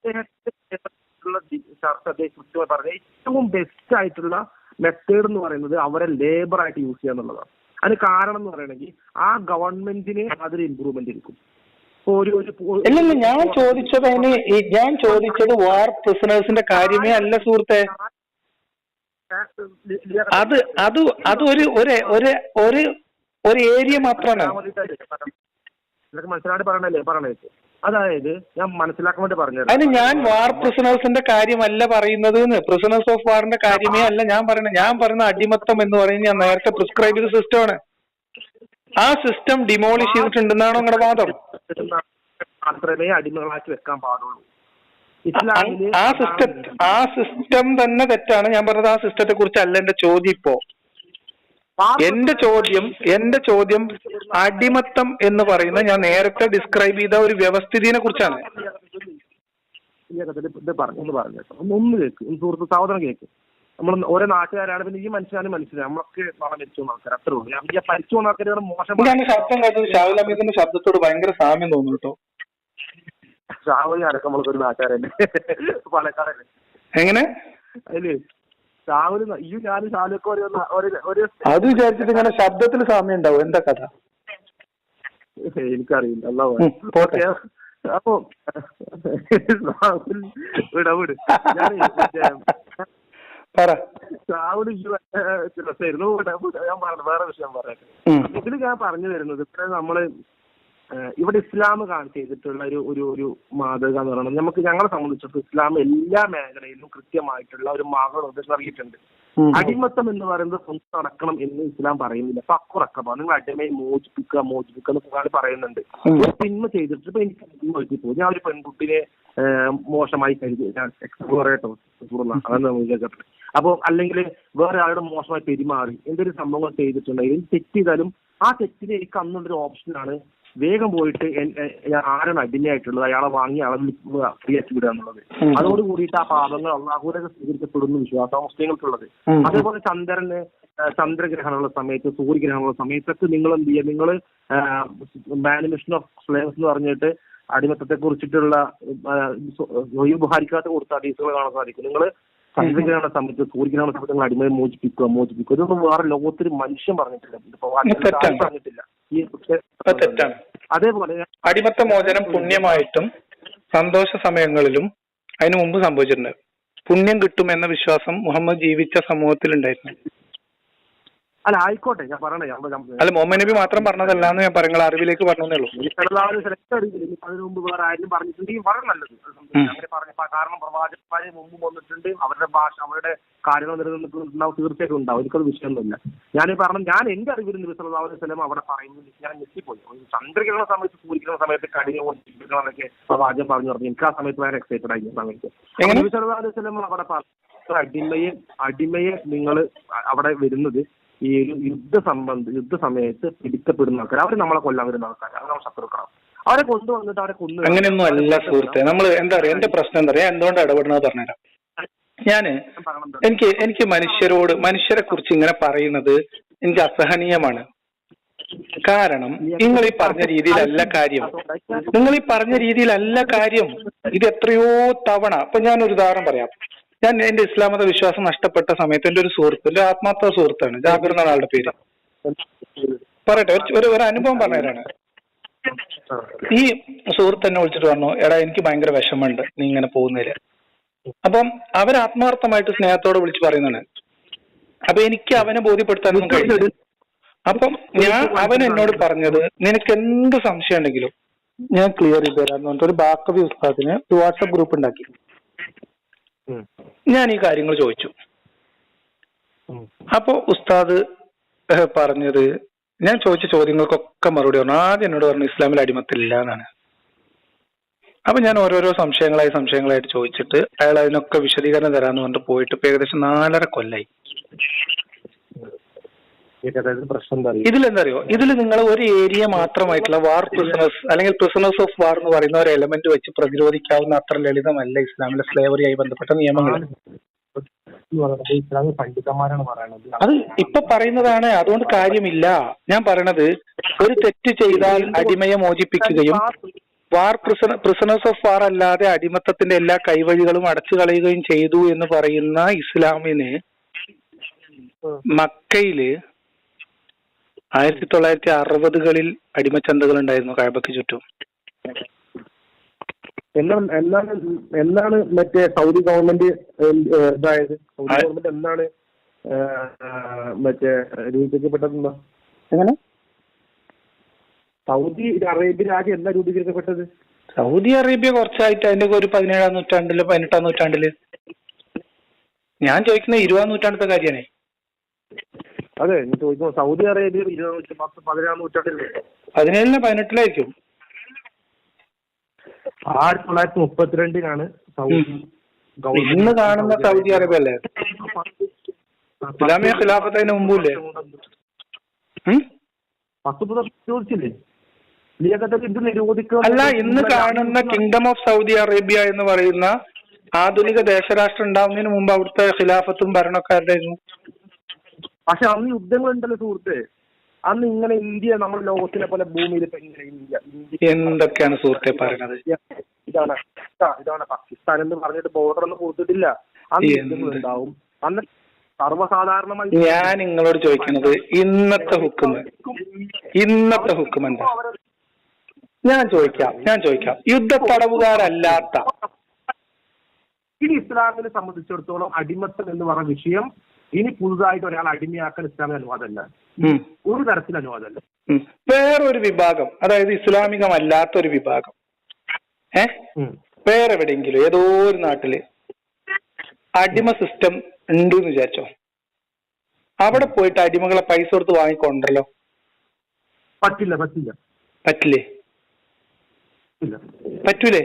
[SPEAKER 3] ചർച്ച അദ്ദേഹം കൃത്യമായി പറഞ്ഞ ഏറ്റവും ബെസ്റ്റ് ആയിട്ടുള്ള മെത്തേഡ് എന്ന് പറയുന്നത് അവരെ ലേബർ ആയിട്ട് യൂസ് ചെയ്യുക എന്നുള്ളതാണ്. അതിന് കാരണം എന്ന് പറയണമെങ്കിൽ ആ ഗവൺമെന്റിന് അതൊരു ഇമ്പ്രൂവ്മെന്റ് എടുക്കും.
[SPEAKER 4] ഇല്ലല്ല, ഞാൻ ചോദിച്ചത് വാർ പ്രിസണേഴ്സിന്റെ കാര്യമേ അല്ല സുഹൃത്തെ. അത് ഒരു ഏരിയ മാത്രമാണ്.
[SPEAKER 3] മനസ്സിലാക്കി പറയണേ. അതായത് ഞാൻ മനസ്സിലാക്കാൻ വേണ്ടി പറഞ്ഞു.
[SPEAKER 4] അതിന് ഞാൻ വാർ പ്രിസണേഴ്സിന്റെ കാര്യമല്ല പറയുന്നത്. പ്രിസണേഴ്സ് ഓഫ് വാറിന്റെ കാര്യമേ അല്ല ഞാൻ പറയുന്ന അടിമത്തം എന്ന് പറയുന്നത് ഞാൻ നേരത്തെ പ്രിസ്ക്രൈബ് ചെയ്ത സിസ്റ്റമാണ്. ആ സിസ്റ്റം ഡിമോളിഷ് ചെയ്തിട്ടുണ്ടെന്നാണോ നിങ്ങളുടെ വാദം?
[SPEAKER 3] മാത്രമേ അടിമകളാക്കി വെക്കാൻ പാടുള്ളൂ.
[SPEAKER 4] ആ സിസ്റ്റം തന്നെ തെറ്റാണ്. ഞാൻ പറഞ്ഞത് ആ സിസ്റ്റത്തെ കുറിച്ചല്ല എന്റെ ചോദ്യം. ഇപ്പോ എന്റെ ചോദ്യം അടിമത്തം എന്ന് പറയുന്നത് ഞാൻ നേരത്തെ ഡിസ്ക്രൈബ് ചെയ്ത ഒരു വ്യവസ്ഥിതിയെ കുറിച്ചാണ്.
[SPEAKER 3] ഒന്ന് കേക്ക് സുഹൃത്ത് സഹോദരൻ കേക്ക്. നമ്മൾ ഓരോ നാട്ടുകാരാണ്, പിന്നെ ഈ മനുഷ്യനാണ് നമ്മളൊക്കെ നാളെ മരിച്ചു പോകുന്ന ആൾക്കാർ, അത്രേ ഉള്ളൂ. മരിച്ചു പോകുന്ന ആൾക്കാർ മോശം.
[SPEAKER 4] ശബ്ദം കേട്ടത് ഷാഹുൽ ഹമീദിന്റെ ശബ്ദത്തോട് ഭയങ്കര സാമ്യം തോന്നുന്നു കേട്ടോ.
[SPEAKER 3] ഷാഹുൽ അടക്കം നമ്മളൊക്കെ ഒരു നാട്ടുകാരല്ലേ, പാലക്കാടല്ലേ.
[SPEAKER 4] എങ്ങനെ
[SPEAKER 3] അതില് ഷാഹുൽ ഈ ഞാൻ ഷാഹുലൊക്കെ ഒരു
[SPEAKER 4] അത് വിചാരിച്ചിട്ട് ഇങ്ങനെ ശബ്ദത്തിൽ സാമ്യം ഉണ്ടാവും. എന്താ കഥ
[SPEAKER 3] എനിക്കറിയില്ല. അപ്പൊ വിട രസമായിരുന്നു. ഞാൻ വേറെ വിഷയം പറയാം. ഇതിൽ ഞാൻ പറഞ്ഞു വരുന്നത് ഇത്ര നമ്മള് ഇവിടെ ഇസ്ലാം ചെയ്തിട്ടുള്ള ഒരു മാതൃക എന്ന് പറയുന്നത് ഞങ്ങളെ സംബന്ധിച്ചിടത്തോളം ഇസ്ലാം എല്ലാ മേഖലയിലും കൃത്യമായിട്ടുള്ള ഒരു മാർഗ്ഗനിർദ്ദേശം നൽകിയിട്ടുണ്ട്. അടിമത്തം എന്ന് പറയുന്നത് സ്വന്തം നടക്കണം എന്ന് ഇസ്ലാം പറയുന്നില്ല. ഫക്കുറക്കബ, നിങ്ങൾ അടിമയെ മോചിപ്പിക്കുക എന്ന് ഖുർആൻ പറയുന്നുണ്ട്. ഒരു തിന്മ ചെയ്തിട്ട് ഇപ്പൊ എനിക്ക് പോകും, ഞാൻ ഒരു പെൺകുട്ടിയെ മോശമായി കരുതി, ഞാൻ പറയട്ടോ അതാണ്. അപ്പൊ അല്ലെങ്കിൽ വേറെ ആളുടെ മോശമായി പെരുമാറി എന്തൊരു സംഭവങ്ങൾ ചെയ്തിട്ടുണ്ടെങ്കിലും തെറ്റ് ചെയ്താലും ആ തെറ്റിന് എനിക്ക് അന്നുള്ളൊരു ഓപ്ഷനാണ് വേഗം പോയിട്ട് ആരാണ് അടിമയായിട്ടുള്ളത് അയാളെ വാങ്ങി അയാളെ ഫ്രീയാക്കി വിടുക എന്നുള്ളത്. അതോട് കൂടിയിട്ട് ആ പാപങ്ങൾ അള്ളാഹുവിനൊക്കെ സ്വീകരിക്കപ്പെടുന്ന വിശ്വാസം മുസ്ലിങ്ങൾക്കുള്ളത്. അതേപോലെ ചന്ദ്രഗ്രഹണമുള്ള സമയത്ത്, സൂര്യഗ്രഹണമുള്ള സമയത്തൊക്കെ നിങ്ങൾ എന്ത് ചെയ്യുക, നിങ്ങൾ മാനിമിഷൻ ഓഫ് സ്ലേവ്സ് എന്ന് പറഞ്ഞിട്ട് അടിമത്തത്തെ കുറിച്ചിട്ടുള്ള ബുഹാരിക്കകത്ത് കൊടുത്ത ഹദീസുകൾ കാണാൻ സാധിക്കും. നിങ്ങൾ ചന്ദ്രഗ്രഹണ സമയത്ത്, സൂര്യഗ്രഹണ സമയത്ത് നിങ്ങൾ അടിമയെ മോചിപ്പിക്കുക ഇതൊന്നും വേറെ ലോകത്തിൽ മനുഷ്യൻ പറഞ്ഞിട്ടില്ല, പറഞ്ഞിട്ടില്ല.
[SPEAKER 4] തെറ്റാണ്.
[SPEAKER 3] അതേപോലെ
[SPEAKER 4] അടിമത്ത മോചനം പുണ്യമായിട്ടും സന്തോഷ സമയങ്ങളിലും അതിനു മുമ്പ് സംഭവിച്ചിട്ടുണ്ട്. പുണ്യം കിട്ടുമെന്ന വിശ്വാസം മുഹമ്മദ് ജീവിച്ച സമൂഹത്തിലുണ്ടായിരുന്നു.
[SPEAKER 3] അല്ല ആയിക്കോട്ടെ, ഞാൻ പറയണേ.
[SPEAKER 4] അല്ല മുഹമ്മദ് നബി മാത്രം പറഞ്ഞതല്ല എന്ന് ഞാൻ പറയുന്നത് അറിവിലേക്ക് പറഞ്ഞേ ഉള്ളൂ.
[SPEAKER 3] അതിനു മുമ്പ് വേറെ ആരും പറഞ്ഞിട്ടുണ്ടെങ്കിൽ വളരെ നല്ലത്. അങ്ങനെ പറഞ്ഞ കാരണം പ്രവാചകന്മാരെ മുമ്പ് വന്നിട്ടുണ്ട്, അവരുടെ ഭാഷ, അവരുടെ കാര്യങ്ങൾ നിലനിൽക്കുന്നുണ്ടാവും, തീർച്ചയായിട്ടും ഉണ്ടാവും. എനിക്കത് വിഷയമൊന്നുമില്ല. ഞാൻ പറഞ്ഞു, ഞാൻ എന്റെ അറിവിൽ നബി സല്ലല്ലാഹു അലൈഹി വസല്ലം അവിടെ പറയുന്നത് ഞാൻ ഞെട്ടിപ്പോയി. ചന്ദ്രഗ്രഹണ സമയത്ത്, സൂര്യഗ്രഹണ സമയത്ത് കടിഞ്ഞു കൊണ്ടിരിക്കണമെന്നൊക്കെ പ്രവാചകൻ പറഞ്ഞു. എനിക്ക് ആ സമയത്ത് ഭയങ്കര എക്സൈറ്റഡ് ആയി സമയത്ത്. നബി സല്ലല്ലാഹു അലൈഹി വസല്ലം അവിടെ പറഞ്ഞു, അടിമയെ നിങ്ങൾ അവിടെ വരുന്നത് ഈ ഒരു യുദ്ധ സമയത്ത് പിടിക്കപ്പെടുന്ന ആൾക്കാർ, അവർ നമ്മളെ കൊല്ലാൻ വരുന്ന ആൾക്കാർ, നമ്മൾ ശത്രുക്കളാണ്. അവരെ കൊണ്ടുവന്നിട്ട് അവരെ കൊന്നു.
[SPEAKER 4] അങ്ങനെയൊന്നും അല്ല സുഹൃത്തെ. നമ്മൾ എന്താ പറയാ, എന്റെ പ്രശ്നം എന്താ പറയാ, എന്തുകൊണ്ട് ഇടപെടുന്നത് പറഞ്ഞുതരാം. എനിക്ക് മനുഷ്യരെ കുറിച്ച് ഇങ്ങനെ പറയുന്നത് എനിക്ക് അസഹനീയമാണ്. കാരണം നിങ്ങൾ ഈ പറഞ്ഞ രീതിയിലല്ല കാര്യം. ഇത് എത്രയോ തവണ. അപ്പൊ ഞാനൊരു ഉദാഹരണം പറയാം. ഞാൻ എന്റെ ഇസ്ലാം മത വിശ്വാസം നഷ്ടപ്പെട്ട സമയത്ത് എന്റെ ഒരു സുഹൃത്ത്, എന്റെ ആത്മാർത്ഥ സുഹൃത്താണ്, ജാബിർ എന്നാണ് ആളുടെ പേര്. പറയട്ടെ, ഒരു അനുഭവം പറഞ്ഞുതരാണ്. ഈ സുഹൃത്ത് എന്നെ വിളിച്ചിട്ട് പറഞ്ഞു, എടാ എനിക്ക് ഭയങ്കര വിഷമമുണ്ട് നീ ഇങ്ങനെ പോകുന്നതില്. അപ്പം അവർ ആത്മാർത്ഥമായിട്ട് സ്നേഹത്തോടെ വിളിച്ച് പറയുന്നതാണ്. അപ്പൊ എനിക്ക് അവനെ ബോധ്യപ്പെടുത്താനൊന്നും കഴിയില്ല. അപ്പം അവൻ എന്നോട് പറഞ്ഞത്, നിനക്ക് എന്ത് സംശയം ഉണ്ടെങ്കിലും ഞാൻ ക്ലിയർ ചെയ്ത് തരാമെന്ന് പറഞ്ഞിട്ട് ഒരു ബാക്കവി ഉസ്താദിന് ഒരു വാട്സപ്പ് ഗ്രൂപ്പ് ഉണ്ടാക്കി. ഞാൻ ഈ കാര്യങ്ങൾ ചോദിച്ചു. അപ്പൊ ഉസ്താദ് പറഞ്ഞത്, ഞാൻ ചോദിച്ച ചോദ്യങ്ങൾക്കൊക്കെ മറുപടി പറഞ്ഞു. ആദ്യം എന്നോട് പറഞ്ഞു ഇസ്ലാമിൽ അടിമത്തില്ല എന്നാണ്. അപ്പൊ ഞാൻ ഓരോരോ സംശയങ്ങളായിട്ട് ചോദിച്ചിട്ട് അയാൾ അതിനൊക്കെ വിശദീകരണം തരാന്ന് പറഞ്ഞിട്ട് പോയിട്ട് ഇപ്പൊ ഏകദേശം 4.5 കൊല്ലായി. ഇതിലെന്താ അറിയോ, ഇതിൽ നിങ്ങൾ ഒരു ഏരിയ മാത്രമായിട്ടുള്ള വാർ പ്രിസണേഴ്സ് അല്ലെങ്കിൽ പ്രിസണേഴ്സ് ഓഫ് വാർ എന്ന് പറയുന്ന ഒരു എലമെന്റ് വെച്ച് പ്രതിരോധിക്കാവുന്ന അത്ര ലളിതമല്ല ഇസ്ലാമിലെ സ്ലേവറിയായി ബന്ധപ്പെട്ട നിയമങ്ങൾ. അത് ഇപ്പൊ പറയുന്നതാണ്, അതുകൊണ്ട് കാര്യമില്ല. ഞാൻ പറയണത്, ഒരു തെറ്റ് ചെയ്താൽ അടിമയെ മോചിപ്പിക്കുകയും വാർ പ്രിസണേഴ്സ് ഓഫ് വാർ അല്ലാതെ അടിമത്തത്തിന്റെ എല്ലാ കൈവഴികളും അടച്ചു കളയുകയും ചെയ്തു എന്ന് പറയുന്ന ഇസ്ലാമിന് മക്കയില് 1960കളിൽ അടിമച്ചന്തകൾ ഉണ്ടായിരുന്നു കഅബയ്ക്ക് ചുറ്റും.
[SPEAKER 3] എന്നാണ് മറ്റേ സൗദി ഗവൺമെന്റ് ഇതായത്? സൗദി ഗവൺമെന്റ് എന്നാണ് മറ്റേ രൂപീകരിക്കപ്പെട്ടത്?
[SPEAKER 4] എങ്ങനെ?
[SPEAKER 3] സൗദി അറേബ്യ രാജ്യം എന്നാ രൂപീകരിക്കപ്പെട്ടത്?
[SPEAKER 4] സൗദി അറേബ്യ കുറച്ചായിട്ട്, അതിന്റെ ഒരു 17-ാം നൂറ്റാണ്ടില് 18-ാം നൂറ്റാണ്ടില്. ഞാൻ ചോദിക്കുന്നത് 20-ാം നൂറ്റാണ്ടത്തെ കാര്യമാണ്.
[SPEAKER 3] അതെ, ഞാൻ ചോദിക്കുന്നത് സൗദി അറേബ്യ 17-ാം നൂറ്റാണ്ടിൽ
[SPEAKER 4] 17-ലും 18-ലായിരിക്കും.
[SPEAKER 3] 1932 സൗദി
[SPEAKER 4] ഇന്ന് കാണുന്ന സൗദി അറേബ്യ അല്ലേ? ഇസ്ലാമിക ഖിലാഫത്ത് അതിന് മുമ്പില്ലേ? അല്ല, ഇന്ന് കാണുന്ന കിങ്ഡം ഓഫ് സൗദി അറേബ്യ എന്ന് പറയുന്ന ആധുനിക ദേശരാഷ്ട്രം ഉണ്ടാവുന്നതിന് മുമ്പ് അവിടുത്തെ ഖിലാഫത്തും ഭരണമൊക്കെ ആരുടെയായിരുന്നു?
[SPEAKER 3] പക്ഷെ അന്ന് യുദ്ധങ്ങളുണ്ടല്ലോ സുഹൃത്തെ. അന്ന് ഇങ്ങനെ ഇന്ത്യ നമ്മൾ ലോകത്തിനെ പോലെ ഭൂമിയിൽ
[SPEAKER 4] എന്തൊക്കെയാണ് സുഹൃത്തെ പറയുന്നത്?
[SPEAKER 3] ഇതാണ് പാകിസ്ഥാൻ എന്ന് പറഞ്ഞിട്ട് ബോർഡർ ഒന്നും കൊടുത്തിട്ടില്ല. അന്ന് യുദ്ധങ്ങളുണ്ടാവും. അന്ന് സർവ്വസാധാരണമായി
[SPEAKER 4] ഞാൻ നിങ്ങളോട് ചോദിക്കുന്നത്, ഇന്നത്തെ ഹുക്കും എന്താ? ഞാൻ ചോദിക്കാം യുദ്ധ തടവുകാരല്ലാത്ത
[SPEAKER 3] ഇനി ഇസ്ലാമിനെ സംബന്ധിച്ചിടത്തോളം അടിമത്തം എന്ന് പറഞ്ഞ വിഷയം ഇനി പുതുതായിട്ട് ഒരാൾ അടിമയാക്കാൻ ഇസ്ലാമിന് അനുവാദമല്ല, ഒരു തരത്തിൽ അനുവാദമല്ല.
[SPEAKER 4] വേറൊരു വിഭാഗം, അതായത് ഇസ്ലാമികമല്ലാത്ത ഒരു വിഭാഗം വേറെ എവിടെയെങ്കിലും ഏതോ ഒരു നാട്ടില് അടിമ സിസ്റ്റം ഉണ്ട് എന്ന് വിചാരിച്ചോ, അവിടെ പോയിട്ട് അടിമകളെ പൈസ കൊടുത്ത് വാങ്ങിക്കൊണ്ടല്ലോ? പറ്റില്ലേ? പറ്റൂലേ?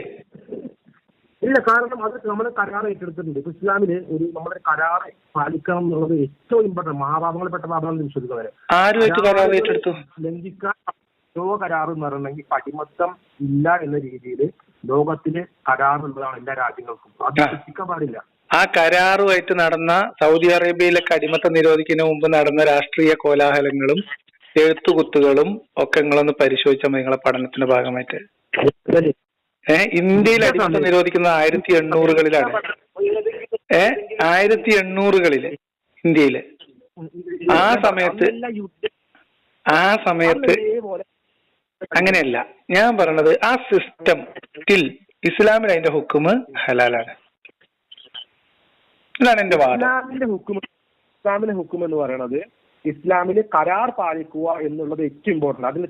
[SPEAKER 3] ഇല്ല, കാരണം അത് നമ്മൾ കരാർ ഏറ്റെടുത്തിട്ടുണ്ട്. ഇപ്പൊ ഇസ്ലാമില് നമ്മുടെ കരാർ പാലിക്കണം എന്നുള്ളത് ഏറ്റവും ഇമ്പോർട്ടന്റ്. മഹാപാപങ്ങളെപ്പെട്ട പാപങ്ങൾ വിശ്വസിക്കുന്നവരെ
[SPEAKER 4] ആരുമായിട്ട് കരാർ ഏറ്റെടുത്തു?
[SPEAKER 3] ലംഘിക്കാൻ കരാർ എന്ന് പറയണമെങ്കിൽ അടിമത്തം ഇല്ല എന്ന രീതിയിൽ ലോകത്തില് കരാറുള്ളതാണ് എല്ലാ രാജ്യങ്ങൾക്കും. അത് സൃഷ്ടിക്കാൻ പാടില്ല.
[SPEAKER 4] ആ കരാറുമായിട്ട് നടന്ന സൗദി അറേബ്യയിലൊക്കെ അടിമത്തം നിരോധിക്കുന്നതിന് മുമ്പ് നടന്ന രാഷ്ട്രീയ കോലാഹലങ്ങളും എഴുത്തുകുത്തുകളും ഒക്കെ നിങ്ങളൊന്ന് പരിശോധിച്ചാൽ മതി നിങ്ങളെ പഠനത്തിന്റെ ഭാഗമായിട്ട്. ഇന്ത്യയിൽ അടിമത്തം നിരോധിക്കുന്നത് 1800-കളിലാണ്. 1800-കളില് ഇന്ത്യയില്. ആ സമയത്ത് അങ്ങനെയല്ല ഞാൻ പറഞ്ഞത്. ആ സിസ്റ്റത്തിൽ ഇസ്ലാമിൽ അതിന്റെ ഹുക്കുമ് ഹലാലാണ്. ഇതാണ് എന്റെ വാദം.
[SPEAKER 3] ഇസ്ലാമിലെ ഹുക്കും എന്ന് പറയുന്നത് ഇസ്ലാമില് കരാർ പാലിക്കുക എന്നുള്ളത് ഏറ്റവും ഇമ്പോർട്ടന്റ്. അതിന്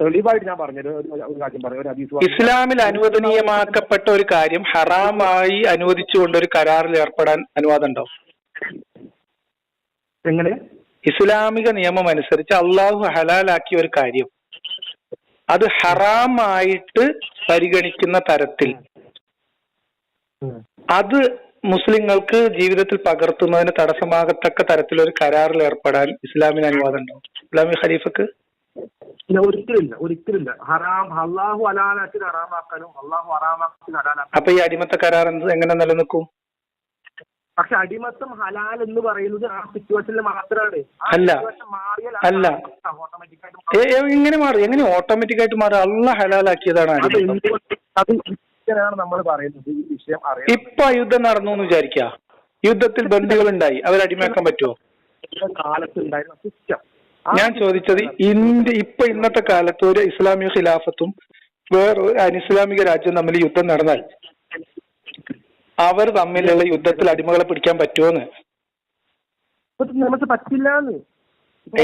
[SPEAKER 3] തെളിവായിട്ട് ഞാൻ പറഞ്ഞൊരു കാര്യം പറയാം.
[SPEAKER 4] ഇസ്ലാമിൽ അനുവദനീയമാക്കപ്പെട്ട ഒരു കാര്യം ഹറാമായി അനുവദിച്ചുകൊണ്ട് ഒരു കരാറിൽ ഏർപ്പെടാൻ അനുവാദം ഉണ്ടോ?
[SPEAKER 3] എങ്ങനെ?
[SPEAKER 4] ഇസ്ലാമിക നിയമം അനുസരിച്ച് അള്ളാഹു ഹലാലാക്കിയ ഒരു കാര്യം അത് ഹറാമായിട്ട് പരിഗണിക്കുന്ന തരത്തിൽ അത് മുസ്ലിങ്ങൾക്ക് ജീവിതത്തിൽ പകർത്തുന്നതിന് തടസ്സമാകത്തക്ക തരത്തിലൊരു കരാറിൽ ഏർപ്പെടാൻ ഇസ്ലാമിന് അനുവാദം ഉണ്ടോ? ഇസ്ലാമിക ഖലീഫക്ക്?
[SPEAKER 3] ഒരിക്കലില്ല. അള്ളാഹു ഹലാലാക്കി ഹറാമാക്കാനും അള്ളാഹു ഹറാമാക്കി ഹലാലാക്കാനും.
[SPEAKER 4] അപ്പൊ ഈ അടിമത്ത കരാർ എങ്ങനെ നിലനിൽക്കും?
[SPEAKER 3] പക്ഷെ അടിമത്തം ഹലാൽ എന്ന് പറയുന്നത് ആ സിറ്റുവേഷനിൽ മാത്രമാണ്.
[SPEAKER 4] അല്ല എങ്ങനെ മാറി? എങ്ങനെ ഓട്ടോമാറ്റിക് ആയിട്ട് മാറി? അള്ളാഹ് ഹലാലാക്കിയതാണ്
[SPEAKER 3] നമ്മൾ പറയുന്നത്. ഈ വിഷയം
[SPEAKER 4] ഇപ്പൊ യുദ്ധം നടന്നു എന്ന് വിചാരിക്കുക, യുദ്ധത്തിൽ ബന്ദികൾ ഉണ്ടായി, അവരടിമയാക്കാൻ പറ്റുമോ?
[SPEAKER 3] കാലത്തുണ്ടായിരുന്ന സിസ്റ്റം
[SPEAKER 4] ഞാൻ ചോദിച്ചത് ഇന്നത്തെ കാലത്ത് ഒരു ഇസ്ലാമിക ഖിലാഫത്തും വേറൊരു അനിസ്ലാമിക രാജ്യം തമ്മിൽ യുദ്ധം നടന്നാൽ അവർ തമ്മിലുള്ള യുദ്ധത്തിൽ അടിമകളെ പിടിക്കാൻ പറ്റുമോന്ന്?
[SPEAKER 3] നമുക്ക് പറ്റില്ലാന്ന്.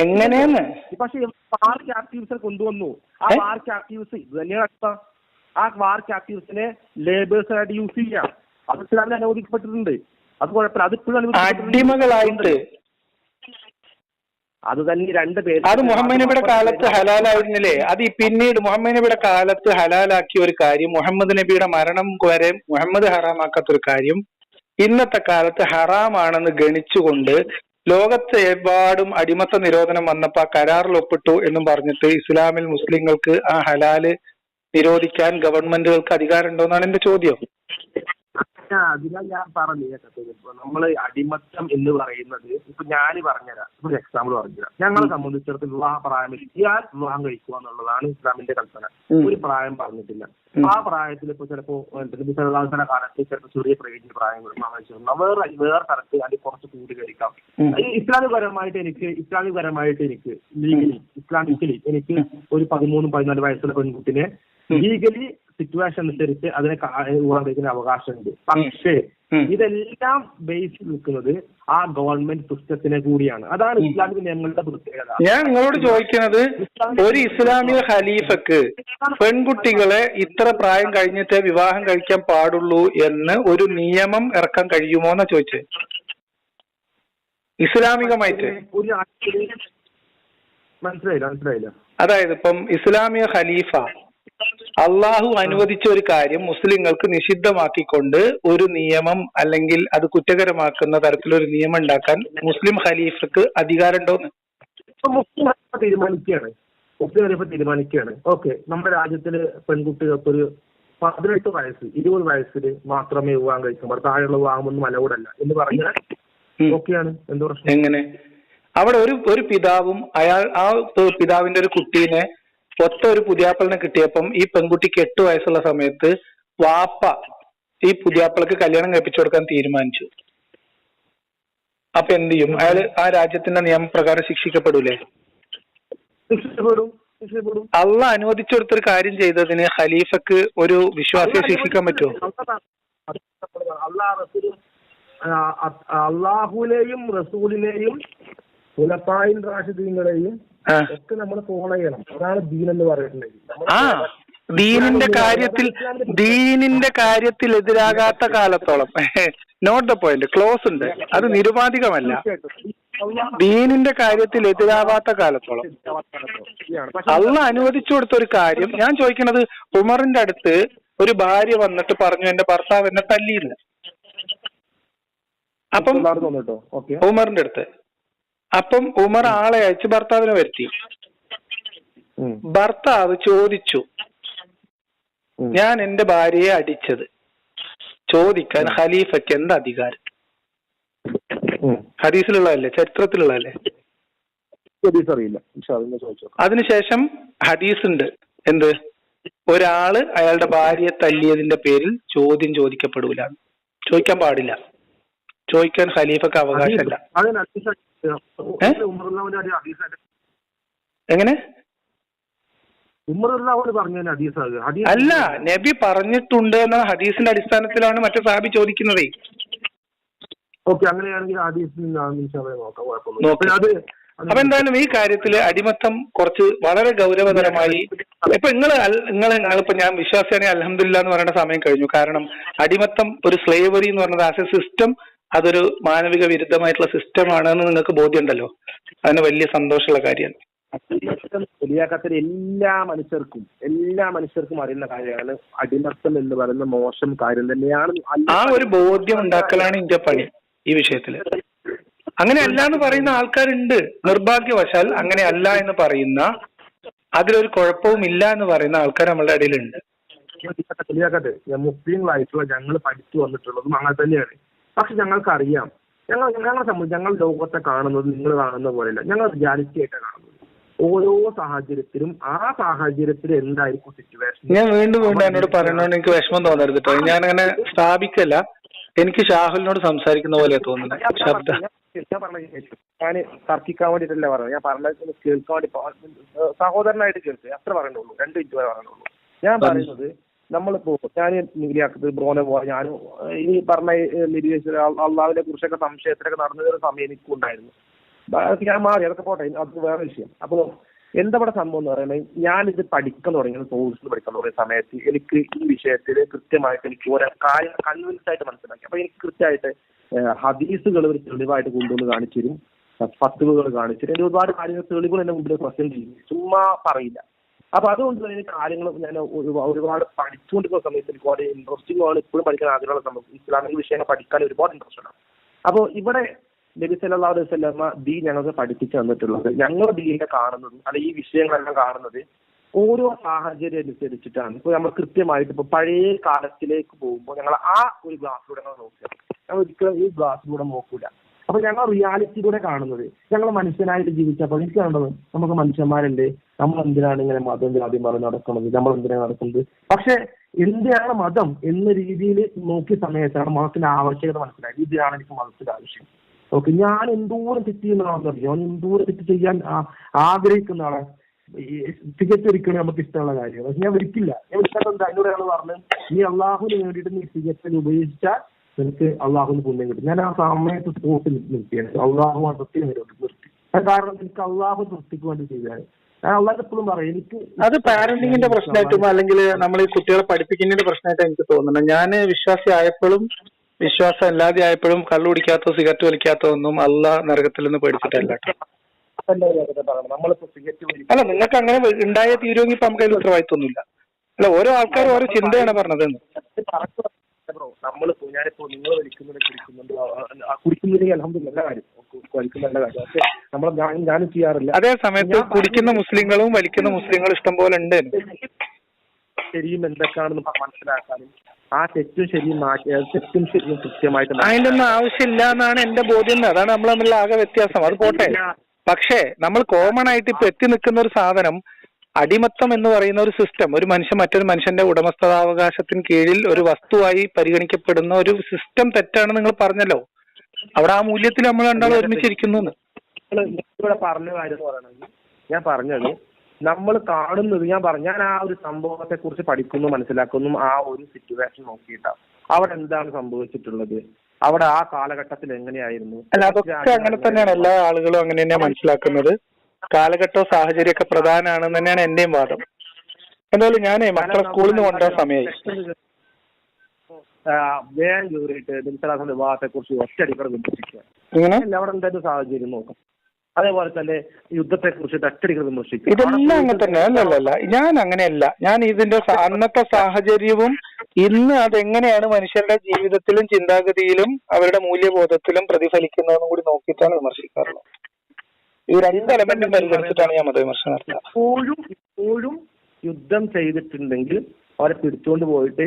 [SPEAKER 4] എങ്ങനെയെന്ന്?
[SPEAKER 3] പക്ഷെ വാർ ക്യാപ്റ്റീവ്സിനെ കൊണ്ടുവന്നു. ആ വാർ ക്യാപ്റ്റീവ്സ് ഇത് തന്നെയാണ്. ആ വാർ ക്യാപ്റ്റീവ്സിനെ ലേബേഴ്സായിട്ട് യൂസ് ചെയ്യാം. അത് ഇസ്ലാമിൽ അനുവദിക്കപ്പെട്ടിട്ടുണ്ട്. അത് കുഴപ്പമില്ല. അതിപ്പോഴും
[SPEAKER 4] അടിമകളായിട്ട്
[SPEAKER 3] അത് തന്നെ രണ്ട് പേര്.
[SPEAKER 4] അത് മുഹമ്മദ് നബിയുടെ കാലത്ത് ഹലാലായിരുന്നില്ലേ? അത് പിന്നീട് മുഹമ്മദ് നബിയുടെ കാലത്ത് ഹലാലാക്കിയ ഒരു കാര്യം, മുഹമ്മദ് നബിയുടെ മരണം വരെ മുഹമ്മദ് ഹറാമാക്കാത്ത ഒരു കാര്യം ഇന്നത്തെ കാലത്ത് ഹറാമാണെന്ന് ഗണിച്ചുകൊണ്ട് ലോകത്തെ എമ്പാടും അടിമത്ത നിരോധനം വന്നപ്പോ ആ കരാറിൽ ഒപ്പിട്ടു എന്നും പറഞ്ഞിട്ട് ഇസ്ലാമിൽ മുസ്ലിങ്ങൾക്ക് ആ ഹലാല് നിരോധിക്കാൻ ഗവൺമെന്റുകൾക്ക് അധികാരം ഉണ്ടോ എന്നാണ് എന്റെ ചോദ്യം.
[SPEAKER 3] അതിനാൽ ഞാൻ പറഞ്ഞു നമ്മള് അടിമത്തം എന്ന് പറയുന്നത് ഇപ്പൊ ഞാൻ പറഞ്ഞുതരാം. ഒരു എക്സാമ്പിൾ പറഞ്ഞുതരാം. ഞങ്ങളെ സംബന്ധിച്ചിടത്തോളം വിവാഹ പ്രായം എത്തിയാൽ വിവാഹം കഴിക്കുക എന്നുള്ളതാണ് ഇസ്ലാമിന്റെ കൽപ്പന. ഒരു പ്രായം പറഞ്ഞിട്ടില്ല. ആ പ്രായത്തിൽ ഇപ്പൊ ചിലപ്പോ കാലത്ത് ചിലപ്പോൾ ചെറിയ പ്രേമിന്റെ പ്രായം വേറെ തരത്തിൽ അല്ലെങ്കിൽ കുറച്ച് കൂടി കഴിക്കാം. ഇസ്ലാമികപരമായിട്ട് എനിക്ക് ഇസ്ലാമിക്കലി എനിക്ക് ഒരു 13-14 വയസ്സുള്ള പെൺകുട്ടിനെ ലീഗലി സിറ്റുവേഷൻ അനുസരിച്ച് അതിനെ വിവാഹം കഴിക്കുന്ന അവകാശമുണ്ട്. പക്ഷേ ഇതെല്ലാം ബേസ് നിൽക്കുന്നത് ആ ഗവൺമെന്റ് സിസ്റ്റത്തിനെ കൂടിയാണ്. അതാണ് ഇസ്ലാമിക നിയമങ്ങളുടെ പ്രത്യേകത.
[SPEAKER 4] ഞാൻ നിങ്ങളോട് ചോദിക്കുന്നത്, ഒരു ഇസ്ലാമിക ഖലീഫക്ക് പെൺകുട്ടികളെ ഇത്ര പ്രായം കഴിഞ്ഞിട്ട് വിവാഹം കഴിക്കാൻ പാടുള്ളൂ എന്ന് ഒരു നിയമം ഇറക്കാൻ കഴിയുമോ എന്നാ ചോദിച്ചത്. ഇസ്ലാമികമായിട്ട്
[SPEAKER 3] മനസ്സിലായില്ല.
[SPEAKER 4] അതായത് ഇപ്പം ഇസ്ലാമിക ഖലീഫ അള്ളാഹു അനുവദിച്ച ഒരു കാര്യം മുസ്ലിങ്ങൾക്ക് നിഷിദ്ധമാക്കിക്കൊണ്ട് ഒരു നിയമം അല്ലെങ്കിൽ അത് കുറ്റകരമാക്കുന്ന തരത്തിലൊരു നിയമം ഉണ്ടാക്കാൻ മുസ്ലിം ഖലീഫക്ക് അധികാരം ഉണ്ടോന്ന്
[SPEAKER 3] മുസ്ലിം തീരുമാനിക്കുകയാണ്. ഓക്കെ, നമ്മുടെ രാജ്യത്തില് പെൺകുട്ടികൾക്ക് ഒരു 18 വയസ്സ് 20 വയസ്സിൽ മാത്രമേ വിവാഹം കഴിക്കാൻ താഴെയുള്ള വിവാഹമൊന്നും അലൗഡല്ല എന്ന് പറഞ്ഞാൽ ഓക്കെയാണ്. എന്ത് പ്രശ്നം?
[SPEAKER 4] എങ്ങനെ? അവിടെ ഒരു പിതാവും ആ പിതാവിന്റെ ഒരു കുട്ടീനെ ഒത്ത ഒരു പുതിയാപ്പളിനെ കിട്ടിയപ്പം ഈ പെൺകുട്ടിക്ക് 8 വയസ്സുള്ള സമയത്ത് വാപ്പ ഈ പുതിയാപ്പളക്ക് കല്യാണം കഴിപ്പിച്ചു കൊടുക്കാൻ തീരുമാനിച്ചു. അപ്പൊ എന്ത് ചെയ്യും? അയാൾ ആ രാജ്യത്തിന്റെ നിയമപ്രകാരം ശിക്ഷിക്കപ്പെടൂലേ?
[SPEAKER 3] ശിക്ഷിക്കപ്പെടും.
[SPEAKER 4] അള്ളാഹ് അനുവദിച്ചു കൊടുത്തൊരു കാര്യം ചെയ്തതിന് ഖലീഫക്ക് ഒരു വിശ്വാസിയെ ശിക്ഷിക്കാൻ പറ്റുമോ?
[SPEAKER 3] അള്ളാഹുവിനെയും റസൂലിനെയും ഖുലഫായിൽ റാഷിദീങ്ങളെയും ഒക്കെ നമ്മൾ ഫോളോ ചെയ്യണം. അതാണ് ദീൻ എന്ന് പറയുന്നത്.
[SPEAKER 4] ദീനിന്റെ കാര്യത്തിൽ എതിരാകാത്ത കാലത്തോളം നോട്ട് ദ പോയിന്റ്, ക്ലോസ് ഉണ്ട്, അത് നിരുപാധികമല്ല. ദീനിന്റെ കാര്യത്തിൽ എതിരാവാത്ത കാലത്തോളം അള്ളാഹ് അനുവദിച്ചു കൊടുത്ത ഒരു കാര്യം. ഞാൻ ചോദിക്കണത്, ഉമറിന്റെ അടുത്ത് ഒരു ഭാര്യ വന്നിട്ട് പറഞ്ഞു എന്റെ ഭർത്താവ് എന്നെ തല്ലിയില്ല. അപ്പം ഉമറിന്റെ അടുത്ത് ഉമർ ആളെ അയച്ച് ഭർത്താവിനെ വരുത്തി. ഭർത്താവ് ചോദിച്ചു, ഞാൻ എന്റെ ഭാര്യയെ അടിച്ചത് ചോദിക്കാൻ ഖലീഫയ്ക്ക് എന്ത് അധികാരം? ഹദീസിലുള്ളതല്ലേ, ചരിത്രത്തിലുള്ളതല്ലേ? അതിനുശേഷം ഹദീസ് ഉണ്ട്, എന്ത്, ഒരാള് അയാളുടെ ഭാര്യയെ തല്ലിയതിന്റെ പേരിൽ ചോദ്യം ചോദിക്കപ്പെടൂല, ചോദിക്കാൻ പാടില്ല, ചോദിക്കാൻ ഖലീഫക്ക് അവകാശമല്ല. എങ്ങനെ? അല്ല, നബി പറഞ്ഞിട്ടുണ്ട് എന്ന ഹദീസിന്റെ അടിസ്ഥാനത്തിലാണ് മറ്റു സഹാബി ചോദിക്കുന്നത്. അപ്പൊ എന്തായാലും ഈ കാര്യത്തില് അടിമത്തം കുറച്ച് വളരെ ഗൗരവതരമായി. ഇപ്പൊ നിങ്ങളിപ്പോ ഞാൻ വിശ്വാസിയാണെങ്കിൽ അൽഹംദുലില്ലാ എന്ന് പറയുന്ന സമയം കഴിഞ്ഞു. കാരണം അടിമത്തം ഒരു സ്ലേവറി എന്ന് പറയുന്നത് ആസ് എ സിസ്റ്റം അതൊരു മാനവിക വിരുദ്ധമായിട്ടുള്ള സിസ്റ്റം ആണെന്ന് നിങ്ങൾക്ക് ബോധ്യമുണ്ടല്ലോ. അതിന് വലിയ സന്തോഷമുള്ള കാര്യമാണ്.
[SPEAKER 3] എല്ലാ മനുഷ്യർക്കും അറിയുന്ന കാര്യമാണ് അടിമത്തം എന്ന് പറയുന്ന മോശം കാര്യം തന്നെയാണ്.
[SPEAKER 4] ആ ഒരു ബോധ്യം ഉണ്ടാക്കലാണ് ഇന്ത്യ പണി ഈ വിഷയത്തില്. അങ്ങനെ അല്ല എന്ന് പറയുന്ന ആൾക്കാരുണ്ട്. നിർഭാഗ്യവശാൽ അങ്ങനെ അല്ല എന്ന് പറയുന്ന, അതിലൊരു കുഴപ്പവും ഇല്ല എന്ന് പറയുന്ന ആൾക്കാർ നമ്മളുടെ ഇടയിലുണ്ട്.
[SPEAKER 3] മുസ്ലിങ്ങളായിട്ടുള്ള ഞങ്ങൾ പഠിച്ചു വന്നിട്ടുള്ളതും അങ്ങനെ തന്നെയാണ്. പക്ഷെ ഞങ്ങൾക്കറിയാം, ഞങ്ങളെ സംബന്ധിച്ച് ഞങ്ങൾ ലോകത്തെ കാണുന്നത് നിങ്ങൾ കാണുന്ന പോലെയല്ല. ഞങ്ങൾ റിയാലിറ്റി ആയിട്ട് കാണുന്നത്. ഓരോ സാഹചര്യത്തിലും ആ സാഹചര്യത്തിൽ എന്തായിരിക്കും സിറ്റുവേഷൻ.
[SPEAKER 4] ഞാൻ വീണ്ടും എന്നോട് പറയണോണ്ട് എനിക്ക് വിഷമം തോന്നരുത് കേട്ടോ. ഞാനങ്ങനെ സ്ഥാപിക്കല്ല. എനിക്ക് ഷാഹുലിനോട് സംസാരിക്കുന്ന പോലെ തോന്നുന്നത്.
[SPEAKER 3] ഞാൻ തർക്കിക്കാൻ വേണ്ടിട്ടല്ല പറഞ്ഞത്. ഞാൻ പറഞ്ഞത് കേൾക്കാൻ വേണ്ടി സഹോദരനായിട്ട് കേൾക്കുക, അത്ര പറയണുള്ളൂ. 2 മിനിറ്റ് വരെ പറയണുള്ളൂ. ഞാൻ പറയുന്നത്, നമ്മളിപ്പോ ഞാൻ നിര്യാക്കത്ത് ബ്രോനെ പോവാ, ഞാനും ഈ പറഞ്ഞ നിരീശ്വര അള്ളാഹുവിനെ കുറിച്ചൊക്കെ സംശയത്തിലൊക്കെ നടന്നൊരു സമയം എനിക്കും ഉണ്ടായിരുന്നു. ഞാൻ മാറി, അതൊക്കെ പോട്ടെ, അത് വേറെ വിഷയം. അപ്പൊ എന്താ ഇവിടെ സംഭവം എന്ന് പറയുന്നത്, ഞാനിത് പഠിക്കാൻ തുടങ്ങിയത് സോഴ്സിൽ പഠിക്കാൻ തുടങ്ങിയ സമയത്ത് എനിക്ക് ഈ വിഷയത്തിൽ കൃത്യമായിട്ട് എനിക്ക് ഓരോ കാര്യം കൺവിൻസ് ആയിട്ട് മനസ്സിലാക്കി. അപ്പൊ എനിക്ക് കൃത്യമായിട്ട് ഹദീസുകൾ ഒരു തെളിവായിട്ട് കൊണ്ടുവന്ന് കാണിച്ചു തരും, ഫത്വകൾ കാണിച്ചു തരും. എനിക്ക് ഒരുപാട് കാര്യങ്ങൾ തെളിവുകൾ എന്റെ മുമ്പിൽ പ്രസന്റ് ചെയ്യും, ചുമ്മാ പറയില്ല. അപ്പൊ അതുകൊണ്ട് തന്നെ കാര്യങ്ങൾ ഞാൻ ഒരുപാട് പഠിച്ചുകൊണ്ടിരിക്കുന്ന സമയത്ത് എനിക്ക് വളരെ ഇൻട്രസ്റ്റിംഗ് ആണ്. ഇപ്പോഴും പഠിക്കാൻ ആഗ്രഹമുള്ള സമയത്ത് ഇസ്ലാമിക വിഷയങ്ങൾ പഠിക്കാൻ ഒരുപാട് ഇൻട്രസ്റ്റ് ആണ്. അപ്പോൾ ഇവിടെ നബി സല്ലല്ലാഹു അലൈഹി വസല്ലമ ദീൻ ഞങ്ങൾക്ക് പഠിപ്പിച്ചു തന്നിട്ടുള്ളത്, ഞങ്ങൾ ദീനിനെ കാണുന്നതും അല്ല ഈ വിഷയങ്ങളെല്ലാം കാണുന്നത് ഓരോ സാഹചര്യം അനുസരിച്ചിട്ടാണ്. ഇപ്പൊ നമ്മൾ കൃത്യമായിട്ട് ഇപ്പൊ പഴയ കാലത്തിലേക്ക് പോകുമ്പോൾ ഞങ്ങൾ ആ ഒരു ഗ്ലാസ്സിലൂടെ ഞങ്ങൾ നോക്കുക, ഞങ്ങൾ ഒരിക്കലും ഈ ഗ്ലാസ്സിലൂടെ നോക്കൂല. അപ്പൊ ഞങ്ങൾ റിയാലിറ്റിയിലൂടെ കാണുന്നത്, ഞങ്ങൾ മനുഷ്യനായിട്ട് ജീവിച്ചപ്പോൾ എനിക്ക് കണ്ടത് നമുക്ക് മനുഷ്യന്മാരല്ലേ, നമ്മൾ എന്തിനാണ് ഇങ്ങനെ മതം ജാതി പറഞ്ഞ് നടക്കുന്നത്, നമ്മൾ എന്തിനാണ് നടക്കുന്നത്. പക്ഷെ എന്തിനാണ് മതം എന്ന രീതിയിൽ നോക്കിയ സമയത്താണ് മതത്തിന്റെ ആവശ്യകത മനസ്സിലായത്. ഇതിനാണ് എനിക്ക് മതത്തിന്റെ ആവശ്യം. ഓക്കെ, ഞാൻ എന്തോരം തെറ്റ് ചെയ്യുന്നതാണെന്നറിയാം, ഞാൻ എന്തോരം തെറ്റ് ചെയ്യാൻ ആഗ്രഹിക്കുന്ന ആളെ തികച്ചൊരിക്കലും നമുക്ക് ഇഷ്ടമുള്ള കാര്യമാണ്. പക്ഷെ ഞാൻ വിളിക്കില്ല. ഞാൻ വിളിക്കാത്ത അതിനോടാണ് പറഞ്ഞത്, നീ അള്ളാഹുവിന് വേണ്ടിയിട്ട് നീ തികച്ചൽ ഉപയോഗിച്ചാൽ എനിക്ക് അള്ളാഹുവിന് പുണ്യം കിട്ടും. ഞാൻ ആ സമയത്ത് സ്പോട്ടിൽ നിർത്തിയാണ്, അള്ളാഹു മതത്തിന് വേണ്ടി നിർത്തി. കാരണം എനിക്ക് അള്ളാഹു തൃപ്തിക്ക് വേണ്ടി ചെയ്താണ്. ഞാൻ അള്ളാഹ് എപ്പോഴും പറയും, എനിക്ക്
[SPEAKER 4] അത് പാരന്റിങ്ങിന്റെ പ്രശ്നമായിട്ടും അല്ലെങ്കിൽ നമ്മൾ ഈ കുട്ടികളെ പഠിപ്പിക്കുന്നതിന്റെ പ്രശ്നമായിട്ട് എനിക്ക് തോന്നുന്നത്. ഞാൻ വിശ്വാസി ആയപ്പോഴും വിശ്വാസം അല്ലാതെ ആയപ്പോഴും കള്ളു കുടിക്കാത്തോ സിഗരറ്റ് വലിക്കാത്തോ ഒന്നും അള്ളാഹ് നരകത്തിൽ നിന്ന് പേടിച്ചിട്ടല്ല. അല്ല, നിങ്ങൾക്ക് അങ്ങനെ ഉണ്ടായ തീരുമെങ്കിൽ ഇപ്പൊ നമുക്ക് അതിൽ ഉത്തരവാദിത്വമൊന്നുമില്ല. അല്ല, ഓരോ ആൾക്കാരും ഓരോ ചിന്തയാണ് പറഞ്ഞത്.
[SPEAKER 3] നമ്മളിപ്പോ ഞാനിപ്പോ നിങ്ങൾ കുടിക്കുന്നില്ലെങ്കിൽ അൽഹംദുലില്ലാ നല്ല കാര്യം, വലിക്കുന്ന നല്ല കാര്യം. പക്ഷെ നമ്മൾ ഞാനും ചെയ്യാറില്ല.
[SPEAKER 4] അതേ സമയത്ത് കുടിക്കുന്ന മുസ്ലിങ്ങളും വലിക്കുന്ന മുസ്ലിങ്ങളും ഇഷ്ടം പോലെ ഉണ്ട്.
[SPEAKER 3] ശരിയും എന്തൊക്കെയാണെന്ന് മനസ്സിലാക്കാനും ആ തെറ്റും ശരിയും തെറ്റും ശരിയും കൃത്യമായിട്ട്
[SPEAKER 4] അതിന്റെ ഒന്നും ആവശ്യമില്ല എന്നാണ് എന്റെ ബോധ്യം. അതാണ് നമ്മൾ തമ്മിലുള്ള ആകെ വ്യത്യാസം. അത് പോട്ടെ. പക്ഷേ നമ്മൾ കോമൺ ആയിട്ട് ഇപ്പൊ എത്തി നിൽക്കുന്ന ഒരു സാധനം, അടിമത്തം എന്ന് പറയുന്ന ഒരു സിസ്റ്റം, ഒരു മനുഷ്യൻ മറ്റൊരു മനുഷ്യന്റെ ഉടമസ്ഥാവകാശത്തിന് കീഴിൽ ഒരു വസ്തുവായി പരിഗണിക്കപ്പെടുന്ന ഒരു സിസ്റ്റം തെറ്റാണ് നിങ്ങൾ പറഞ്ഞല്ലോ. അവിടെ ആ മൂല്യത്തിൽ നമ്മൾ രണ്ടാളും ഒരുമിച്ചിരിക്കുന്നു.
[SPEAKER 3] ഇവിടെ പറഞ്ഞ കാര്യം എന്ന് പറയുന്നത്, ഞാൻ പറഞ്ഞത് നമ്മൾ കാണുന്നത് ഞാൻ ആ ഒരു സംഭവത്തെ കുറിച്ച് പഠിക്കുന്നു, മനസ്സിലാക്കുന്നു, ആ ഒരു സിറ്റുവേഷൻ നോക്കിയിട്ടാണ് അവിടെ എന്താണ് സംഭവിച്ചിട്ടുള്ളത്, അവിടെ ആ കാലഘട്ടത്തിൽ എങ്ങനെയായിരുന്നു.
[SPEAKER 4] അല്ല, അതൊക്കെ അങ്ങനെ തന്നെയാണ്. എല്ലാ ആളുകളും അങ്ങനെ തന്നെയാണ് മനസ്സിലാക്കുന്നത്. കാലഘട്ടവും സാഹചര്യമൊക്കെ പ്രധാനമാണെന്ന് തന്നെയാണ് എന്റെയും വാദം. എന്തായാലും ഞാനേ മക്കളെ സ്കൂളിൽ നിന്ന് കൊണ്ടുവരാൻ സമയമായി.
[SPEAKER 3] വേഗം കയറിയിട്ട് നിമിഷാസന്റെ വിവാഹത്തെ കുറിച്ച് ഒറ്റയടിക്കടെ വിമർശിക്കുക. അവിടെ എന്തായാലും സാഹചര്യം നോക്കാം. അതേപോലെ തന്നെ യുദ്ധത്തെ കുറിച്ച് ഒറ്റയടിക്കടെ വിമർശിക്കുക.
[SPEAKER 4] ഇതെല്ലാം അങ്ങനെ തന്നെ. അല്ലല്ല, ഞാൻ അങ്ങനെയല്ല. ഞാൻ ഇതിന്റെ അന്നത്തെ സാഹചര്യവും ഇന്ന് അതെങ്ങനെയാണ് മനുഷ്യരുടെ ജീവിതത്തിലും ചിന്താഗതിയിലും അവരുടെ മൂല്യബോധത്തിലും പ്രതിഫലിക്കുന്നതെന്നും കൂടി നോക്കിയിട്ടാണ് വിമർശിക്കാറുള്ളത്. ഈ രണ്ട് എലമെന്റും പരിഗണിച്ചിട്ടാണ് ഞാൻ മതവിമർശനം നടത്തുന്നത്.
[SPEAKER 3] ഇപ്പോഴും യുദ്ധം ചെയ്തിട്ടുണ്ടെങ്കിൽ അവരെ പിടിച്ചുകൊണ്ട് പോയിട്ട്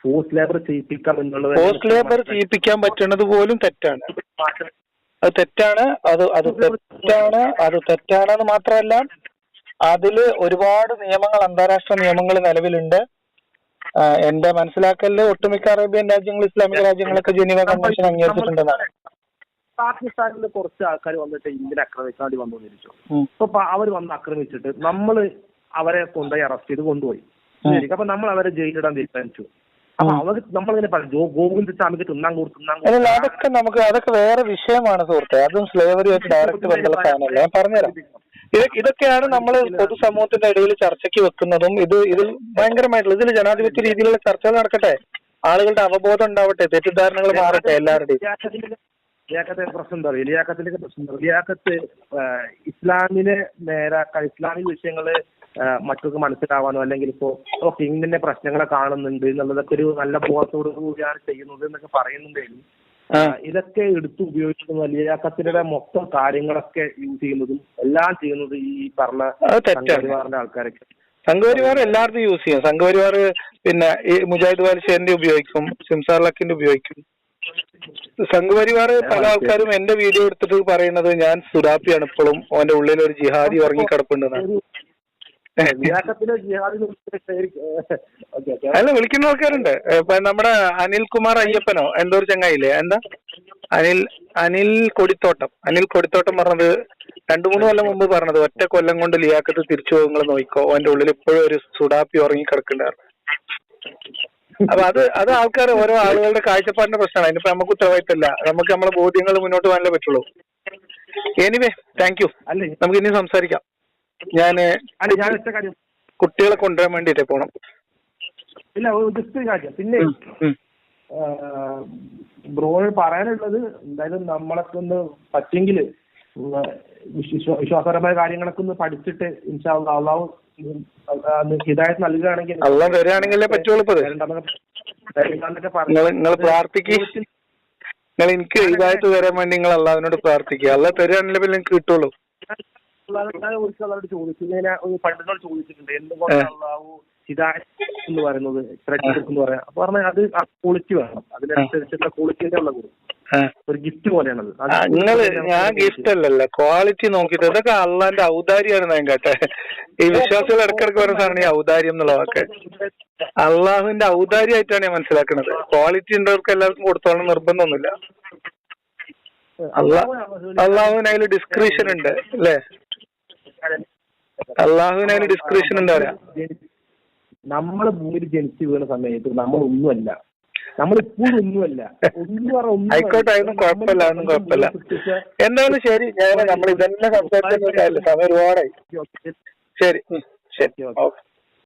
[SPEAKER 3] ഫോഴ്സ് ലേബർ ചെയ്യിപ്പിക്കാം എന്നുള്ളത്,
[SPEAKER 4] ഫോഴ്സ് ലേബർ ചെയ്യിപ്പിക്കാൻ പറ്റുന്നത് പോലും തെറ്റാണ്. അത് തെറ്റാണ്. അത് തെറ്റാണെന്ന് മാത്രമല്ല, അതില് ഒരുപാട് നിയമങ്ങൾ, അന്താരാഷ്ട്ര നിയമങ്ങൾ നിലവിലുണ്ട്. എന്റെ മനസ്സിലാക്കലില് ഒട്ടുമിക്ക അറേബ്യൻ രാജ്യങ്ങൾ, ഇസ്ലാമിക രാജ്യങ്ങളൊക്കെ ജനീവ കൺവെൻഷൻ അംഗീകരിച്ചിട്ടുണ്ടെന്നാണ്.
[SPEAKER 3] പാകിസ്ഥാനിൽ കുറച്ച് ആൾക്കാർ വന്നിട്ട് ഇന്ത്യൻ ആക്രമിക്കാൻ വേണ്ടി വന്നിരിച്ചു. അപ്പൊ അവർ വന്ന് ആക്രമിച്ചിട്ട് നമ്മള് അവരെ കൊണ്ടുപോയി അറസ്റ്റ് ചെയ്ത് കൊണ്ടുപോയി. അപ്പൊ നമ്മൾ അവരെ ജയിലിടാൻ തീരുമാനിച്ചു. അപ്പൊ അവർ നമ്മളിങ്ങനെ പറഞ്ഞു ഗോകുലിന്റെ സ്വാമിക്ക് തിന്നാൻ കൊടുത്തു.
[SPEAKER 4] അതൊക്കെ വേറെ വിഷയമാണ് സുഹൃത്തെ. അതും സ്ലേവറിയായിട്ട് ഡയറക്റ്റ് ബന്ധമുള്ള സാധനമല്ല. ഞാൻ പറഞ്ഞുതരാം. ഇതൊക്കെയാണ് നമ്മൾ പൊതുസമൂഹത്തിന്റെ ഇടയിൽ ചർച്ചയ്ക്ക് വെക്കുന്നതും. ഇത് ഭയങ്കരമായിട്ടുള്ള, ഇതിൽ ജനാധിപത്യ രീതിയിലുള്ള ചർച്ചകൾ നടക്കട്ടെ, ആളുകളുടെ അവബോധം ഉണ്ടാവട്ടെ, തെറ്റിദ്ധാരണകൾ മാറട്ടെ എല്ലാവരുടെയും.
[SPEAKER 3] ലിയാഖത്തിന്റെ പ്രശ്നം എന്താ പറയുക? ലിയാഖത്ത് ഇസ്ലാമിനെ നേരാക്കാൻ, ഇസ്ലാമിക് വിഷയങ്ങള് മറ്റൊക്കെ മനസ്സിലാവാനോ, അല്ലെങ്കിൽ ഇപ്പോ ഓക്കെ ഇങ്ങനെ പ്രശ്നങ്ങളെ കാണുന്നുണ്ട് എന്നുള്ളതൊക്കെ ഒരു നല്ല ബോധത്തോടു കൂടിയാണ് ചെയ്യുന്നത് എന്നൊക്കെ പറയുന്നുണ്ടെങ്കിലും ഇതൊക്കെ എടുത്ത് ഉപയോഗിക്കുന്ന ലിയാഖത്തിന്റെ മൊത്തം കാര്യങ്ങളൊക്കെ യൂസ് ചെയ്യുന്നതും എല്ലാം ചെയ്യുന്നത് ഈ പറഞ്ഞ സംഘപരിവാറിന്റെ ആൾക്കാരൊക്കെ.
[SPEAKER 4] സംഘപരിവാർ എല്ലാവർക്കും യൂസ് ചെയ്യും. സംഘപരിവാർ പിന്നെ ഈ മുജാഹിദ് വാലിശേന്റെ ഉപയോഗിക്കും, സിംസാർ ലക്കിന്റെ ഉപയോഗിക്കും. സംഘപരിവാർ പല ആൾക്കാരും എന്റെ വീഡിയോ എടുത്തിട്ട് പറയുന്നത് ഞാൻ സുഡാപ്പിയാണ്, ഇപ്പോഴും അവന്റെ ഉള്ളിൽ ഒരു ജിഹാദി ഉറങ്ങിക്കിടപ്പുണ്ടെന്നാണ്. അല്ല, വിളിക്കുന്ന ആൾക്കാരുണ്ട്. ഇപ്പൊ നമ്മുടെ അനിൽകുമാർ അയ്യപ്പനോ എന്തോ ഒരു ചങ്ങായില്ലേ, എന്താ അനിൽ കൊടിത്തോട്ടം പറഞ്ഞത് 2-3 കൊല്ലം മുമ്പ് പറഞ്ഞത്, ഒറ്റ കൊല്ലം കൊണ്ട് ലിയാഖത്ത് തിരിച്ചു പോകുന്നത് നോക്കിക്കോ, അവന്റെ ഉള്ളിൽ ഇപ്പോഴും ഒരു സുഡാപ്പി ഉറങ്ങിക്കിടക്കുന്നുണ്ടായിരുന്നു. അപ്പൊ അത് ആൾക്കാർ, ഓരോ ആളുകളുടെ കാഴ്ചപ്പാടിന്റെ പ്രശ്നമാണ്. അതിനിപ്പോ നമുക്ക് ഉത്തരവാദിത്തമില്ല. നമുക്ക് നമ്മളെ ബോധ്യങ്ങൾ മുന്നോട്ട് പോകാനേ പറ്റുള്ളൂ. Anyway, thank you. നമുക്ക് ഇനി സംസാരിക്കാം. ഞാന് കുട്ടികളെ കൊണ്ടുവരാൻ വേണ്ടിട്ടേ പോണം.
[SPEAKER 3] ഇല്ല, ജസ്റ്റ് കാര്യം. പിന്നെ ബ്രോന് പറയാനുള്ളത്, എന്തായാലും നമ്മളൊക്കെ ഒന്ന് പറ്റെങ്കിൽ വിശ്വാസപരമായ കാര്യങ്ങളൊക്കെ ഒന്ന് പഠിച്ചിട്ട് ഇൻഷാ അല്ലാഹു ഹിദായത്ത് നൽകുകയാണെങ്കിൽ,
[SPEAKER 4] അല്ലാഹ് തരുകയാണെങ്കിലേ പറ്റുള്ളൂ. നിങ്ങൾ പ്രാർത്ഥിക്കുക. നിങ്ങൾ എനിക്ക് ഹിദായത്ത് തരാൻ വേണ്ടി നിങ്ങൾ അല്ലാഹുവിനോട് പ്രാർത്ഥിക്കുക. അല്ലാഹ് തരുകയാണെങ്കിലേ പിന്നെ നിങ്ങൾക്ക് കിട്ടുള്ളൂ.
[SPEAKER 3] പണ്ഡിതനോട് ചോദിച്ചിട്ടുണ്ട് എന്തുകൊണ്ടാണ് അല്ലാഹു ഹിദായത്ത് എന്ന് പറയുന്നത്, എന്ന് പറയാം. അപ്പൊ പറഞ്ഞാൽ അത് ആ ക്വാളിറ്റി വേണം, അതിനനുസരിച്ചുള്ള ക്വാളിറ്റിന്റെ ഉള്ള ഒരു ഗിഫ്റ്റ് പോലെയാണത്.
[SPEAKER 4] ഞാൻ ഗിഫ്റ്റ് അല്ലല്ലോ, ക്വാളിറ്റി നോക്കിയിട്ട്. ഇതൊക്കെ അള്ളാന്റെ ഔദാര്യമാണ്. ഞാൻ കേട്ടെ, ഈ വിശ്വാസികൾ ഇടക്കിടക്ക് പറയുന്ന സാധനം ഈ ഔദാര്യം എന്നുള്ളതൊക്കെ അള്ളാഹുവിന്റെ ഔദാര്യമായിട്ടാണ് ഞാൻ മനസ്സിലാക്കുന്നത്. ക്വാളിറ്റി ഉള്ളവർക്ക് എല്ലാവർക്കും കൊടുത്തോളം നിർബന്ധമൊന്നുമില്ല. അള്ളാഹുവിന് അതിൽ ഡിസ്ക്രിപ്ഷൻ ഉണ്ട് അല്ലേ? അള്ളാഹുവിന് അതിൽ ഡിസ്ക്രിപ്ഷൻ ഉണ്ട്. പറയാം,
[SPEAKER 3] നമ്മള് ഭൂമിയിൽ ജനിച്ചു വീണ സമയത്ത് നമ്മളൊന്നുമല്ല, നമ്മളിപ്പോഴും ഒന്നുമല്ല.
[SPEAKER 4] ആയിക്കോട്ടെ, അതൊന്നും കുഴപ്പമില്ല, അതൊന്നും കുഴപ്പമില്ല. എന്തായാലും ശരി, ഞാൻ നമ്മൾ ഇതെല്ലാം സംസാരിച്ചില്ല, സമയം ഒരുപാടായി. ശരി, ഓക്കെ.